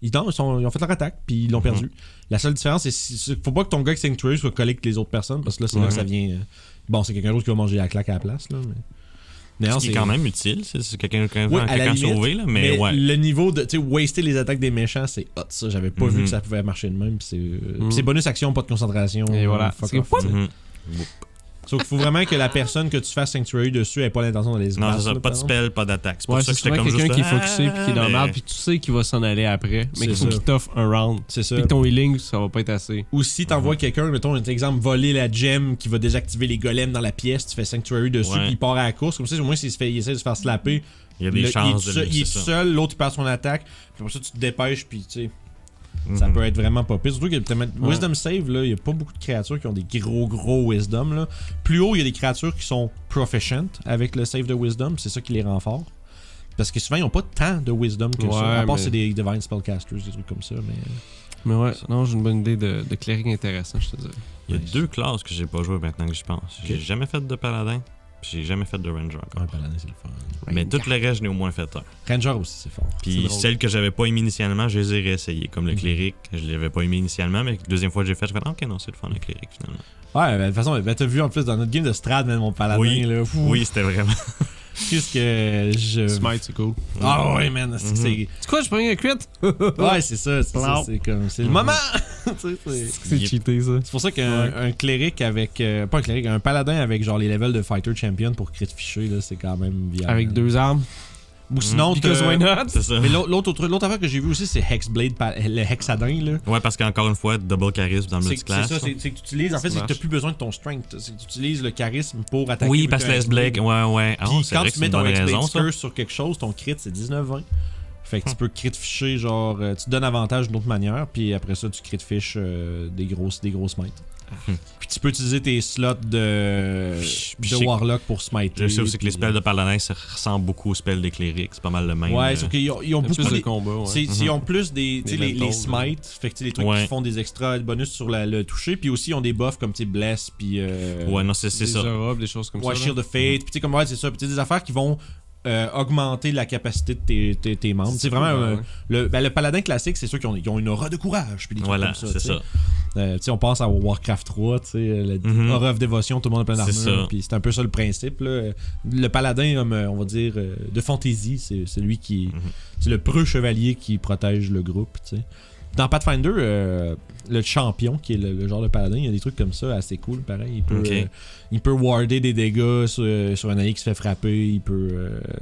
Ils ont fait leur attaque, puis ils l'ont perdu. La seule différence, c'est faut pas que ton gars avec Sanctuary soit collé avec les autres personnes, parce que là, c'est là que ça vient. Bon, c'est quelqu'un d'autre qui va manger la claque à la place, là. Mais c'est quand même utile, c'est quelqu'un sauvé, là. Mais ouais. Le niveau de, tu sais, waster les attaques des méchants, c'est hot, ça. J'avais pas vu que ça pouvait marcher de même. C'est bonus action, pas de concentration. Et voilà. Sauf qu'il faut vraiment que la personne que tu fasses Sanctuary dessus ait pas l'intention de les battre. Non, c'est ça, pas de spell, pas d'attaque. C'est pour ça que j'étais comme quelqu'un qui est focusé puis qui est dans le mal puis tu sais qu'il va s'en aller après, mais qu'il faut qu'il t'offre un round. C'est ça. Puis que ton healing, ça va pas être assez. Ou si t'envoies quelqu'un, mettons un exemple, voler la gem qui va désactiver les golems dans la pièce, tu fais Sanctuary dessus puis il part à la course. Comme ça, au moins, il essaie de se faire slapper. Il y a des chances il est tout seul, l'autre il perd son attaque, puis pour ça tu te dépêches puis tu sais. Ça peut être vraiment pas pire. Surtout que Wisdom Save, il n'y a pas beaucoup de créatures qui ont des gros Wisdom. Là. Plus haut, il y a des créatures qui sont proficient avec le save de Wisdom. C'est ça qui les rend forts. Parce que souvent, ils n'ont pas tant de Wisdom que ça. À part c'est des Divine Spellcasters, des trucs comme ça. Mais ouais, non, j'ai une bonne idée de cléric intéressant, je te dis. Il y a 2 classes que j'ai pas joué maintenant que je pense. J'ai jamais fait de paladin. Puis j'ai jamais fait de Ranger encore. Ouais, paladin, c'est le fun. Mais tout le reste, je n'ai au moins fait un. Ranger aussi, c'est fort. Puis celles que j'avais pas aimé initialement, je les ai réessayées. Comme le cléric, je l'avais pas aimé initialement, mais la deuxième fois que j'ai fait, je fais ok, non, c'est le fun, le cléric finalement. Ouais, de toute façon, t'as vu en plus dans notre game de Strad, même mon paladin. Là, oui, c'était vraiment. Qu'est-ce que je. Smite, c'est cool. Ah ouais, man. C'est quoi, je prends un crit? Ouais, c'est ça. C'est comme. C'est le moment! C'est cheaté, ça. C'est pour ça qu'un cléric avec. Pas un cléric, un paladin avec genre les levels de Fighter Champion pour crit fiché, là, c'est quand même viable. Avec 2 armes. Ou sinon, Because why not? C'est ça. Mais l'autre affaire que j'ai vu aussi, c'est Hexblade, le Hexadin. Là. Ouais, parce qu'encore une fois, double charisme dans le multiclass. C'est ça, c'est que tu utilises. En fait, c'est que tu n'as plus besoin de ton strength. C'est que tu utilises le charisme pour attaquer. Oui, parce que le Hexblade, ouais. Puis quand tu mets ton Hexblade curse sur quelque chose, ton crit, c'est 19-20. Fait que tu peux crit ficher, genre, tu te donnes avantage d'une autre manière, puis après ça, tu crit fiches des grosses mites. Puis tu peux utiliser tes slots de Warlock pour smiter. Je sais aussi que les spells de paladin ça ressemble beaucoup aux spells des clérics, c'est pas mal le même. Ouais, sauf qu'ils ont beaucoup de combats. Ouais. Ils ont plus des les smites, fait que les trucs qui font des extra bonus sur le toucher, puis aussi ils ont des buffs comme bless puis ouais, non, c'est ça. Des choses comme ça. Ouais, Shield of Fate, puis comme c'est ça, puis des affaires qui vont augmenter la capacité de tes membres. C'est vraiment le paladin classique, c'est sûr qu'ils ont une aura de courage puis des trucs voilà, comme ça. C'est ça. Tu sais, on pense à Warcraft 3, tu sais, la Aura of Devotion, tout le monde a plein d'armure. Puis c'est un peu ça le principe. Là. Le paladin, on va dire, de fantasy, c'est lui qui. C'est le preux chevalier qui protège le groupe, tu sais. Dans Pathfinder, le champion, qui est le genre de paladin, il y a des trucs comme ça assez cool, pareil. Il peut warder des dégâts sur un allié qui se fait frapper.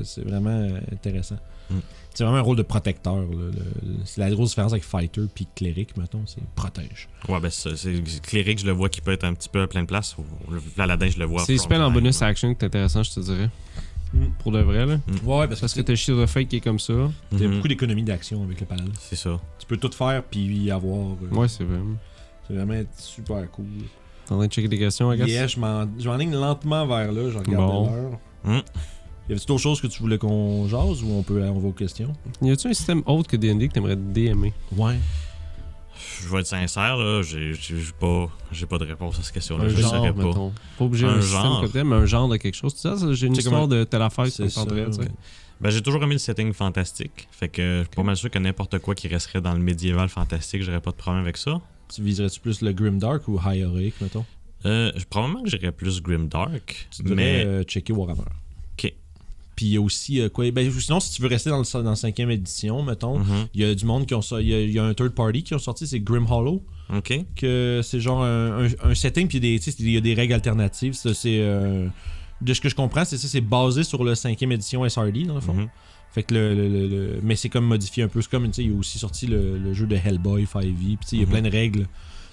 C'est vraiment intéressant. C'est vraiment un rôle de protecteur. C'est la grosse différence avec Fighter puis Cleric, mettons, c'est protège. Ouais, ben c'est Cleric, je le vois qui peut être un petit peu à plein de place. Le Paladin, je le vois. C'est spell en bonus action qui est intéressant, je te dirais. Pour de vrai, là. Ouais, parce que t'as Shield of Fate qui est comme ça. T'as beaucoup d'économies d'action avec le paladin. C'est ça. Tu peux tout faire puis avoir. Ouais, c'est vrai. C'est vraiment super cool. T'es en train de checker des questions, regarde. Yeah, je m'enligne lentement vers là, je regarde l'heure. Y avait-tu d'autres choses que tu voulais qu'on jase ou on va aux questions? Y a-tu un système autre que D&D que t'aimerais DMer? Ouais. Je vais être sincère, là, j'ai pas de réponse à cette question-là. Un Je genre, saurais pas. mettons. Pas obligé un système que t'aimes, mais un genre de quelque chose. Tu sais, ça, j'ai une histoire de telle affaire qui me tendrait, tu sais. Ben, j'ai toujours aimé le setting fantastique. Fait que je suis pas mal sûr que n'importe quoi qui resterait dans le médiéval fantastique, j'aurais pas de problème avec ça. Tu viserais-tu plus le Grimdark ou High Heroic, mettons? Probablement que j'irais plus Grimdark. Tu devrais checker Warhammer. OK. Puis il y a aussi quoi. Ben, sinon, si tu veux rester dans la 5e édition, mettons, il y a du monde qui ont sorti. Il y a un third party qui ont sorti, c'est Grim Hollow. OK. Que c'est genre un setting, puis il y a des règles alternatives. Ça, c'est. De ce que je comprends, c'est basé sur le 5e édition SRD, dans le fond. Fait que mais c'est comme modifié un peu. C'est comme, tu sais, il y a aussi sorti le jeu de Hellboy 5e. Puis il y a plein de règles.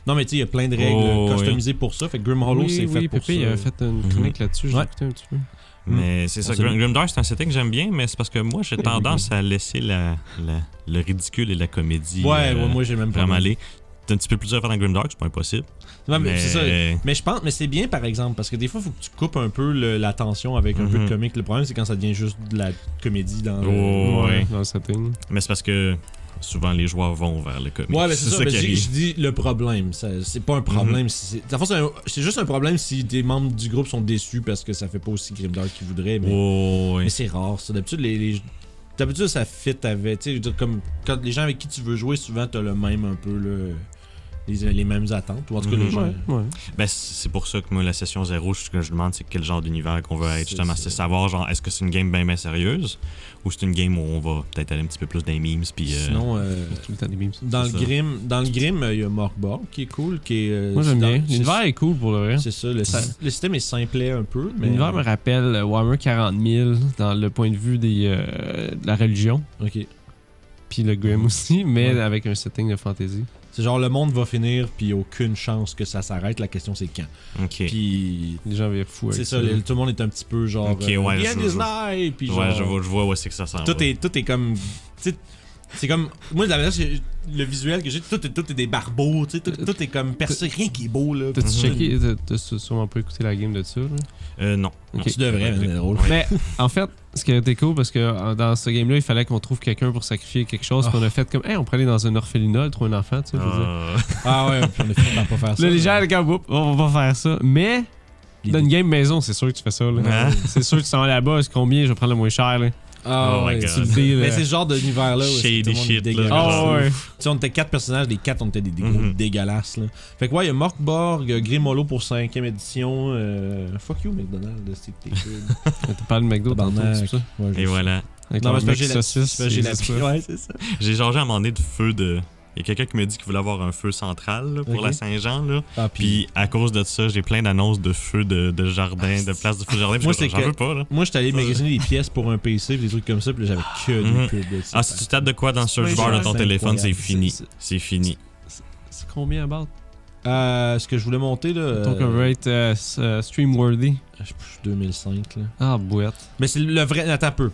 Non, mais tu sais, il y a plein de règles customisées pour ça. Fait que Grim Hollow, c'est fait pour ça. Il a fait une chronique là-dessus, j'ai écouté un petit peu. Mais c'est ça, Grimdark, c'est un setting que j'aime bien, mais c'est parce que moi, j'ai tendance à laisser le ridicule et la comédie moi, j'ai même vraiment aller. C'est un petit peu plus dur à faire dans Grimdark, c'est pas impossible. Ouais, mais c'est ça. Mais je pense, mais c'est bien par exemple, parce que des fois, il faut que tu coupes un peu la tension avec un peu de comique. Le problème, c'est quand ça devient juste de la comédie dans le setting. Mais c'est parce que souvent les joueurs vont vers le comique. Ouais, mais c'est ça qui arrive. Je dis le problème. C'est pas un problème. C'est juste un problème si des membres du groupe sont déçus parce que ça fait pas aussi Grimdark qu'ils voudraient. Mais c'est rare. Ça. D'habitude, ça fit avec. Tu sais, je veux dire, comme quand les gens avec qui tu veux jouer, souvent t'as le même un peu les mêmes attentes. Ou en tout cas, les gens. Ben, c'est pour ça que moi, la session 0, ce que je demande, c'est quel genre d'univers qu'on veut être. Justement, c'est savoir, genre, est-ce que c'est une game bien sérieuse ou c'est une game où on va peut-être aller un petit peu plus dans les memes. Puis, sinon, tout le temps des memes. Dans le Grim, il y a Morkborg qui est cool. Moi, j'aime bien. L'univers est cool pour le vrai. C'est ça. Le système est simplet un peu. Mais... L'univers me rappelle Warhammer 40 000 dans le point de vue de la religion. Ok. Puis le Grim aussi, mais avec un setting de fantasy. C'est genre le monde va finir puis il n'y a aucune chance que ça s'arrête. La question c'est quand. OK. Puis les gens vont fous avec ça. Tout le monde est un petit peu genre OK, ouais, the end is nigh, puis genre, ouais, je vois où c'est que ça s'en va. Tout est comme c'est comme moi le visuel que j'ai tout est des barbeaux, tu sais, tout est comme rien qui est beau là. T'as-tu checké, t'as sûrement pas écouté la game de ça là? Non. Okay. Tu devrais, c'est drôle. Mais en fait, ce qui a été cool, parce que dans ce game-là, il fallait qu'on trouve quelqu'un pour sacrifier quelque chose. Puis on a fait comme, on pourrait aller dans un orphelinat, trouver un enfant, tu sais. Ah ouais, puis on a fini par pas faire ça. Là, les gens, on va pas faire ça. Mais, dans une game maison, c'est sûr que tu fais ça. Là. C'est sûr que tu t'en vas là-bas, c'est combien je vais prendre le moins cher. Là. Oh my God. Mais c'est ce genre d'univers-là où shady shit, là. Oh, ouais. Tu sais, on était 4 personnages, les 4 on était des gros dégueulasses. Là. Fait que ouais, il y a Morkborg, Grim Hollow pour 5e édition. Fuck you, McDonald's, t'es T'as parlé de McDo tantôt, c'est ça? Ouais, et voilà. Non, mais j'ai la saucisse. Ouais, c'est ça. J'ai changé à un moment donné de feu de... Il y a quelqu'un qui me dit qu'il voulait avoir un feu central là, pour la Saint-Jean. Là. Puis à cause de ça, j'ai plein d'annonces de feux de jardin, de places de feu de jardin. Moi, j'en veux pas. Là. Moi, j'étais allé magasiner des pièces pour un PC, des trucs comme ça, puis j'avais que des pubs de ça. Si tu tapes de quoi dans le search bar de ton téléphone, c'est fini. C'est fini. C'est combien about? Ce que je voulais monter là. Ton rate streamworthy. Je suis 2005 là. Ah, boîte. Mais c'est le vrai. Attends un peu.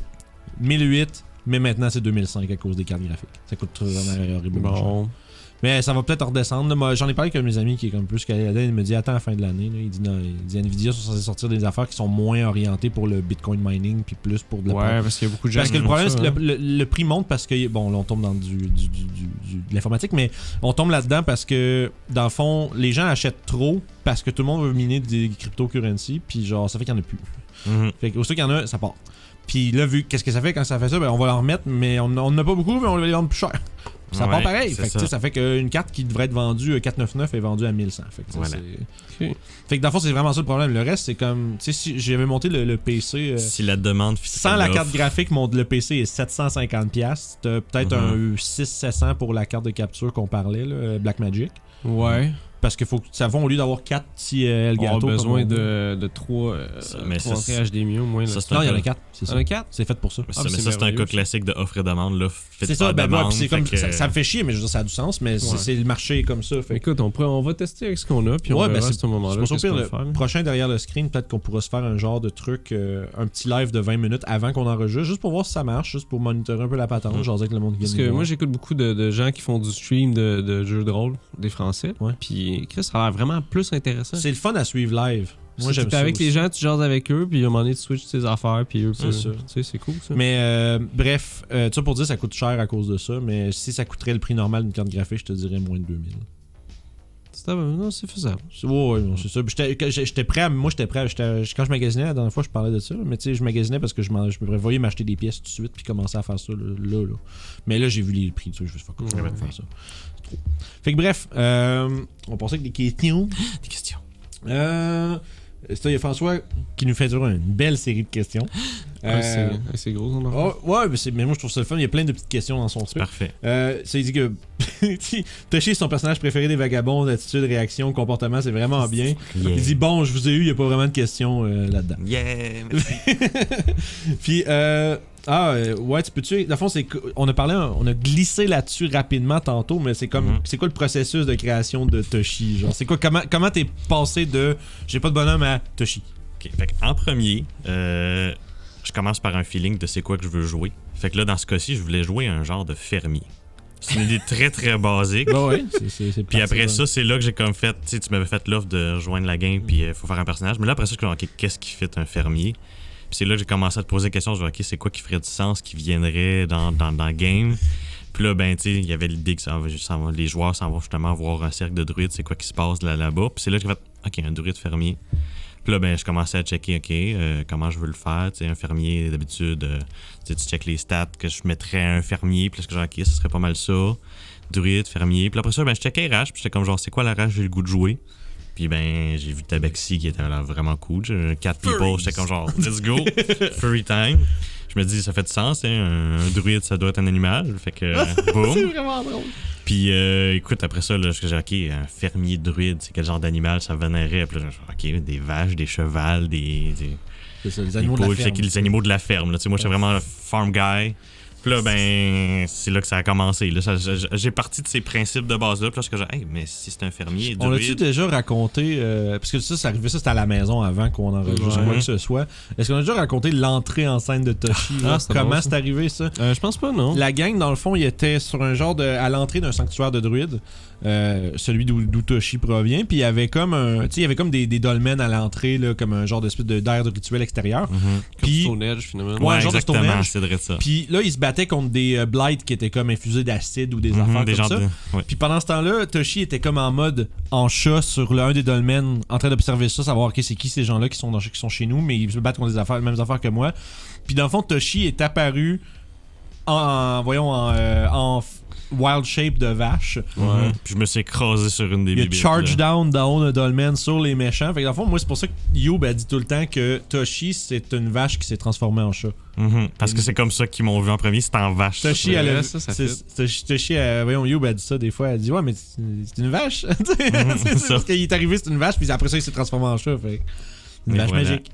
1008. Mais maintenant, c'est 2005 à cause des cartes graphiques. Ça coûte vraiment horrible. Bon. Mais ça va peut-être redescendre. Moi, j'en ai parlé avec un de mes amis qui est comme plus calé là-dedans. Il me dit attends à la fin de l'année. Là. Il dit Nvidia sont censés sortir des affaires qui sont moins orientées pour le Bitcoin mining puis plus pour de la parce qu'il y a beaucoup de gens. Parce que le problème, c'est que le prix monte parce que bon, là, on tombe dans de l'informatique, mais on tombe là-dedans parce que dans le fond, les gens achètent trop parce que tout le monde veut miner des cryptocurrencies puis genre ça fait qu'il n'y en a plus. Fait que aussitôt qu'il y en a, ça part. Puis là, vu qu'est-ce que ça fait quand ça fait ça, ben on va l'en remettre, mais on n'a pas beaucoup, mais on va les vendre plus cher. Ça Ouais, part pareil. c'est Fait que, tu sais, ça fait qu'une carte qui devrait être vendue à 499 est vendue à 1100. Fait que, tu sais, Voilà. c'est... Fait que dans le fond, c'est vraiment ça le problème. Le reste, c'est comme... Tu sais, si j'avais monté le PC... Si la demande sans la carte graphique, le PC est 750$. T'as peut-être un 600-700$ pour la carte de capture qu'on parlait, là, Blackmagic. Ouais. Parce que faut que ça va, au lieu d'avoir 4 petits Elgato. On a besoin comme on de 3 mais ça, HDMI au moins. ça, Là. c'est Non, un il y en a peu- 4. C'est Il y ça. en a 4? C'est fait pour ça. Mais Ah, ça, c'est mais ça, c'est un merveilleux, cas ça. classique de offre et demande. Là. Faites C'est pas ça, de ben ouais, demande, puis c'est comme fait que- ça me fait chier, mais je veux dire, ça a du sens, mais c'est le marché est comme ça. Fait que- Écoute, on va tester avec ce qu'on a, puis on Ouais, verra ben à ce moment-là. c'est qu'est-ce pire, qu'on va le faire, là. prochain derrière le screen, peut-être qu'on pourra se faire un genre de truc, un petit live de 20 minutes avant qu'on enregistre, juste pour voir si ça marche, juste pour monitorer un peu la patente, genre dire que le monde Parce vienne que nous moi, voir. j'écoute beaucoup de gens qui font du stream de jeux de rôle, des Français. Ouais. Puis Chris, ça a l'air vraiment plus intéressant. C'est le fun à suivre live. Moi, Moi, j'aime ça avec aussi. les gens, tu jases avec eux, puis à un moment donné, tu switches tes affaires, puis eux, C'est ça. tu sais, c'est cool, ça. Mais bref, ça pour dire, ça coûte cher à cause de ça, mais si ça coûterait le prix normal d'une carte graphique, je te dirais moins de 2000. Non, c'est faisable. Ouais, non, c'est ça. Puis j'étais prêt à. Moi, j'étais prêt. Quand je magasinais, la dernière fois, je parlais de ça. Mais tu sais, je magasinais parce que je me prévoyais m'acheter des pièces tout de suite puis commencer à faire ça là. Mais là, j'ai vu les prix. Tu sais, je vais faire ça. C'est trop. Fait que bref, on pensait avec des questions. Des questions. Il y a François qui nous fait toujours une belle série de questions. C'est gros, son affaire. Ouais, mais moi je trouve ça le fun. Il y a plein de petites questions dans son truc. Parfait. Ça, il dit que Toshi est son personnage préféré des vagabonds, attitude, réaction, comportement, c'est vraiment bien. Yeah. Il dit bon, je vous ai eu, il n'y a pas vraiment de questions là-dedans. Yeah! Puis, ouais, tu peux-tu. Dans le fond, on a glissé là-dessus rapidement tantôt, mais c'est comme. C'est quoi le processus de création de Toshi? Genre, c'est quoi, comment t'es passé de j'ai pas de bonhomme à Toshi? Ok, fait en premier, je commence par un feeling de c'est quoi que je veux jouer. Fait que là, dans ce cas-ci, je voulais jouer un genre de fermier. C'est une idée très très basique. Bah ouais, c'est Puis après ça, c'est là que j'ai comme fait, tu sais, tu m'avais fait l'offre de rejoindre la game, puis il faut faire un personnage. Mais là, après ça, je me suis dit, ok, qu'est-ce qui fait un fermier? Puis c'est là que j'ai commencé à te poser la question, je me suis dit, ok, c'est quoi qui ferait du sens, qui viendrait dans le game? Puis là, ben, tu sais, il y avait l'idée que les joueurs s'en vont justement voir un cercle de druides, c'est quoi qui se passe là-bas. Puis c'est là que j'ai fait, ok, un druide fermier. Puis là, ben, je commençais à checker, ok, comment je veux le faire. Tu sais, un fermier, d'habitude, tu checkes les stats que je mettrais à un fermier. Puis là, genre, ok, ce serait pas mal ça. Druide, fermier. Puis après ça, ben, je checkais les races. Puis j'étais comme, genre, c'est quoi la race j'ai le goût de jouer? Puis ben, j'ai vu Tabaxi qui était là vraiment cool. 4 people, j'étais comme, genre, let's go, furry time. Je me dis, ça fait du sens, hein, un druide, ça doit être un animal. Fait que, boum. C'est vraiment drôle. Puis écoute, après ça, là, je dis, ok, un fermier druide, c'est quel genre d'animal ça vénérait? Puis là, je dis, ok, des vaches, des chevals, C'est ça, les des animaux de la poules, ferme. fait que les animaux de la ferme. Là. Tu sais, moi, j'étais vraiment un farm guy. Puis là, ben, c'est là que ça a commencé. Là, j'ai parti de ces principes de base-là. Puis là, je suis comme, hey, mais si c'est un fermier, On l'a-tu druide. déjà raconté, parce que ça arrivait, ça c'était à la maison avant qu'on enregistre Ouais. quoi que ce soit. Est-ce qu'on a déjà raconté l'entrée en scène de Toshi? là? c'est Comment bon, ça. c'est arrivé ça? Je pense pas, non. La gang, dans le fond, il était sur un genre à l'entrée d'un sanctuaire de druides, celui d'où Toshi provient, puis il y avait comme des dolmens à l'entrée, là, comme un genre d'espèce d'air de rituel extérieur. Mhm. Comme Puis, Stone Edge, finalement. Ouais, un genre de exactement, Stone Age. c'est vrai de ça. puis là, il se battait contre des blights qui étaient comme infusés d'acide ou des Mhm, affaires des comme genres ça. ouais. Puis pendant ce temps-là, Toshi était comme en mode en chat sur un des dolmens, en train d'observer ça, savoir ok, c'est qui ces gens-là qui sont chez nous, mais ils se battent contre les mêmes affaires que moi. Puis dans le fond, Toshi est apparu en wild shape de vache. Ouais. Puis je me suis écrasé sur une des Il a bibittes, charge là. down a dolmen sur les méchants. Fait que dans le fond, moi, c'est pour ça que Youb a dit tout le temps que Toshi, c'est une vache qui s'est transformée en chat. Mhm. Parce que c'est comme ça qu'ils m'ont vu en premier, c'était en vache. Toshi, vrai, elle a, ça Toshi, voyons, Youb a dit ça des fois. Elle dit, ouais, mais c'est une vache. c'est ça. Parce qu'il est arrivé, c'est une vache, puis après ça, il s'est transformé en chat. Fait que une Et vache voilà. magique.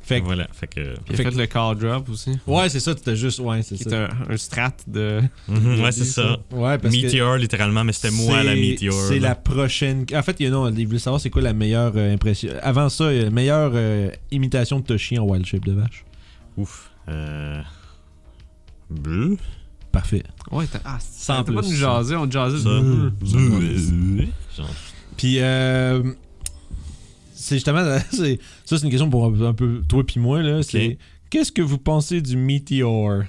Fait que, Voilà, fait que. Il a fait le card drop aussi. ouais, c'est ça, c'était juste, ouais, c'est Qui ça. est un strat de. Mhm, ouais, c'est ça. Ouais, parce que Meteor, littéralement, mais c'était moi la Meteor. c'est là. la prochaine. En fait, il voulait savoir c'est quoi la meilleure impression. Avant ça, la meilleure imitation de Toshi en wild shape de vache. Ouf. Bleu. Parfait. Ouais, Sans t'as pas de plus. nous jaser, on te jasait. Ça. Genre. Puis, c'est justement. C'est une question pour un peu toi puis moi, là. C'est qu'est-ce que vous pensez du Meteor?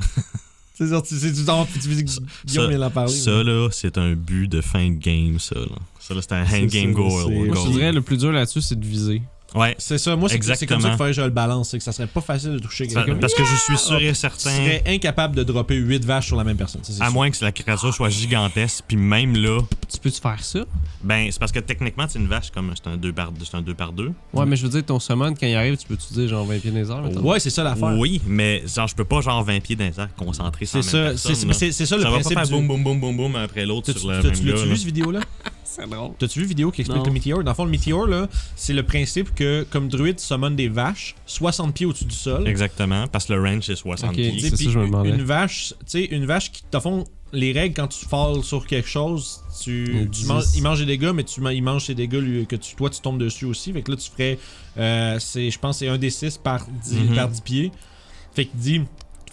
C'est sorti, tu dis que Guillaume vient d'en parler. Ça, là, c'est un but de fin de game, ça. Là, ça, là c'est un end game goal. c'est- Moi, je Goal. dirais le plus dur là-dessus, c'est de viser. Ouais. C'est ça. Moi, c'est comme ça Exactement. qu'il faudrait que je le balance. C'est que ça serait pas facile de toucher quelqu'un. Parce que je suis sûr et Tu certain, serais incapable de dropper 8 vaches sur la même personne. Ça, c'est à sûr. moins que la créature soit gigantesque, puis même là, Tu peux-tu faire ça? ben c'est parce que techniquement, c'est une vache comme c'est un 2 par 2. Ouais, mais je veux dire, ton summon, quand il arrive, tu peux-tu dire genre 20 pieds dans les airs, mettons? Ouais, c'est ça l'affaire. Oui, mais genre je peux pas genre 20 pieds dans les airs concentré sur C'est la même ça. personne. Mais c'est ça le ça va principe. pas faire du... boum boum boum boum boum après l'autre sur le même T'as-tu gars. vu là. cette vidéo-là? C'est drôle. T'as-tu vu une vidéo qui explique Non. le Meteor? Dans le fond, le Meteor, là, c'est le principe que, comme druide summon des vaches, 60 pieds au-dessus du sol. Exactement, parce que le range c'est 60 Ok, pieds. Tu sais, c'est puis ça, je me demandais. une vache, tu sais, une vache qui, dans le fond, les règles, quand tu falls sur quelque chose, il mange des dégâts, mais il mange ses dégâts que toi, tu tombes dessus aussi. Fait que là, tu ferais, je pense, c'est 1d6 par 10 pieds. Fait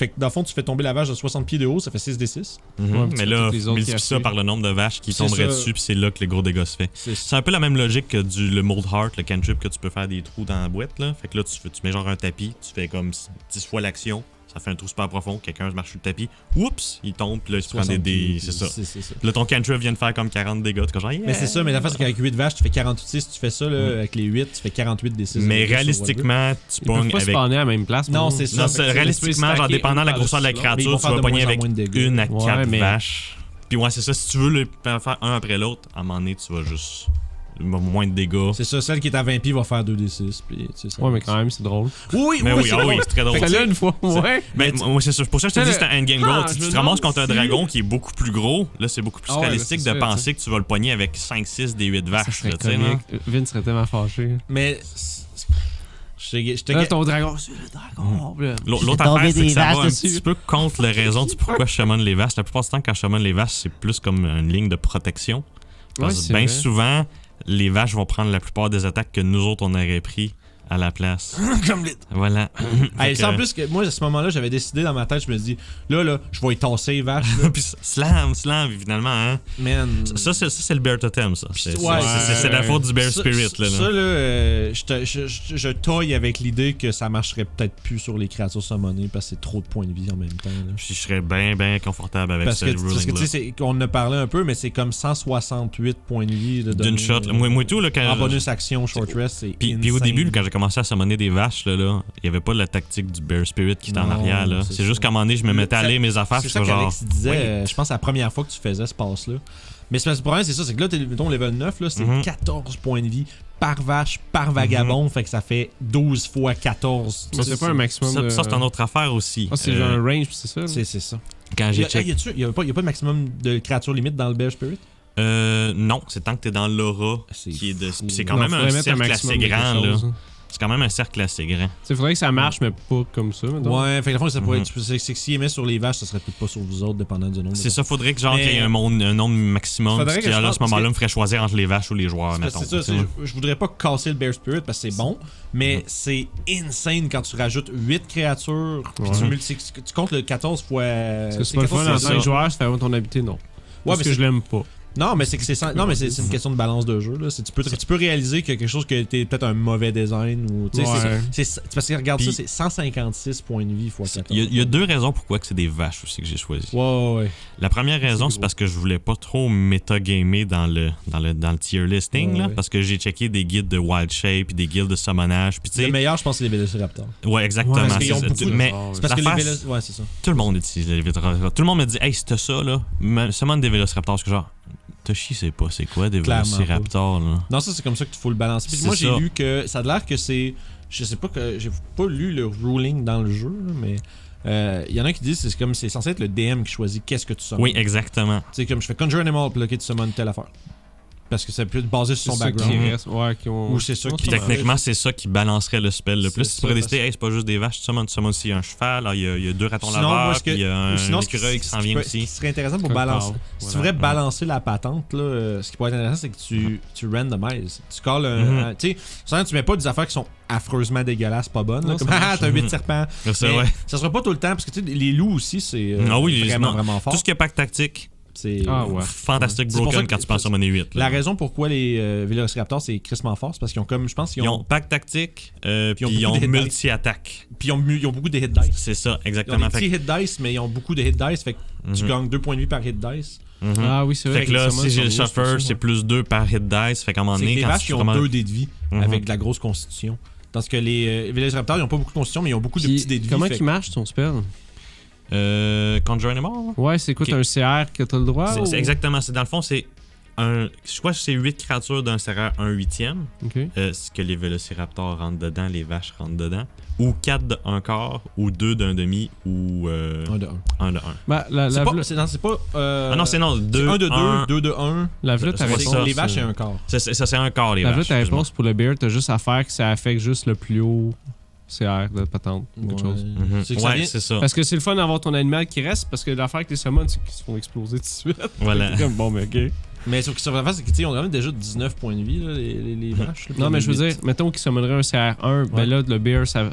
que dans le fond, tu fais tomber la vache de 60 pieds de haut, ça fait 6d6. Ouais, Mais là, toutes les autres multiplie qui ça affluent. par le nombre de vaches qui C'est tomberaient ça. dessus, puis c'est là que les gros dégâts se fait. C'est un peu la même logique que le Mold Heart, le cantrip, que tu peux faire des trous dans la boîte. Là. Fait que là, tu mets genre un tapis, tu fais comme 10 fois l'action, ça fait un trou super profond, quelqu'un marche sur le tapis, oups, il tombe, puis là, il se prend des. C'est ça. C'est ça. Puis là, ton cantrip vient de faire comme 40 dégâts. Tu genre, yeah! Mais c'est ça, mais la face, c'est qu'avec 8 vaches, tu fais 48. Si tu fais ça, là, avec les 8, tu fais 48 d 6. Mais réalistiquement, tu Ils peuvent pognes pas avec. spawner à la même place. Non, par c'est exemple. ça. Non, fait que c'est réalistiquement, genre, dépendant de la grosseur de la Mais ils créature, vont tu faire vas de pogner moins en avec moins de dégâts. 1 à Ouais, 4 mais- vaches. Puis ouais, c'est ça. Si tu veux le faire un après l'autre, à un moment donné, tu vas juste. Moins de dégâts. C'est ça, celle qui est à 20 pieds va faire 2d6. Puis, tu sais, ça Ouais, mais quand même, c'est drôle. Oui, Mais oui, oui, c'est ah oui, drôle. c'est très drôle. Fait que Fais-le une fois, ouais. Mais moi, c'est pour ça que je te dis que c'est un endgame goal. je Tu me te ramasses demande contre un si- dragon qui est beaucoup plus gros. Là, c'est beaucoup plus Ah ouais, réalistique c'est de ça, penser que tu vas le pogner avec 5-6 des 8 Ça vaches. serait là, tu sais, là. comique. Vin serait tellement fâché. Mais. Je te Là, ton dragon, c'est le dragon. là. L'autre J'ai affaire, tombé c'est que des ça va vaches un dessus. petit peu contre les raisons du pourquoi je summon les vaches. La plupart du temps, quand je summon les vaches, c'est plus comme une ligne de protection. Parce Ouais, que c'est bien vrai. souvent, les vaches vont prendre la plupart des attaques que nous autres, on aurait pris à la place. Comme lit. Voilà. Hey, Fait en que- plus que moi, à ce moment-là, j'avais décidé dans ma tête, je me dis, là, je vais y tasser les vaches. Là. Puis slam, finalement, hein. Man. Ça, c'est le bear totem, ça. Ouais, C'est la faute du bear Ça- spirit, là. Ça, je toille avec l'idée que ça marcherait peut-être plus sur les créatures summonées parce que c'est trop de points de vie en même temps. Là. Puis je serais bien confortable avec Parce ce que tu ruling-là. sais, on en a parlé un peu, mais c'est comme 168 points de vie. Là, D'une donné, shot. Moi, tout, là, quand. en bonus action, short rest, c'est Puis au insane. début, quand j'ai commencé à summoner des vaches, là, il n'y avait pas la tactique du Bear Spirit qui était en Non, arrière. Là. c'est C'est juste ça. qu'à un moment donné, je me mettais à Ça- lire mes affaires. C'est Puis ça je suis genre. qu'Alex disait, oui. je pense, la première fois que tu faisais ce pass-là. Mais le problème, c'est ça, c'est que là, mettons, level 9, là, c'est Mhm. 14 points de vie par vache, par vagabond, fait que ça fait 12 fois 14. Ça, c'est pas un maximum. de- Ça, c'est une autre affaire aussi. Ah, c'est genre un range, puis c'est ça. là. C'est ça. Quand j'ai checké. Y a pas de maximum de créatures limite dans le Bear Spirit? Non, c'est tant que t'es dans l'aura. C'est Qui est de... fou. Puis c'est quand Non, même faudrait un mettre cercle maximum assez de quelque grand. Là. chose, hein. C'est quand même un cercle assez grand. Il faudrait que ça marche, mais pas comme ça. mettons. Ouais, fait que la fois, ça pourrait Mhm. être. C'est que s'il aimait sur les vaches, ça serait peut-être pas sur vous autres, dépendant du nombre. C'est ça, faudrait que genre Mais- qu'il y ait un nombre maximum. Faudrait Puis que je là, à pense- ce moment-là, parce me ferait choisir entre les vaches ou les joueurs, C'est mettons. ça, tu sais. je voudrais pas casser le Bear Spirit parce que c'est bon, mais c'est insane quand tu rajoutes 8 créatures, puis Ouais. tu comptes le 14 fois. Parce que c'est pas le fun en c'est tant que ça. joueur, ça fait ton habité, non. Ouais, Parce mais que c'est- je l'aime pas. Non, mais c'est que c'est une question de balance de jeu. Là. Tu peux réaliser que quelque chose qui a été peut-être un mauvais design ou. Tu sais, Ouais. c'est parce que regarde Puis- ça, c'est 156 points de vie fois 14. Il y a deux raisons pourquoi que c'est des vaches aussi que j'ai choisi. Ouais. La première raison, C'est c'est parce que je voulais pas trop métagamer dans le tier listing, Ouais, là, ouais. parce que j'ai checké des guides de Wild Shape puis des guides de summonage. Puis tu Le sais, meilleur, je pense, c'est les Vélociraptors. ouais, exactement. Ouais, parce qu'ils ont c'est ça. beaucoup de- Mais C'est parce que les l'affaire, Vélociraptors. Ouais, c'est ça. tout le monde utilise les Vélociraptors. Tout le monde me dit, hey, c'était ça, là. Summon des Vélociraptors. Parce que genre, Toshi, c'est pas, c'est quoi des Clairement Vélociraptors, là? Non, ça, c'est comme ça qu'il faut le balancer. Puis C'est moi, j'ai ça. lu que. Ça a l'air que c'est. Je sais pas que. J'ai pas lu le ruling dans le jeu, là, mais. Il y en a qui disent que c'est censé être le DM qui choisit qu'est-ce que tu summons. Oui, exactement. Tu sais, comme je fais Conjure Animal, puis là, ok, tu summons telle affaire. Parce que ça peut être basé sur C'est son ça qui background. reste. Ouais, qui ont... Ou c'est ça qui- Techniquement, c'est ça qui balancerait le spell le plus. C'est Tu pourrais ça, décider, hey, c'est pas juste des vaches, tu summons aussi un cheval, alors il y a 2 ratons Sinon, moi, laveurs, ce que- puis il y a un Ou sinon, écureuil qui s'en vient ce aussi. qui serait intéressant pour Comme balancer. Carl, Si tu voilà. voudrais balancer la patente, là, ce qui pourrait être intéressant, c'est que tu randomises. Tu calls un. Mhm. Tu sais, souvent, tu mets pas des affaires qui sont affreusement dégueulasses, pas bonnes. là, Non, comme, ça ah, marche. t'as 8 Mhm. serpents. Ça, Mais ouais. ça sera pas tout le temps, parce que tu sais, les loups aussi, c'est Ah oui, vraiment, non. vraiment fort. Tout ce qui est pack tactique, C'est Ah ouais. fantastique C'est pour ça broken que- quand tu penses à monnaie 8. La raison pourquoi les Vélociraptors, c'est crissement fort, c'est parce qu'ils ont comme. Je pense qu'ils Ils ont. ont pack tactique, puis ils ils ont ont beaucoup de hit multi-attaque. Puis ils ont beaucoup de hit dice. C'est ça, Ils ont exactement. des petits hit dice, mais ils ont beaucoup de hit dice, fait que tu Mhm. gagnes 2 points de vie par hit dice. Ah oui, c'est vrai. Fait que là, les si summons j'ai le sont shuffle, mieux, c'est plus 2 par hit dice. Fait qu'à un moment C'est que donné, les quand vaches tu qui ont vraiment- 2 dés de vie Mhm. avec de la grosse constitution. Tandis que les Village Raptors, ils ont pas beaucoup de constitution, mais ils ont beaucoup de Puis, petits dés de vie. comment fait il marche ton spell? Conjure Animal? Ouais, c'est quoi, Ok. t'as un CR que t'as le droit? C'est ou- c'est exactement. Dans le fond, c'est je crois que c'est 8 créatures d'un CR 1/8. Ok. Ce que les Vélociraptors rentrent dedans, les vaches rentrent dedans. Ou 4 de 1 quart, ou 2 d'un demi, ou Un de 1. 1 de 1. Bah, la C'est pas. vla- C'est pas Ah non, c'est non, 2 1 de 2, 1. 2 de 1. la vla, ta c'est réponse. ça. Les vaches, c'est un quart. Ça, c'est un quart, les La vla, vaches. ta excuse-moi. réponse pour le bear, t'as juste à faire que ça affecte juste le plus haut CR de patente. Quelque chose. Mhm. C'est que ça Ouais, vient- c'est ça. Parce que c'est le fun d'avoir ton animal qui reste, parce que l'affaire avec les summons, c'est qu'ils se font exploser tout de suite. Voilà. C'est comme, bon, mais ok. Mais ce qui se passe, c'est qu'ils ont quand même déjà 19 points de vie, là, les vaches. là, Non, mais je veux 8. dire, mettons qu'ils summoneraient un CR1, Ouais. ben là, le bear, ça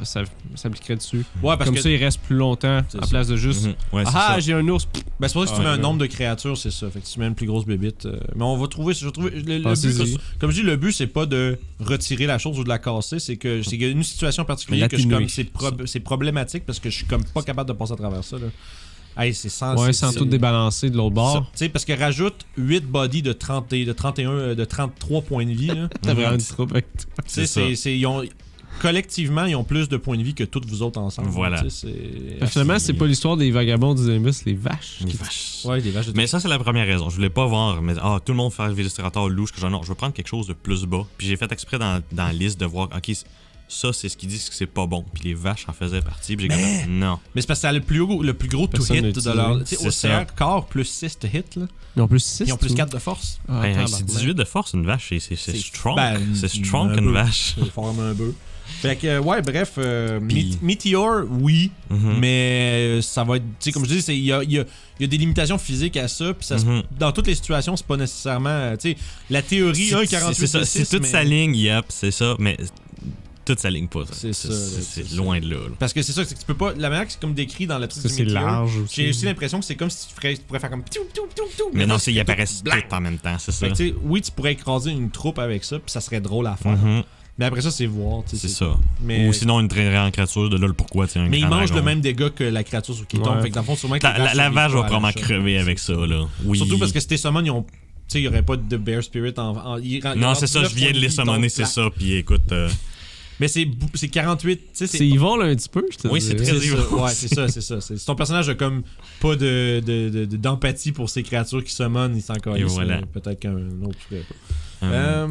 s'appliquerait dessus. Ouais, parce Comme que. ça, il reste plus longtemps, C'est à ça. place de juste. Mhm. Ouais, c'est Ah, ça. j'ai un ours. Ben, c'est pour ça que si tu Ouais, mets un ouais. nombre de créatures, c'est ça. Fait que si tu mets une plus grosse bébite. Mais on va trouver. Le but, Pensez-y. comme je dis, le but, c'est pas de retirer la chose ou de la casser. C'est qu'il y a une situation particulière Mais que je suis l'atténuer. comme. C'est problématique parce que je suis comme pas capable de passer à travers ça, là. Hey, c'est sans. Ouais, c'est- sans c'est- tout débalancer de l'autre ça. bord. Tu sais, parce que rajoute 8 bodies de 30 et de 31, de 33 points de vie, là. T'as vraiment Mhm. une troupe avec toi. Tu sais, ça. collectivement, ils ont plus de points de vie que toutes vous autres ensemble. Voilà. Tu sais, c'est- Finalement, c'est pas l'histoire des vagabonds du Nimbus, les vaches. Les vaches. Ouais, des vaches de Mais ça, c'est la première raison. Je voulais pas voir, mais tout le monde faire Vélociraptor louche. Que genre, non, je veux prendre quelque chose de plus bas. Puis j'ai fait exprès dans la liste de voir, ok, ça, c'est ce qu'ils disent que c'est pas bon. Puis les vaches en faisaient partie. Puis j'ai comme, non. Mais c'est parce que ça a le plus gros to Personne hit n'a de leur. utilisé. Tu sais, au C'est ça. CR, corps plus 6 to hit, là. Ils ont plus 6. Ils ont plus 4 de force. Ah, Hey, tabarnak. c'est 18 de force, une vache. C'est C'est- strong. ben, c'est strong, un une peu. vache. C'est forme un peu. Fait que, ouais, bref, Puis- Meteor, oui, Mhm. mais ça va être. Tu sais, comme je dis, il y a des limitations physiques à ça, puis ça Mhm. dans toutes les situations, c'est pas nécessairement. Tu sais, la théorie, 1,48 C'est ça, c'est toute sa ligne, yep, c'est ça, mais toute sa ligne pas. C'est ça, C'est c'est loin de là. Parce que c'est ça, c'est que tu peux pas. La manière que c'est comme décrit dans le truc Ça, du c'est Meteor, large aussi. j'ai aussi l'impression que c'est comme si tu pourrais faire comme. Mais non, c'est ils apparaissent tous en même temps, c'est ça. Fait que, tu sais, oui, tu pourrais écraser une troupe avec ça, puis ça serait drôle à faire. Mhm. Mais après ça, c'est voir. Tu sais, C'est ça. Mais, Ou sinon, une très grande créature, de là le pourquoi, tu sais, un mais il grand mange dragon. le même dégât que la créature sur qui tombe. Ouais. Fait que dans le fond, sûrement que La vache va survivent pas à probablement la shot. crever avec ça, là. Oui. Surtout parce que tes summons, ils ont. Tu sais, il n'y aurait pas de Bear Spirit en. Non, c'est ça, je viens de les summoner, c'est ça, puis écoute. Mais c'est 48. Tu sais, C'est evil un petit peu, je te Oui, c'est dirais. très c'est evil. ça. Ouais, c'est ça, c'est ça. Ton personnage a comme pas d'empathie pour ces créatures qui summon, il s'en calisse. voilà. Peut-être qu'un autre ferait pas.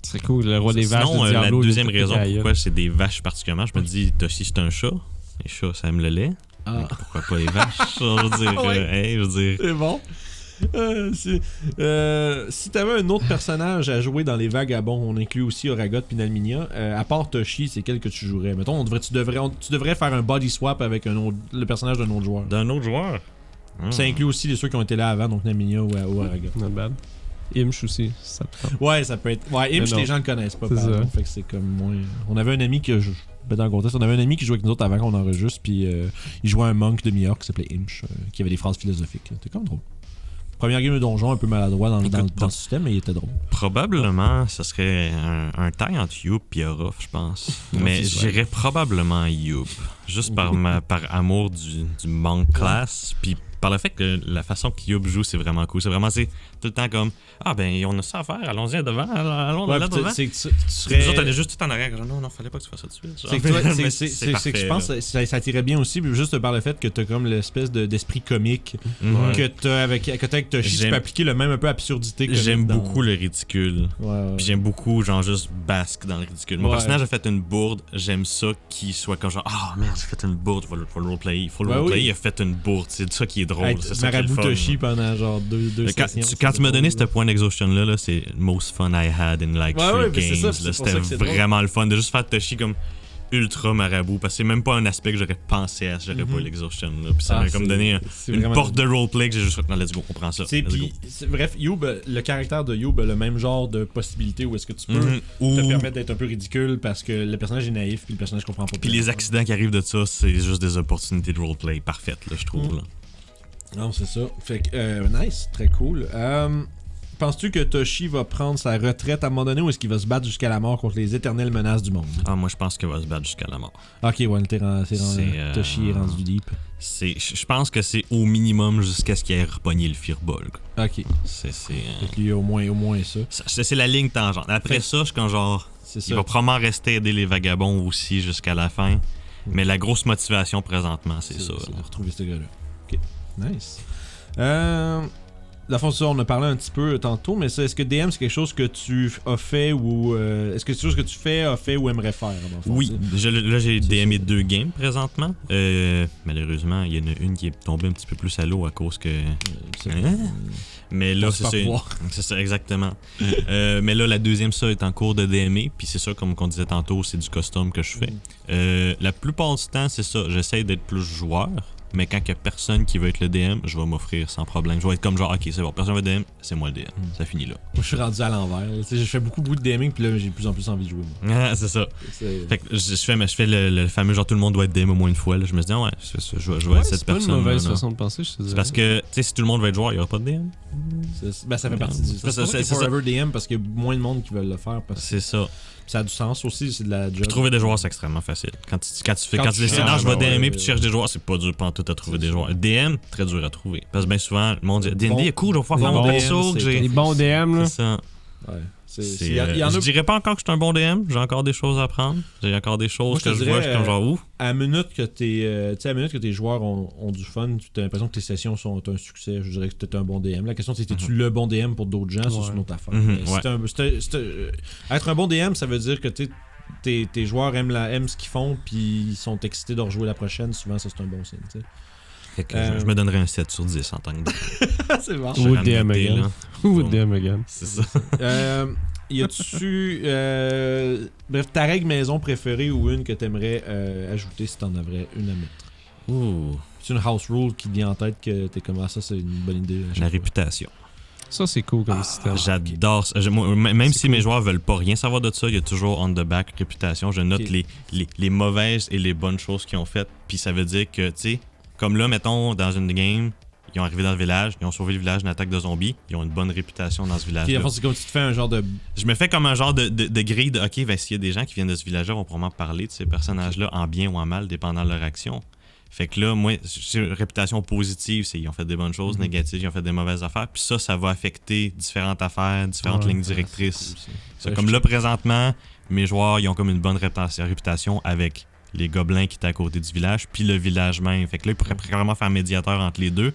C'est cool, le roi des vaches. Sinon, de la Diablo, deuxième il est raison tout pété à pourquoi c'est des vaches particulièrement, je me dis, Toshi, c'est un chat. Les chats, ça aime le lait. Ah. Mais pourquoi pas les vaches? Je veux dire, Ouais. je veux dire. C'est bon. Si t'avais un autre personnage à jouer dans les Vagabonds, on inclut aussi Oragot puis Nalminia. À part Toshi, c'est quel que tu jouerais? Mettons, tu devrais faire un body swap avec le personnage d'un autre joueur. D'un autre joueur? Ça inclut aussi ceux qui ont été là avant, donc Nalminia ou Oragot. Not bad. Imsh aussi, ça te tente. Ouais, ça peut être. Ouais, Imsh, Mais non. les gens le connaissent pas, C'est par ça. exemple, fait que c'est comme moins. On avait un ami qui. Dans le contexte, on avait un ami qui jouait avec nous autres avant qu'on enregistre, puis il jouait un monk de New-York qui s'appelait Imsh, qui avait des phrases philosophiques. C'était comme drôle. Première game de donjon, un peu maladroit dans le système, mais il était drôle. Probablement, ce serait un taille entre Youp et Orof, je pense. Mais c'est vrai. j'irais probablement Youp. Juste par amour du monk class, puis par le fait que la façon que Youp joue, c'est vraiment cool. C'est vraiment, c'est tout le temps comme, ah ben, on a ça à faire, allons-y à devant, allons Ouais, là puis devant. c'est que tu Nous serais. autres, on est juste tout en arrière. Genre, non, fallait pas que tu fasses ça tout de suite. C'est que, toi, Mais c'est que je pense que ça tirait bien aussi, puis juste par le fait que t'as comme l'espèce d'esprit comique Mhm. que t'as avec Toshi, tu J'aime- peux appliquer le même un peu absurdité que J'aime dans- beaucoup le ridicule. Ouais. Puis j'aime beaucoup, genre, juste basque dans le ridicule. Mon Ouais. personnage a fait une bourde, j'aime ça qu'il soit comme genre, ah merde, j'ai fait une bourde, faut le roleplay. Ouais, oui. Il a fait une bourde, c'est ça qui est drôle. Hey, C'est ça qui est le Marabout fun. Toshi pendant genre deux Quand, sessions. quand tu m'as donné ce c'était point d'exhaustion-là, là, c'est most fun I had in like Ouais, 3 ouais, mais c'est games. ça, là. c'est pour ça C'était que c'est drôle. vraiment le fun de juste faire Toshi comme ultra marabout, parce que c'est même pas un aspect que j'aurais pensé à si j'aurais pas l'exhaustion. Là. Puis ça Ah, m'a comme c'est- donné c'est une vraiment- porte de roleplay que j'ai juste fait, non, let's go, on prend ça. Tu sais, let's go. puis, bref, Youb, le caractère de Youb a le même genre de possibilité où est-ce que tu peux Mhm. Ou- te permettre d'être un peu ridicule parce que le personnage est naïf puis le personnage comprend pas. Puis les accidents qui arrivent de ça, c'est juste des opportunités de roleplay parfaites, là, je trouve. Là. Non, c'est ça. Fait que, nice, très cool. penses-tu que Toshi va prendre sa retraite à un moment donné ou est-ce qu'il va se battre jusqu'à la mort contre les éternelles menaces du monde? Ah, moi, je pense qu'il va se battre jusqu'à la mort. Ok, ouais, Toshi est rendu deep. Je pense que c'est au minimum jusqu'à ce qu'il ait repogné le Fireball. Ok. Fait qu'il y a au moins ça. C'est la ligne tangente. Après ça, je suis comme genre... Il va probablement rester aider les vagabonds aussi jusqu'à la fin. Mais la grosse motivation présentement, c'est ça. C'est de retrouver ce gars-là. Ok, nice. Dans le fond, ça, on a parlé un petit peu tantôt, mais ça, est-ce que DM, c'est quelque chose que tu as fait ou... est-ce que c'est quelque chose que tu fais, as fait ou aimerais faire? Oui, là j'ai DMé 2 games présentement. Malheureusement, il y en a une qui est tombée un petit peu plus à l'eau à cause que... Mais là, c'est ça, exactement. Mais là, la deuxième, ça, est en cours de DMé, puis c'est ça, comme on disait tantôt, c'est du custom que je fais. La plupart du temps, c'est ça, j'essaie d'être plus joueur. Mais quand il n'y a personne qui veut être le DM, je vais m'offrir sans problème. Je vais être comme genre, ok, c'est bon, personne veut être DM, c'est moi le DM. Ça finit là. Moi, je suis rendu à l'envers. Je fais beaucoup de DMing, puis là, j'ai de plus en plus envie de jouer. Ah, c'est ça. Fait que je fais le fameux genre, tout le monde doit être DM au moins une fois. Là. Je me dis, ouais, je vais être cette personne. C'est pas une mauvaise façon de penser, je te dis. C'est parce que, tu sais, si tout le monde va être joueur, il n'y aura pas de DM. Ça fait partie du. C'est forever DM parce qu'il y a moins de monde qui veulent le faire. C'est ça. Ça a du sens aussi, c'est de la job. Trouver des joueurs, c'est extrêmement facile. Quand tu décides, je vais DM puis tu cherches des joueurs, c'est pas dur pantoute à trouver des joueurs. DM, très dur à trouver. Parce que bien souvent, le monde dit D&D est cool, je vais pouvoir faire mon perso. Les bons DM, là. C'est ça. Ouais. Je dirais pas encore que je suis un bon DM, j'ai encore des choses à apprendre. J'ai encore des choses que je vois, je suis comme genre ouf. À la minute que tes joueurs ont du fun, tu as l'impression que tes sessions sont un succès. Je dirais que tu es un bon DM. La question c'est es-tu le bon DM pour d'autres gens, c'est une autre affaire. Être un bon DM, ça veut dire que tes joueurs aiment ce qu'ils font puis ils sont excités de rejouer la prochaine. Souvent ça c'est un bon signe. Fait que je me donnerais un 7 sur 10 en tant que c'est bon. Ou DM again. Ou DM again. C'est ça. Y a-tu bref, ta règle maison préférée ou une que t'aimerais ajouter si t'en avais une à mettre? C'est une house rule qui te vient en tête que t'es comme ça, c'est une bonne idée. La réputation. Ça, c'est cool comme système. J'adore ça. Même si mes joueurs veulent pas rien savoir de ça, il y a toujours on the back réputation. Je note les mauvaises et les bonnes choses qu'ils ont faites. Puis ça veut dire que, tu sais, comme là, mettons, dans une game, ils ont arrivé dans le village, ils ont sauvé le village d'une attaque de zombies, ils ont une bonne réputation dans ce village-là. Puis, c'est comme si tu te fais un genre de... Je me fais comme un genre de grille de, ok, ben, s'il y a des gens qui viennent de ce village-là, vont probablement parler de ces personnages-là en bien ou en mal, dépendant de leur action. Fait que là, moi, c'est une réputation positive, c'est ils ont fait des bonnes choses, négatives, ils ont fait des mauvaises affaires, puis ça va affecter différentes affaires, différentes lignes directrices. C'est cool, comme là, présentement, mes joueurs, ils ont comme une bonne réputation avec les gobelins qui étaient à côté du village, puis le village même. Fait que là, ils pourraient carrément faire médiateur entre les deux.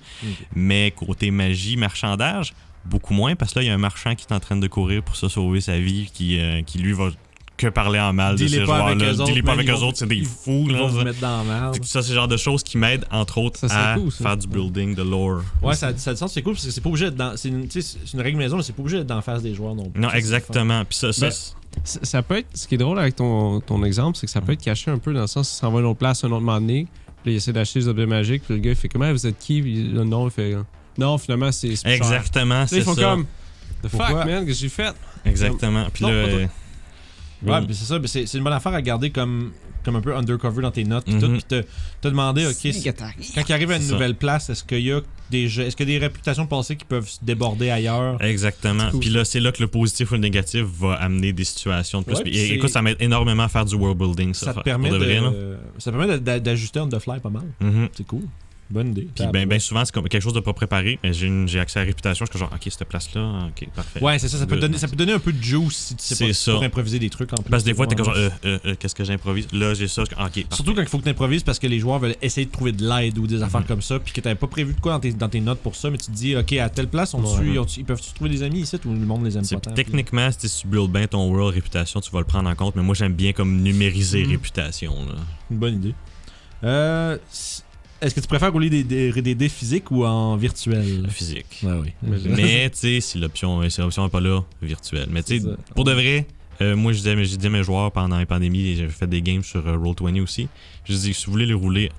Mais côté magie, marchandage, beaucoup moins, parce que là, il y a un marchand qui est en train de courir pour se sauver sa vie, qui lui va que parler en mal de ces joueurs-là. Dis-les pas avec eux autres, c'est des fous. Ils vont se mettre dans la merde. Ça, c'est le genre de choses qui m'aident, entre autres, à faire du building, de lore. Ouais, ça a du sens, c'est cool, parce que c'est pas obligé d'être dans... C'est une règle maison, mais c'est pas obligé d'être dans la face des joueurs non plus. Non, exactement. Puis ça peut être... Ce qui est drôle avec ton exemple, c'est que ça peut être caché un peu dans le sens qu'il s'en va à une autre place, un autre moment donné, puis il essaie d'acheter des objets magiques, puis le gars, il fait comment, vous êtes qui? Puis le nom, il fait... Non, finalement, c'est exactement, c'est ça. Ils font comme... The fuck, man, qu'est-ce que j'ai fait? Exactement. Puis là... Ouais, mais c'est ça, mais c'est une bonne affaire à garder comme un peu undercover dans tes notes pis tout, pis te demander, ok, quand il arrive à une nouvelle place, est-ce qu'il y a des réputations passées qui peuvent se déborder ailleurs? Exactement. Puis là, c'est là que le positif ou le négatif va amener des situations de plus. Et écoute, ça m'aide énormément à faire du world building. Ça te permet d'ajuster on the fly pas mal. C'est cool. Bonne idée. Puis ben souvent, c'est comme quelque chose de pas préparé. Mais j'ai accès à la réputation. Je suis genre, ok, cette place-là, ok, parfait. Ouais, c'est ça. Ça peut donner un peu de juice si tu sais pas pour improviser des trucs en plus. Parce que des fois, t'es comme genre, qu'est-ce que j'improvise? Là, j'ai ça. Ok, parfait. Surtout quand il faut que t'improvises parce que les joueurs veulent essayer de trouver de l'aide ou des affaires comme ça. Puis que t'avais pas prévu de quoi dans tes notes pour ça. Mais tu te dis, ok, à telle place, ils peuvent-tu trouver des amis ici ou le monde les aime pas tant? Techniquement, si tu builds bien ton world réputation, tu vas le prendre en compte. Mais moi, j'aime bien comme numériser réputation. Une bonne idée. Est-ce que tu préfères rouler des dés physiques ou en virtuel? Physique. Ouais, oui. Mais tu sais, si l'option n'est pas là, virtuel. Mais tu sais, pour de vrai, Moi, j'ai dit à mes joueurs pendant la pandémie, j'ai fait des games sur Roll20 aussi. Je dis, si vous voulez les rouler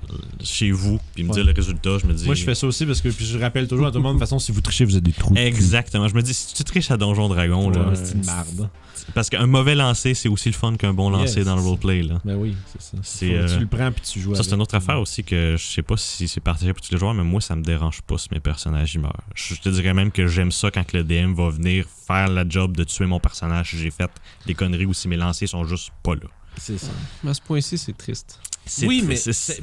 chez vous, puis me dire le résultat, je me dis. Moi, je fais ça aussi parce que puis je rappelle toujours à tout le monde, de toute façon, si vous trichez, vous êtes des trous. Exactement. Je me dis, si tu triches à Donjon Dragon, là. C'est une merde. Parce qu'un mauvais lancer, c'est aussi le fun qu'un bon lancer dans le roleplay, là. Ben oui, c'est ça. Tu le prends puis tu joues Ça, avec. c'est une autre affaire aussi que je sais pas si c'est partagé pour tous les joueurs, mais moi, ça me dérange pas si mes personnages y meurent. Je te dirais même que j'aime ça quand le DM va venir faire la job de tuer mon personnage si j'ai fait des conneries ou si mes lancers sont juste pas là. C'est ça. Mais à ce point-ci, c'est triste. Oui, mais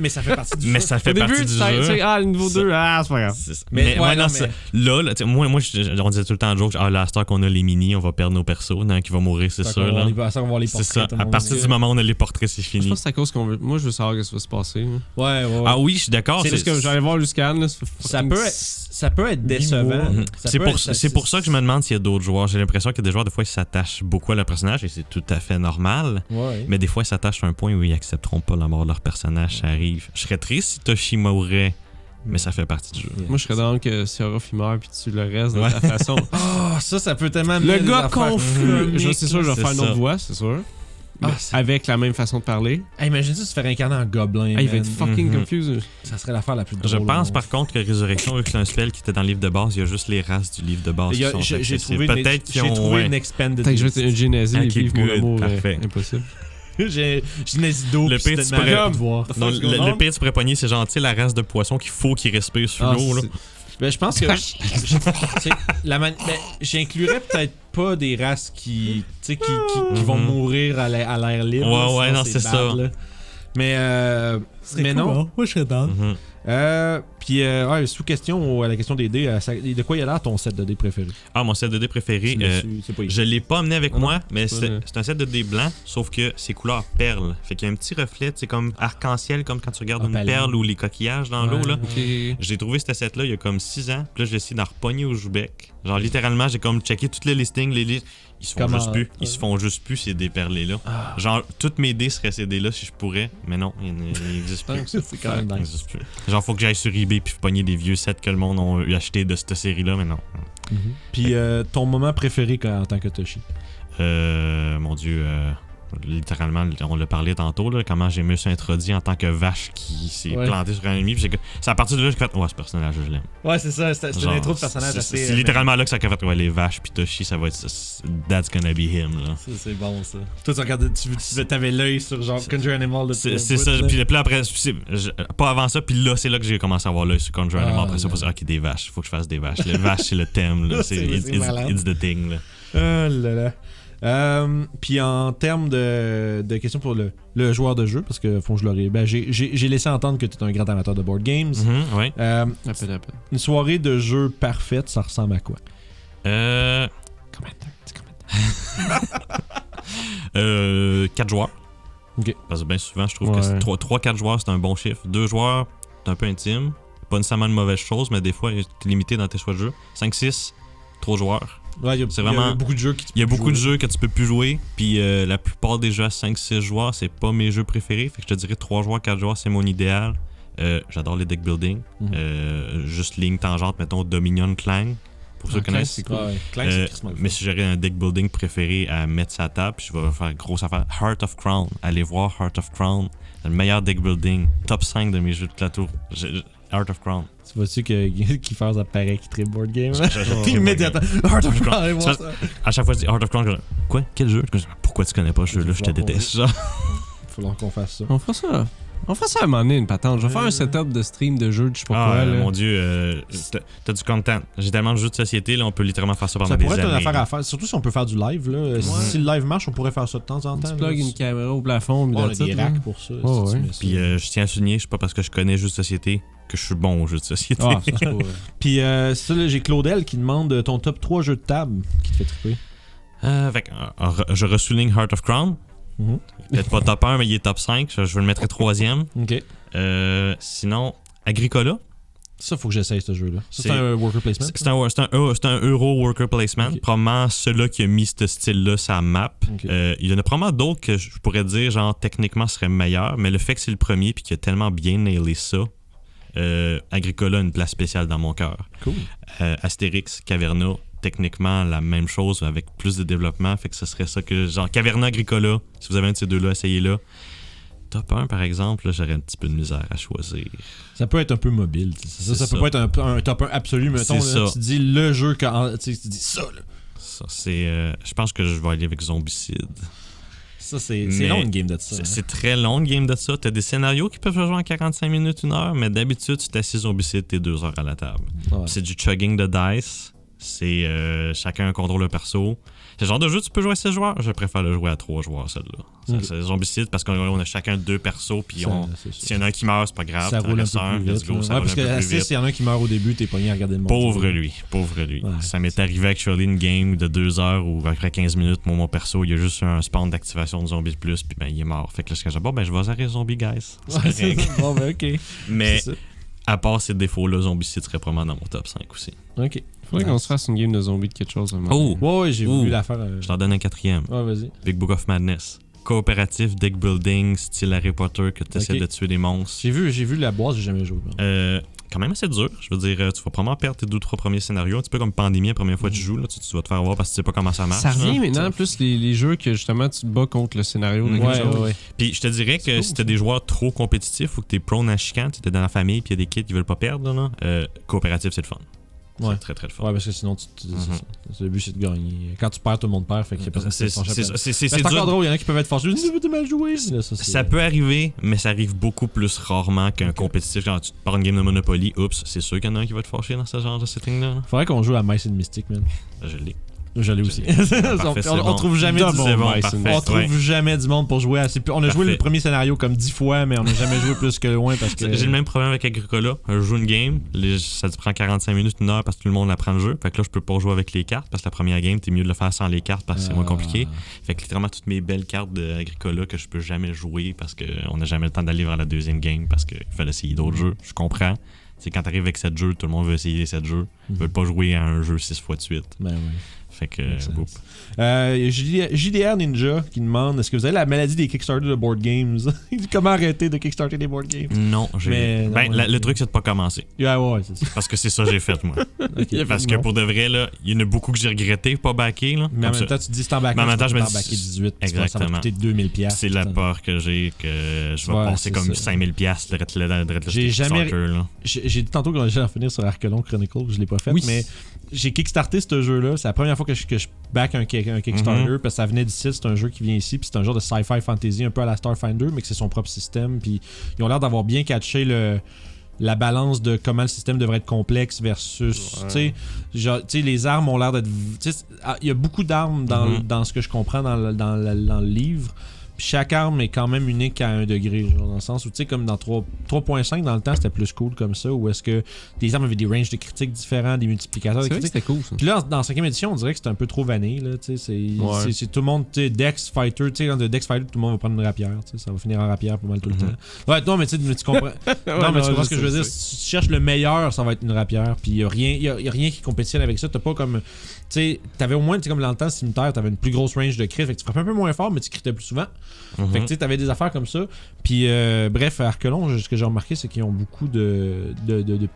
ça fait partie du jeu. Mais ça fait Au début, partie du jeu. le niveau 2, c'est pas grave. Mais ouais, non, non, mais- là, moi on disait tout le temps en joke, la star qu'on a les mini, on va perdre nos persos, qui va mourir, c'est sûr. Là. On va voir les C'est portraits. ça. tout le À monde partir dit. du moment où on a les portraits, c'est Je fini. pense que c'est à cause qu'on veut. Moi, je veux savoir ce qui va se passer. Ouais. Ah oui, je suis d'accord. C'est juste que j'allais voir Luscan. Là, Ça peut être décevant. Mhm. Ça C'est peut pour, être- c'est pour ça que je me demande s'il y a d'autres joueurs. J'ai l'impression que des joueurs, des fois, ils s'attachent beaucoup à leur personnage et c'est tout à fait normal. Ouais. Mais des fois, ils s'attachent à un point où ils accepteront pas la mort de leur personnage. Ça arrive. Je serais triste si Toshi mourrait, mais ça fait partie du jeu. Moi, je serais dans que si Orof il meurt puis tu le restes de Ouais. ta façon. Oh, ça peut tellement. Le mettre gars des affaires confus. comiques, C'est sûr, je vais c'est faire une autre ça. voix, c'est sûr. Mais c'est- avec la même façon de parler. Hey, imagine ça se faire incarner en gobelin. Il va être man. fucking Mhm. confused. Ça serait l'affaire la plus drôle. Je au pense monde. par contre que Résurrection, vu que c'est un spell qui était dans le livre de base, il y a juste les races du livre de base Il y a- qui sont J'ai accessibles. trouvé, Peut-être qu'ils j'ai ont- trouvé ouais. une expanded. Peut-être que je vais être un génésie et Ok, vivre mon good, amour. parfait. Impossible. J'ai Nazido. Le pire, tu pourrais- voir. Non, le pire, tu pourrais pogner, c'est genre, tu sais, la race de poissons qu'il faut qu'ils respirent sous l'eau. Là. Ben, je pense que j'inclurais peut-être pas des races qui vont mourir à l'air libre. Ouais, sinon ouais, non, c'est bad, ça. là. Mais non. Moi, je serais dans. Mhm. Puis sous question à la question des dés, de quoi il a l'air ton set de dés préféré? Ah, mon set de dés préféré, C'est pas je l'ai pas amené avec Ah non, moi, mais c'est pas c'est un set de dés blancs, sauf que c'est couleur perle. Fait qu'il y a un petit reflet, c'est comme arc-en-ciel, comme quand tu regardes une Opaline. perle ou les coquillages dans l'eau. Là. Ok. J'ai trouvé ce set-là il y a comme 6 ans. Puis là, j'ai essayé d'en repogner au Joubec. Genre, littéralement, j'ai comme checké tous les listings, les listes. Ils se font Comment- juste plus. Ils se font juste plus, ces déperlés-là. Genre, toutes mes dés seraient ces dés-là si je pourrais. Mais non, ils n'existent plus. C'est quand même Ils dingue. n'existent plus. Genre, faut que j'aille sur eBay puis pogner des vieux sets que le monde a eu acheté de cette série-là, mais non. Puis ton moment préféré en tant que Toshi? Mon Dieu, littéralement, on l'a parlé tantôt, là, comment j'ai me suis introduit en tant que vache qui s'est Ouais. plantée sur un ennemi. Puis c'est à partir de là que j'ai fait, ouais, ce personnage, je l'aime. Ouais, c'est ça. C'est une Genre, intro de personnage c'est- assez. C'est littéralement là que ça a fait, ouais, les vaches puis Toshi, ça va être that's gonna be him, là. Ça, c'est bon, ça. Toi, tu regardais, t'avais l'œil sur genre Conjure Animal de C'est ça, puis là après, pas avant ça, puis là, c'est là que j'ai commencé à avoir l'œil sur Conjure Animal. Après ça, là. pour dire, ok, des vaches, faut que je fasse des vaches. Les vaches, c'est le thème, là. C'est malade. It's the thing, là. Oh là là. Puis en termes de questions pour le joueur de jeu, parce que faut que je l'aurais. Ben, j'ai laissé entendre que tu es un grand amateur de board games. Mhm, ouais. À peine. Une soirée de jeu parfaite, ça ressemble à quoi? Commander. 4 joueurs. Ok. Parce que bien souvent, je trouve Ouais. que 3-4 joueurs, c'est un bon chiffre. 2 joueurs, c'est un peu intime. Pas nécessairement une mauvaise chose, mais des fois, t'es limité dans tes choix de jeu. 5-6, 3 joueurs. Ouais, C'est vraiment- il y a beaucoup de jeux qui Il y a beaucoup de jeux que tu peux plus jouer, puis la plupart des jeux à 5-6 joueurs, c'est pas mes jeux préférés. Fait que je te dirais 3 joueurs, 4 joueurs, c'est mon idéal. J'adore les deck building. Juste ligne tangente, mettons Dominion Clang, pour ceux qui connaissent. Ouais, Clank, c'est crissement le fun. Mais si j'aurais un deck building préféré à mettre sa table, puis je vais faire grosse affaire. Heart of Crown. Allez voir Heart of Crown. C'est le meilleur deck building. Top 5 de mes jeux de plateau. Heart of Crown. Tu vois-tu que Kiefer apparaît qui tripe board game? Je- Immédiatement. Heart of Crown, allez voir Ça- ça. À chaque fois, je dis Heart of Crown. Je dis, quoi? Quel jeu? Je dis, pourquoi tu connais pas ce jeu-là? Je te déteste. Genre. Il va falloir qu'on fasse ça. On fera ça. On fera ça à un moment donné, une patente. Je vais faire un setup de stream de jeu de je sais pas Ah, quoi. Là. mon Dieu, t'as du content. J'ai tellement de jeux de société, là, on peut littéralement faire ça pendant Ça des pourrait être une années. affaire à faire, surtout si on peut faire du live. Là. Si le live marche, on pourrait faire ça de temps en temps. Tu là. plug une caméra au plafond, mais On a that's des it, là. racks pour ça. Oh, si tu ouais. mets ça. Puis je tiens à souligner, c'est pas parce que je connais jeux de société que je suis bon aux jeux de société. Ah, ça, c'est pas... Puis ça, là, j'ai Claudel qui demande ton top 3 jeux de table qui te fait triper. Fait que, je ressouligne Heart of Crown. Mhm. Peut-être pas top 1, mais il est top 5. Je le mettrai 3e. Ok. Sinon, Agricola. Ça, faut que j'essaye ce jeu-là. Ça, c'est C'est- un worker placement. C'est un Euro Worker Placement. Ok. Probablement celui-là qui a mis ce style-là sur la map. Ok. Il y en a probablement d'autres que je pourrais dire, genre, techniquement, serait meilleur. Mais le fait que c'est le premier puis qu'il a tellement bien nailé ça, Agricola a une place spéciale dans mon cœur. Cool. Astérix, Caverna, techniquement la même chose avec plus de développement. Fait que ce serait ça que genre Caverna Agricola, si vous avez un de ces deux-là, essayez-là. Top 1, par exemple, là, j'aurais un petit peu de misère à choisir. Ça peut être un peu mobile. Ça peut pas être un top 1 absolu, mettons. Là, tu dis le jeu, tu dis ça. Là. Ça, c'est. Je pense que je vais aller avec Zombicide. Ça, c'est long une game de ça. C'est très long une game de ça. T'as des scénarios qui peuvent se jouer en 45 minutes, 1 heure, mais d'habitude, tu t'assises Zombicide, t'es 2 heures à la table. Ouais. C'est du chugging de dice. C'est chacun contrôle le perso. C'est le genre de jeu tu peux jouer à 6 joueurs. Je préfère le jouer à 3 joueurs, celle-là. C'est Zombicide parce qu'on a chacun 2 persos. Puis s'il y en a un qui meurt, c'est pas grave. Ça roule un peu plus vite. Parce qu'à 6, s'il y en a un qui meurt au début, t'es pogné à regarder le monde. Pauvre lui. Ouais, ça m'est arrivé actually une game de 2 heures où après 15 minutes, mon perso, il y a juste un spawn d'activation de zombie de plus. Puis il est mort. Fait que là, je vais arrêter zombie, guys. Bon, ben, ok. Mais à part ces défauts-là, Zombicide serait probablement dans mon top 5 aussi. Ok. Faudrait qu'on se fasse une game de zombies de quelque chose. Ouais, j'ai voulu la faire. Je t'en donne un 4e. Ouais, vas-y. Big Book of Madness. Coopératif, deck building, style Harry Potter, que tu essaies de tuer des monstres. J'ai vu la boîte, j'ai jamais joué. Quand même assez dur. Je veux dire, tu vas probablement perdre tes 2-3 premiers scénarios. Un petit peu comme Pandémie, la première fois que tu joues, là, tu vas te faire voir parce que tu sais pas comment ça marche. Ça revient maintenant, plus les jeux que justement tu te bats contre le scénario. Ouais. Puis je te dirais que si t'as des joueurs trop compétitifs ou que t'es prone à chicane, t'es dans la famille puis il y a des kids qui veulent pas perdre, là, coopératif, c'est le fun. Ouais. C'est très très le fun. Ouais, parce que sinon, le but c'est de gagner. Quand tu perds, tout le monde perd. Fait qu'il y a personne c'est encore drôle, il y en a qui peuvent être fâchés. T'as mal joué. Ça peut arriver, mais ça arrive beaucoup plus rarement qu'un compétitif. Quand tu pars une game de Monopoly, oups, c'est sûr qu'il y en a un qui va te fâcher dans ce genre de setting-là. Faudrait qu'on joue à Mice and Mystic, man. Je l'ai. Je l'ai aussi. On trouve jamais jamais du monde pour jouer à. On a joué le premier scénario comme 10 fois, mais on n'a jamais joué plus que loin parce que. J'ai le même problème avec Agricola. Je joue une game, ça te prend 45 minutes, 1 heure parce que tout le monde apprend le jeu. Fait que là, je peux pas jouer avec les cartes parce que la première game, t'es mieux de le faire sans les cartes parce que c'est moins compliqué. Fait que littéralement, toutes mes belles cartes d'Agricola que je peux jamais jouer parce qu'on n'a jamais le temps d'aller vers la deuxième game parce qu'il fallait essayer d'autres jeux. Je comprends. C'est quand t'arrives avec 7 jeux, tout le monde veut essayer les 7 jeux. Ils veulent pas jouer à un jeu 6 fois de suite. Ben oui. Fait que, JDR Ninja qui demande est-ce que vous avez la maladie des Kickstarter de board games? Comment arrêter de Kickstarter des board games? Non, le truc c'est de pas commencer. Ouais, c'est ça. Parce que c'est ça que j'ai fait, moi. Parce que pour de vrai, là, il y en a beaucoup que j'ai regretté pas backer. Là, mais en même temps, tu te dis c'est en backer, je me dis 18. Exactement. Ça va coûter 2000$. C'est la peur que j'ai que je vais passer comme 5000$ j'ai jamais. J'ai dit tantôt que j'allais finir sur Archelon Chronicle, je l'ai pas fait, mais j'ai kickstarté ce jeu-là. C'est la première fois que je back un Kickstarter parce que ça venait d'ici. C'est un jeu qui vient ici, puis c'est un genre de sci-fi fantasy un peu à la Starfinder, mais que c'est son propre système. Puis ils ont l'air d'avoir bien catché la balance de comment le système devrait être complexe versus les armes ont l'air d'être. Il y a beaucoup d'armes dans ce que je comprends dans le livre. Puis chaque arme est quand même unique à 1 degré, genre dans le sens où, tu sais, comme dans 3.5, dans le temps, c'était plus cool comme ça, où est-ce que les armes avaient des ranges de critiques différents, des multiplicateurs de critiques. C'était cool, ça. Puis là, dans la 5e édition, on dirait que c'était un peu trop vanille, là, tu sais, c'est tout le monde, tu sais, Dex Fighter, tu sais, dans le Dex Fighter, tout le monde va prendre une rapière, tu sais, ça va finir en rapière pas mal tout le temps. Ouais, non, mais tu comprends. Non, mais tu comprends ce que je veux dire. Si tu cherches le meilleur, ça va être une rapière, puis il y a rien qui compétitionne avec ça. T'as pas comme, tu sais, t'avais au moins, tu sais, comme dans le temps cimetière, t'avais une plus grosse range de crit, fait que tu frappais un peu moins fort, mais tu critais plus souvent. Fait que tu sais, t'avais des affaires comme ça. Puis bref, Archelon, ce que j'ai remarqué, c'est qu'ils ont beaucoup de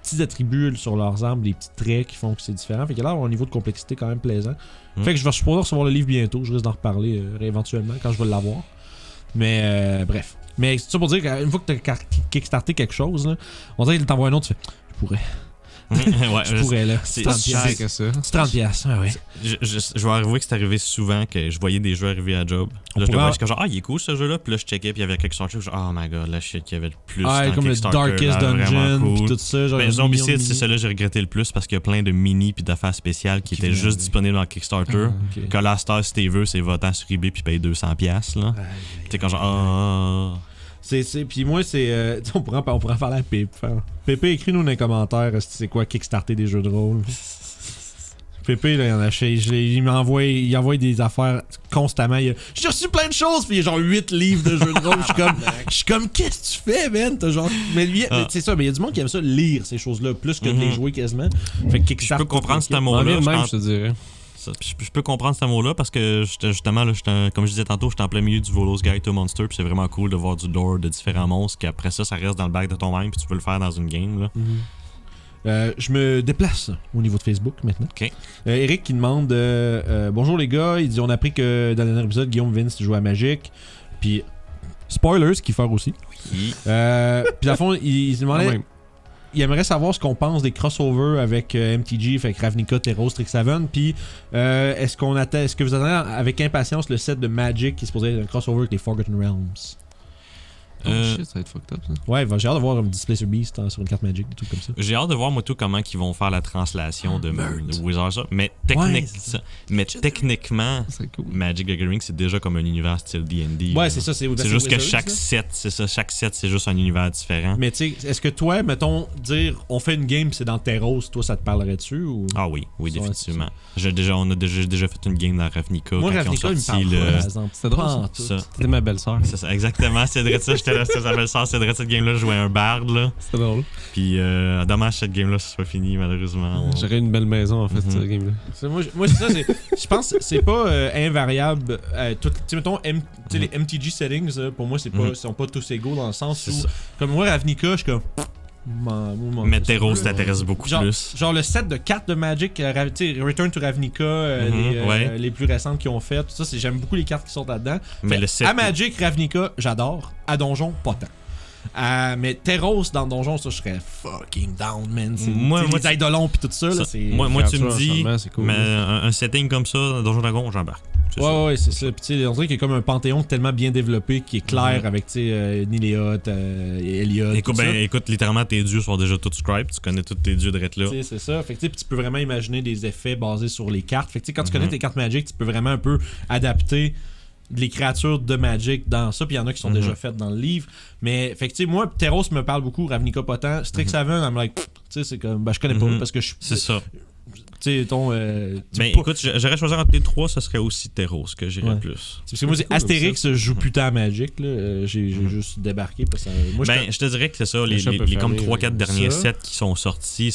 petits attributs sur leurs armes, des petits traits qui font que c'est différent. Fait qu'il y a là un niveau de complexité quand même plaisant. Fait que je vais supposer recevoir le livre bientôt. Je risque d'en reparler éventuellement quand je vais l'avoir. Mais bref. Mais c'est ça pour dire qu'une fois que t'as kickstarté quelque chose, là, on dirait qu'il t'envoie un autre, tu fais je pourrais. Je pourrais, là. C'est 30$ que ça. C'est 30$, ouais. Je vais avouer que c'est arrivé souvent que je voyais des jeux arriver à job. Là, je le voyais, genre, il est cool ce jeu-là. Puis là, je checkais, puis il y avait Kickstarter. Je oh my god, là, shit, qu'il y avait le plus. Comme le Darkest Dungeon, puis tout ça. Ben, Zombicide, c'est celui-là que j'ai regretté le plus parce qu'il y a plein de mini puis d'affaires spéciales qui étaient juste disponibles dans Kickstarter. Que la star, si t'es veux, c'est votant sur eBay puis paye 200$. Là. T'es quand genre, Puis moi, c'est. On pourrait en parler à Pépé. Pépé, écris-nous dans les commentaires c'est quoi Kickstarter des jeux de rôle. Pépé, là, il en achète. Il envoie des affaires constamment. J'ai reçu plein de choses, puis il y a genre 8 livres de jeux de rôle. Je suis comme, qu'est-ce que tu fais, man? Mais lui, c'est ça, mais il y a du monde qui aime ça, lire ces choses-là, plus que de les jouer quasiment. Fait que Kickstarter. Je peux comprendre cet amour-là. Je te dirais. Je peux comprendre cet amour-là parce que justement, là, comme je disais tantôt, j'étais en plein milieu du Volo's Guide to Monster, puis c'est vraiment cool de voir du lore de différents monstres, qu'après ça reste dans le bac de ton mind, puis tu peux le faire dans une game. Là. Je me déplace au niveau de Facebook maintenant. Ok. Eric qui demande bonjour les gars, il dit on a appris que dans le dernier épisode, Guillaume Vince jouait à Magic. Puis, spoilers, qui fait aussi. Oui. Puis, à le fond, il se demandait. Il aimerait savoir ce qu'on pense des crossovers avec MTG, fait que Ravnica, Teros, Strixhaven. Puis, est-ce que vous attendez avec impatience le set de Magic qui est supposé être un crossover avec les Forgotten Realms? Oh shit, ça va être fucked up ça. Ouais, j'ai hâte de voir un Displacer Beast sur une carte Magic, des trucs comme ça. J'ai hâte de voir, moi, tout comment ils vont faire la translation de Wizards. Ça. Mais, techniquement, Cool. Magic the Gathering, c'est déjà comme un univers style D&D. Ouais, c'est ça. C'est juste que Wizards, chaque là. set, c'est ça. Chaque set, c'est juste un univers différent. Mais tu sais, est-ce que toi, mettons, dire on fait une game, c'est dans Teros, toi, ça te parlerait dessus ou... Ah oui, Ça, définitivement. On a déjà fait une game dans Ravnica. Moi, quand Ravnica, ils ont il me sorti parle pas, par exemple. C'était drôle, Pas ça. en tout. ça. C'était ma belle-sœur. C'est ça, exactement, c'est de ça. J'étais là, ça belle sœur, c'est de cette game-là, je jouais un bard, là. C'était drôle. Puis, dommage, cette game-là, ce soit fini, malheureusement. J'aurais une belle maison, en fait, Mhm. cette game-là. Moi, c'est ça. Je pense que c'est pas invariable. Tu sais, mettons, les MTG settings, pour moi, sont pas tous égaux dans le sens C'est où, ça. comme moi, Ravnica, je suis comme. Mais Teros t'intéresse beaucoup plus. Genre le set de cartes de Magic, tu sais, Return to Ravnica, ouais. les plus récentes qu'ils ont fait, tout ça, j'aime beaucoup les cartes qui sont là-dedans. Mais Fait, le set. à Magic, Ravnica, j'adore. À Donjon, pas tant. Mais Teros dans Donjon, ça, je serais fucking down, man. Moi, les Eidolons pis tout ça, là, Ça, c'est... moi, tu me dis, c'est cool. mais un setting comme ça, dans Donjon Dragon, j'embarque. C'est ça. Ouais, c'est ça. Puis tu sais, on dirait qu'il y a comme un panthéon tellement bien développé qui est clair avec, tu sais, Nileot, Elliot. Écoute, littéralement, tes dieux sont déjà tous scribed. Tu connais tous tes dieux de là. Tu sais, c'est ça. Fait que tu sais, tu peux vraiment imaginer des effets basés sur les cartes. Fait que tu sais, quand tu connais tes cartes Magic, tu peux vraiment un peu adapter les créatures de Magic dans ça. Puis il y en a qui sont déjà faites dans le livre. Mais, fait que tu sais, moi, Teros me parle beaucoup, Ravnica pas tant. Strixhaven, I'm like, tu sais, c'est comme, je connais pas parce que je suis. C'est ça. Tu sais, Mais écoute, j'aurais choisi entre les trois, ce serait aussi Teros que j'irais plus. Parce que moi, C'est cool, Astérix, je joue putain à Magic. Là. J'ai juste débarqué. Parce que, moi, Je te dirais que c'est ça. Les comme 3-4 derniers sets qui sont sortis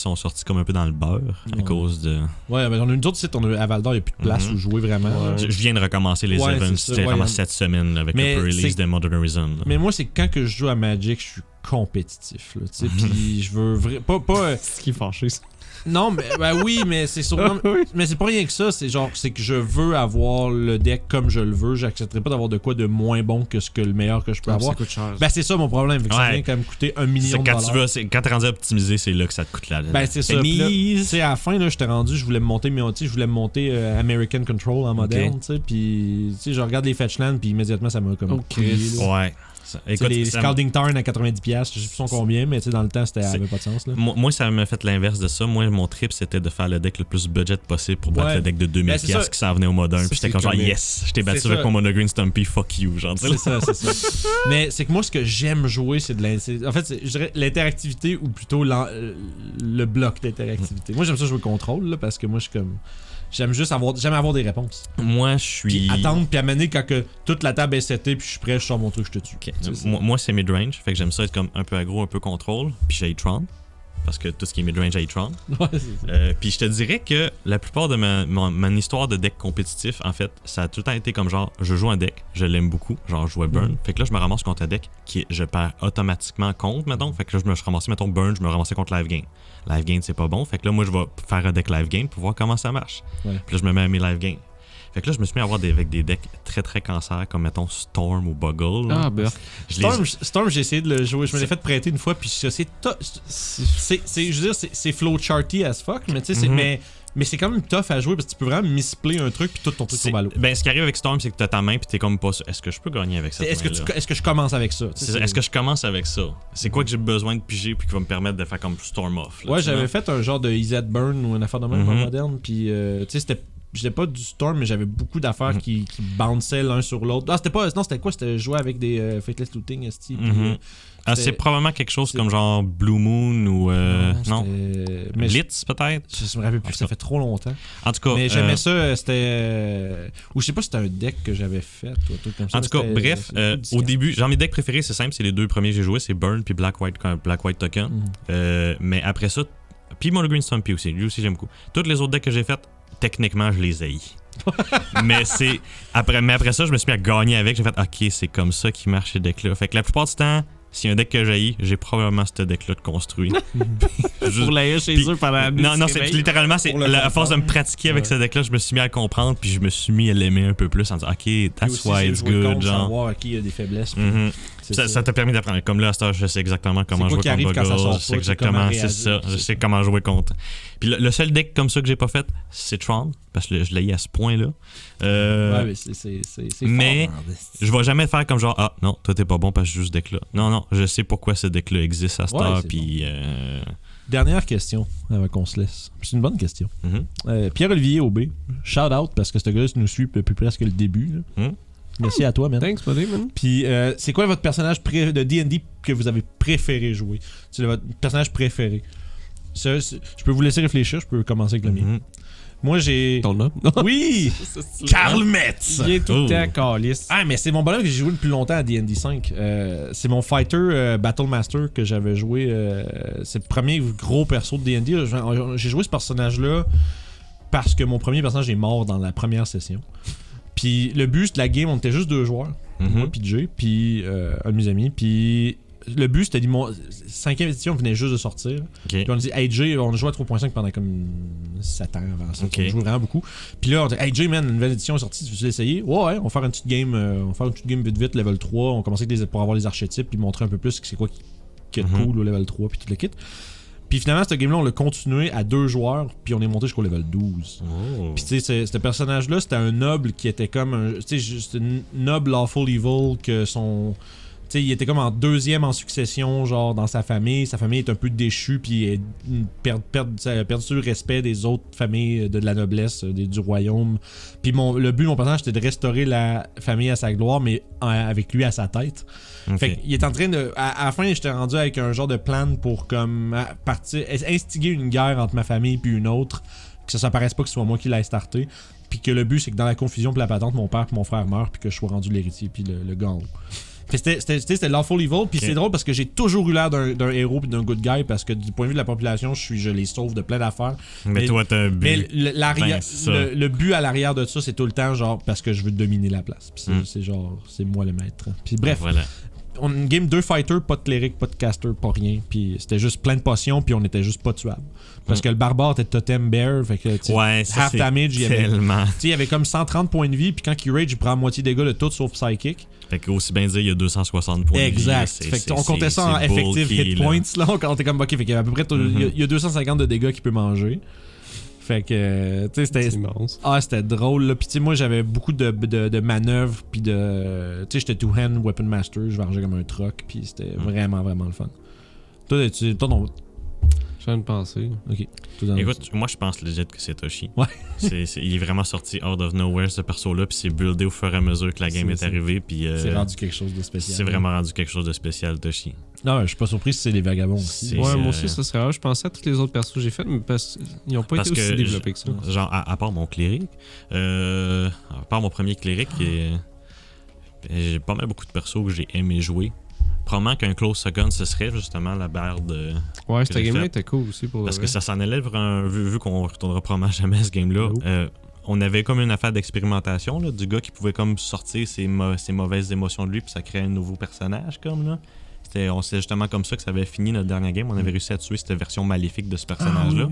comme un peu dans le beurre à cause de. Ouais, mais on a une autre site, à Val d'Or, il n'y a plus de place où jouer vraiment. Ouais. Je viens de recommencer les Ouais, events. c'est ça, C'était vraiment ouais. cette semaine avec Mais le release c'est- de Modern Horizon. là. Mais moi, c'est quand que je joue à Magic, je suis compétitif. Là, tu sais, puis je veux pas C'est ce qui est fâché, ça. non, mais oui, mais c'est sûrement. Mais c'est pas rien que ça. C'est que je veux avoir le deck comme je le veux. J'accepterai pas d'avoir de quoi de moins bon que ce que le meilleur que je peux avoir. Ça coûte cher. Ben c'est ça mon problème. Fait que ça Ouais. vient quand même coûter 1 C'est million de quand dollars. quand t'es rendu optimisé, c'est là que ça te coûte la. Ben c'est ça. Puis là, tu sais, à la fin, là, j'étais rendu, je voulais me monter American Control en moderne, tu sais, puis tu sais, je regarde les fetchlands, puis immédiatement ça m'a comme Ok. couillé, là. Ouais. Tu sais, les Scalding Tarn à 90$, je sais plus son combien, mais tu sais, dans le temps, ça avait pas de sens. Là. Moi, ça m'a fait l'inverse de ça. Moi, mon trip, c'était de faire le deck le plus budget possible pour battre Ouais. le deck de 2000$ Ben, c'est ça. qui s'en venait au modern. Ça, Puis j'étais c'est comme genre, comme- yes, je t'ai battu c'est avec ça. mon Mono Green Stumpy, fuck you. Genre, tu sais. C'est ça. Mais c'est que moi, ce que j'aime jouer, c'est en fait, je dirais l'interactivité ou plutôt le bloc d'interactivité. Moi, j'aime ça jouer contrôle, là, parce que moi, je suis comme. J'aime avoir des réponses. Moi, je Puis suis. attendre, puis amener quand que toute la table est setée, puis je suis prêt, je sors mon truc, je te tue. Ok. Tu sais, c'est- Moi, c'est mid-range. Fait que j'aime ça être comme un peu aggro, un peu contrôle. Puis j'ai Tron. Parce que tout ce qui est mid-range, j'ai Tron. Ouais, c'est ça. Puis je te dirais que la plupart de mon histoire de deck compétitif, en fait, ça a tout le temps été comme genre, je joue un deck, je l'aime beaucoup, genre je jouais Burn. Fait que là, je me ramasse contre un deck je perds automatiquement contre, mettons. Fait que là, je me suis ramassé, mettons, Burn, je me ramassais contre Live Gain. Live Gain, c'est pas bon. Fait que là, moi, je vais faire un deck Live Gain pour voir comment ça marche. Ouais. Puis là, je me mets à mes Live Gain. Fait que là, je me suis mis à avoir avec des decks très très cancer, comme mettons Storm ou Buggle. là. Ah, ben. Je les- Storm, j'ai essayé de le jouer. Je me l'ai fait prêter une fois, puis je veux dire, c'est flowcharty as fuck, mais tu sais, mais c'est quand même tough à jouer parce que tu peux vraiment misplayer un truc puis tout ton truc tombe à l'eau. Ben, ce qui arrive avec Storm, c'est que t'as ta main puis t'es comme pas sûr. Est-ce que je peux gagner avec ça? Est-ce que je commence avec ça? Tu sais, Est-ce que je commence avec ça? C'est quoi que j'ai besoin de piger puis qui va me permettre de faire comme Storm off? là, Ouais, tu j'avais vois? fait un genre de EZ Burn ou une affaire de même en moderne, puis tu sais, j'étais pas du Storm, mais j'avais beaucoup d'affaires qui bounçaient l'un sur l'autre. Ah, c'était quoi? C'était jouer avec des Fateless Looting, esti, puis, C'est probablement quelque chose comme genre Blue Moon ou. Non. Mais Blitz, peut-être? je me rappelle plus, ça fait trop longtemps. En tout cas. Mais j'aimais ça, c'était. Ou je sais pas si c'était un deck que j'avais fait, ou un truc comme ça. En tout cas, bref, au début, genre mes decks préférés, c'est simple, c'est les deux premiers que j'ai joués, c'est Burn puis Black White Token. Mais après ça, puis Mono Green Stumpy aussi, lui aussi j'aime beaucoup. Toutes les autres decks que j'ai faites, techniquement, je les haïs. mais après ça, je me suis mis à gagner avec. J'ai fait, ok, c'est comme ça qui marche ces decks-là. Fait que la plupart du temps, s'il y a un deck que j'ai probablement ce deck-là de construit. Pour l'aller chez eux pendant Non, c'est littéralement, c'est à force de me pratiquer avec ce deck-là, je me suis mis à le comprendre, puis je me suis mis à l'aimer un peu plus en disant, OK, that's why it's good, genre. Savoir à qui il y a des faiblesses. Ça t'a permis d'apprendre. Comme là, à cette heure, je sais exactement comment jouer contre Buggles. C'est exactement, c'est ça. Je sais comment jouer contre. Puis le seul deck comme ça que j'ai pas fait, c'est Tron, parce que je l'ai à ce point-là. Ouais, mais c'est mais fort, je vais jamais faire comme genre, ah non, toi t'es pas bon parce que je joue ce deck-là. Non, je sais pourquoi ce deck-là existe à cette heure. Puis. Dernière question avant qu'on se laisse. C'est une bonne question. Pierre-Olivier Aubé, shout out parce que ce gars nous suit depuis presque le début. Merci à toi, man. Thanks, buddy, man. Puis, c'est quoi votre personnage de D&D que vous avez préféré jouer? C'est votre personnage préféré. Ça, je peux vous laisser réfléchir, je peux commencer avec le mien. Moi, j'ai... Ton nom? Oui! Karl Metz! Il est tout le temps calice. Ah, mais c'est mon bonhomme que j'ai joué le plus longtemps à D&D 5. C'est mon fighter Battle Master que j'avais joué. C'est le premier gros perso de D&D. J'ai joué ce personnage-là parce que mon premier personnage est mort dans la première session. Puis le but de la game, on était juste 2 joueurs. Moi puis Jay, puis un de mes amis. Puis le but, c'était 5e édition venait juste de sortir. Puis on a dit, hey Jay, on a joué à 3.5 pendant comme 7 ans avant ça. On jouait vraiment beaucoup. Puis là, on a dit, hey Jay, man, une nouvelle édition est sortie, tu veux l'essayer? Ouais, on va faire une petite game, vite, level 3. On commençait pour avoir les archétypes, puis montrer un peu plus c'est quoi qui est cool au level 3, puis tout le kit. Puis finalement, ce game-là, on l'a continué à 2 joueurs, puis on est monté jusqu'au level 12. Puis tu sais, ce personnage-là, c'était un noble qui était comme tu sais, juste un noble lawful evil que son... Tu sais, il était comme en 2e en succession, genre, dans sa famille. Sa famille est un peu déchue, puis a perdu le respect des autres familles de la noblesse, du royaume. Puis le but de mon personnage, c'était de restaurer la famille à sa gloire, mais avec lui à sa tête. Fait qu'il est en train de... À la fin, j'étais rendu avec un genre de plan pour comme instiguer une guerre entre ma famille puis une autre, que ça paraisse pas que ce soit moi qui l'ai starté. Puis que le but, c'est que dans la confusion puis la patente, mon père puis mon frère meurent, puis que je sois rendu l'héritier puis le gars en haut. C'était Lawful Evil, puis c'est drôle parce que j'ai toujours eu l'air d'un héros puis d'un good guy parce que du point de vue de la population, je les sauve de plein d'affaires. Mais toi, t'as un but. Mais le but à l'arrière de ça, c'est tout le temps genre parce que je veux dominer la place. Puis c'est genre, c'est moi le maître. Puis bref, on a une game 2 fighters, pas de cléric, pas de caster, pas rien. Puis c'était juste plein de potions, puis on était juste pas tuables. Parce que le barbare était totem bear, fait que half damage, il y avait comme 130 points de vie, puis quand il rage, il prend moitié dégâts de tout sauf psychic. Fait que aussi bien dire, il y a 260 points de vie. Exact. Fait qu'on comptait ça en effective hit points, là. On comptait comme, ok, fait qu'il y a à peu près, il y a 250 de dégâts qu'il peut manger. Fait que, tu sais, c'était... c'était drôle, là. Puis, tu sais, moi, j'avais beaucoup de manœuvres, puis de... Tu sais, j'étais two-hand weapon master, je vargeais comme un troc, puis c'était vraiment, vraiment le fun. Toi, Je viens de penser. Ok. Écoute, moi, je pense legit que c'est Toshi. Ouais. Il est vraiment sorti out of nowhere, ce perso-là, puis c'est buildé au fur et à mesure que la game est arrivée, puis... c'est rendu quelque chose de spécial. C'est vraiment rendu quelque chose de spécial, Toshi. Non, je suis pas surpris si c'est les vagabonds aussi. Ouais, moi aussi, ça serait rare. Je pensais à tous les autres persos que j'ai fait, mais ils ont pas été aussi développés que ça. Genre, à part mon cléric, à part mon premier cléric, j'ai pas mal beaucoup de persos que j'ai aimé jouer. Probablement qu'un close second, ce serait justement la barde. Ouais, cette game-là était cool aussi pour parce que ça s'en allait vu qu'on retournera probablement jamais à ce game-là. On avait comme une affaire d'expérimentation là, du gars qui pouvait comme sortir ses mauvaises émotions de lui, puis ça créait un nouveau personnage comme là. C'est justement comme ça que ça avait fini notre dernière game. On avait réussi à tuer cette version maléfique de ce personnage-là.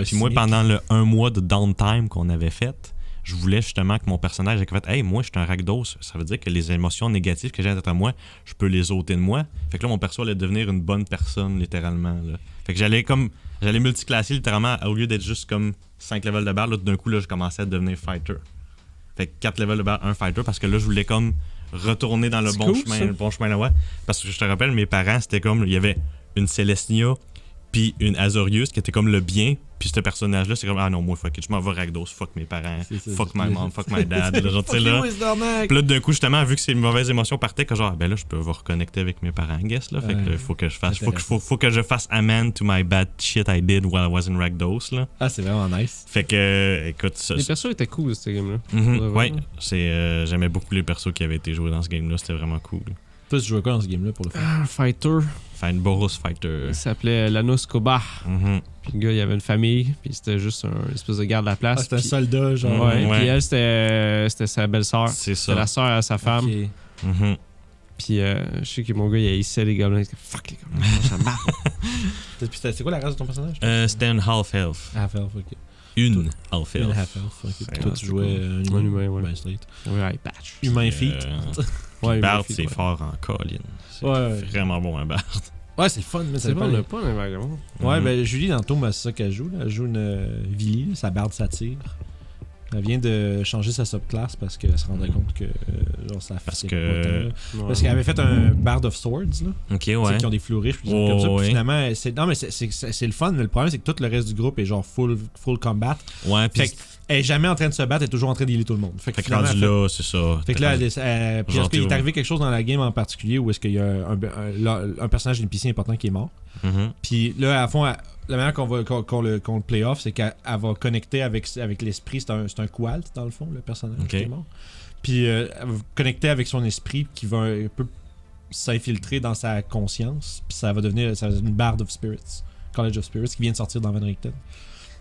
Puis moi, pendant le 1 mois de downtime qu'on avait fait, je voulais justement que mon personnage ait fait « Hey, moi, je suis un Rakdos. » Ça veut dire que les émotions négatives que j'ai à moi, je peux les ôter de moi. Fait que là, mon perso allait devenir une bonne personne, littéralement. Là. Fait que j'allais multiclasser, littéralement, au lieu d'être juste comme 5 levels de barre, là, d'un coup, là, je commençais à devenir fighter. Fait que 4 levels de barre, 1 fighter, parce que là, je voulais comme retourner dans le bon chemin là, ouais. Parce que je te rappelle, mes parents, c'était comme, il y avait une Celestia, puis une Azorius qui était comme le bien, puis ce personnage-là, c'est comme, ah non, moi, fuck it, je m'en vais Rakdos, fuck mes parents, fuck my mom, fuck my dad, genre, tu sais, là. Puis là, d'un coup, justement, vu que ces mauvaises émotions partaient, que genre, ben là, je peux vous reconnecter avec mes parents, guess, là. Fait que faut que je fasse amend to my bad shit I did while I was in Rakdos, là. Ah, c'est vraiment nice. Fait que, écoute, ça. Les persos étaient cool, ce game-là. Ouais, j'aimais beaucoup les persos qui avaient été joués dans ce game-là, c'était vraiment cool. Toi, tu jouais quoi dans ce game-là pour le faire? Fighter. Boros Fighter. Il s'appelait Lanus Koba. Puis le gars, il avait une famille, puis c'était juste un espèce de garde de la place. Ah, c'était un soldat, genre. Ouais, puis elle, c'était sa belle-sœur. C'est ça. C'était la sœur à sa femme. Okay. Puis je sais que mon gars, il haïssait les gobelins. Il était fuck les gobelins, ça marche. C'est quoi la race de ton personnage? C'était une half-elf. Half-elf, ok. Une half-elf. Une half-elf, ok. Puis toi, tu c'est jouais Un humain, ouais. Ben, straight. Ouais, patch. Humain feet. Ouais, Bard, humain feet, c'est ouais. fort en colline. C'est Ouais. vraiment bon, un Bard. Ouais, c'est le fun, mais C'est bon, on n'a pas un vagabond. Ouais, Mhm. ben Julie, dans le tome, c'est ça qu'elle joue. Là. Elle joue une Vili, sa barde satire. Elle vient de changer sa subclasse parce qu'elle se rendait compte que genre, ça Parce fitait que- pas tant, là. Ouais. Parce qu'elle avait fait un Bard of Swords, là. Ok, Tu sais, ouais. qui ont des flourishes, puis Oh, comme ça. Puis ouais. finalement, non, mais c'est le fun, mais le problème, c'est que tout le reste du groupe est genre full combat. Ouais, Fait puis qu'elle est jamais en train de se battre, elle est toujours en train d'healer tout le monde. Fait que fait que finalement, rendu elle fait- là, c'est ça. Fait que là, puis Genre, est-ce qu'il est t'es- arrivé quelque chose dans la game en particulier où est-ce qu'il y a un personnage NPC important qui est mort? Mhm. Puis là, à fond, la manière qu'on le play off, c'est qu'elle va connecter avec l'esprit. C'est un qualt, dans le fond, le personnage Ok. qui est mort. Puis elle va connecter avec son esprit qui va un peu s'infiltrer dans sa conscience. Puis ça va devenir une Bard of Spirits. College of Spirits qui vient de sortir dans Van Richten.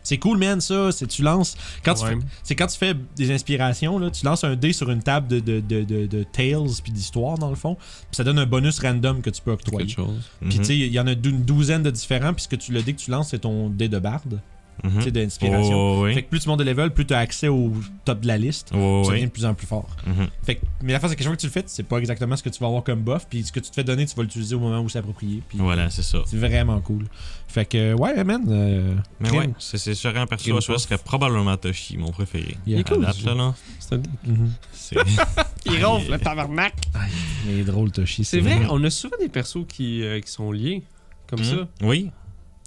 C'est cool, man, ça. Tu lances. Quand tu fais des inspirations, là, tu lances un dé sur une table de tales puis d'histoires, dans le fond. Puis ça donne un bonus random que tu peux octroyer. Quelque chose. Puis Mhm. tu sais, il y en a une douzaine de différents, puisque le dé que tu lances, c'est ton dé de barde, Mhm. tu sais, d'inspiration. Oh, oui. Fait que plus tu montes de level, plus tu as accès au top de la liste. Oh, Ça oui. devient de plus en plus fort. Mhm. Fait que, mais la fois, c'est que chaque fois que tu le fais, c'est pas exactement ce que tu vas avoir comme buff, puis ce que tu te fais donner, tu vas l'utiliser au moment où c'est approprié. Puis Voilà, c'est ça. c'est vraiment cool. Fait que, ouais, man. Mais crime. ouais, c'est sur un perso Crime à choix, puff. serait probablement Toshi, mon préféré. Il est À cool, date, ce là, non? C'est un... Mhm. C'est... Il ronfle, le tabarnak! Il est drôle, Toshi. C'est vrai, on a souvent des persos qui sont liés, comme ça. Oui.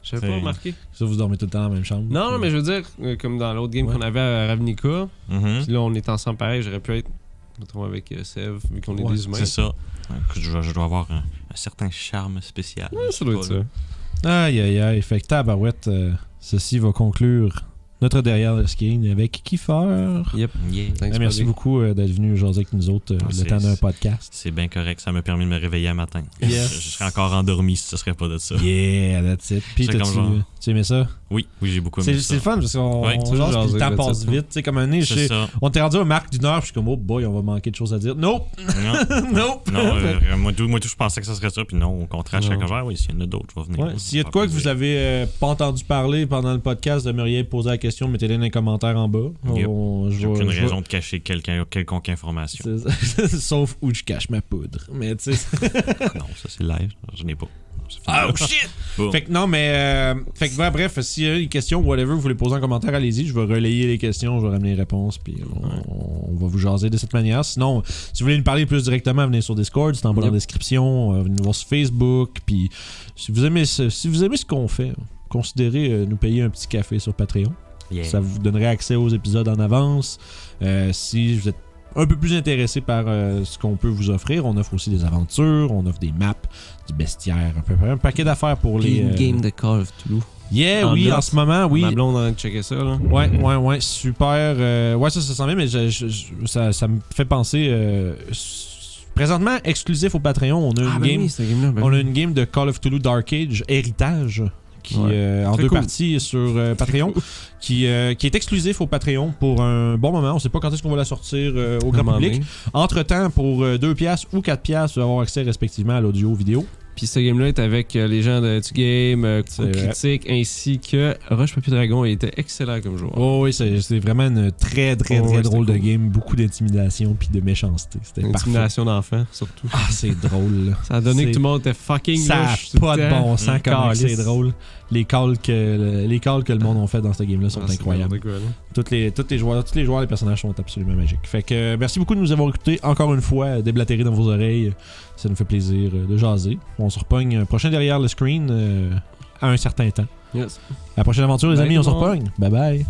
J'avais C'est- pas remarqué. Ça, vous dormez tout le temps dans la même chambre. Non, mais je veux dire, comme dans l'autre game Ouais. qu'on avait à Ravnica, Mhm. puis là, on est ensemble pareil, j'aurais pu être, mettons, avec Sev, vu qu'on est Ouais, des humains. C'est ça. Ouais, que je dois avoir un certain charme spécial. Ouais, ça doit être ça. Aïe, aïe, aïe. Fait que tabarouette, ceci va conclure notre derrière le skiing avec Kiefer. Yep. Yeah. Thanks, Merci buddy. beaucoup d'être venu jaser avec nous autres le c'est- temps d'un podcast. C'est bien correct, ça m'a permis de me réveiller un matin. Yes. Je serais encore endormi si ce serait pas de ça. Yeah, that's it. Puis C'est comme genre- tu aimais ça? Oui, j'ai beaucoup aimé C'est ça. le fun parce qu'on Ouais, on jase, puis le temps jaser, passe that's it. vite. Tu sais, comme un nez, C'est ça. on t'est rendu au marque d'une heure, puis je suis comme, oh boy, on va manquer de choses à dire. Nope! Non, Nope! non moi, tout, je pensais que ça serait ça, puis non, au contraire, je suis Non. comme genre, oui, s'il y en a d'autres, je vais venir. Ouais, s'il y a de quoi que vous avez pas entendu parler pendant le podcast, vous aimeriez poser la question, mettez-les dans les commentaires en bas. Yep. Je J'ai vais- aucune je vais- raison de cacher quelconque information. C'est ça. Sauf où je cache ma poudre. Mais tu sais. Non, ça c'est live, je n'ai pas. C'est fini. Oh shit! Bon. Fait que non, mais. Fait que ouais, bref, s'il y a des questions, whatever, vous voulez poser en commentaire, allez-y. Je vais relayer les questions, je vais ramener les réponses, puis on va vous jaser de cette manière. Sinon, si vous voulez nous parler plus directement, venez sur Discord, c'est en bas dans la description. Venez nous voir sur Facebook. Puis si vous aimez ce qu'on fait, considérez nous payer un petit café sur Patreon. Yeah. Ça vous donnerait accès aux épisodes en avance. Si vous êtes un peu plus intéressé par ce qu'on peut vous offrir, on offre aussi des aventures, on offre des maps, du bestiaire, un paquet d'affaires pour les... Une game de Call of Toulouse. Yeah, En oui, note. en ce moment, oui. Ma blonde en train de checker ça, là. Ouais, super. Ouais, ça sent bien, mais ça me fait penser... présentement, exclusif au Patreon, on a une game... oui, cette game-là. ben On a oui. une game de Call of Toulouse Dark Age Héritage qui en Très deux cool. parties sur Patreon qui est exclusif au Patreon pour un bon moment. On sait pas quand est-ce qu'on va la sortir au grand Comment public. aller. Entre-temps, pour 2$ ou 4$, vous allez avoir accès respectivement à l'audio vidéo. Puis ce game-là est avec les gens de Tu Game, C'est Coup vrai. Critique, ainsi que Roche Papier Dragon. Il était excellent comme joueur. Oh oui, c'est vraiment une très Oh, ouais, drôle de c'était cool. game. Beaucoup d'intimidation puis de méchanceté. C'était parfait. Intimidation d'enfants, surtout. Ah, c'est drôle. là. Ça a donné C'est- que tout le monde était fucking Ça n'a louche tout le pas de temps. bon sens comment Calice. c'est drôle. Les calls que le monde ont fait dans ce game-là sont Ah, c'est incroyables. n'importe quoi, là. Tous les joueurs, les personnages sont absolument magiques. Fait que merci beaucoup de nous avoir écoutés encore une fois, déblatérer dans vos oreilles. Ça nous fait plaisir de jaser. On se repogne un prochain derrière le screen à un certain temps. Yes. À la prochaine aventure, les Bye, amis, on se tout le monde. repogne. Bye bye.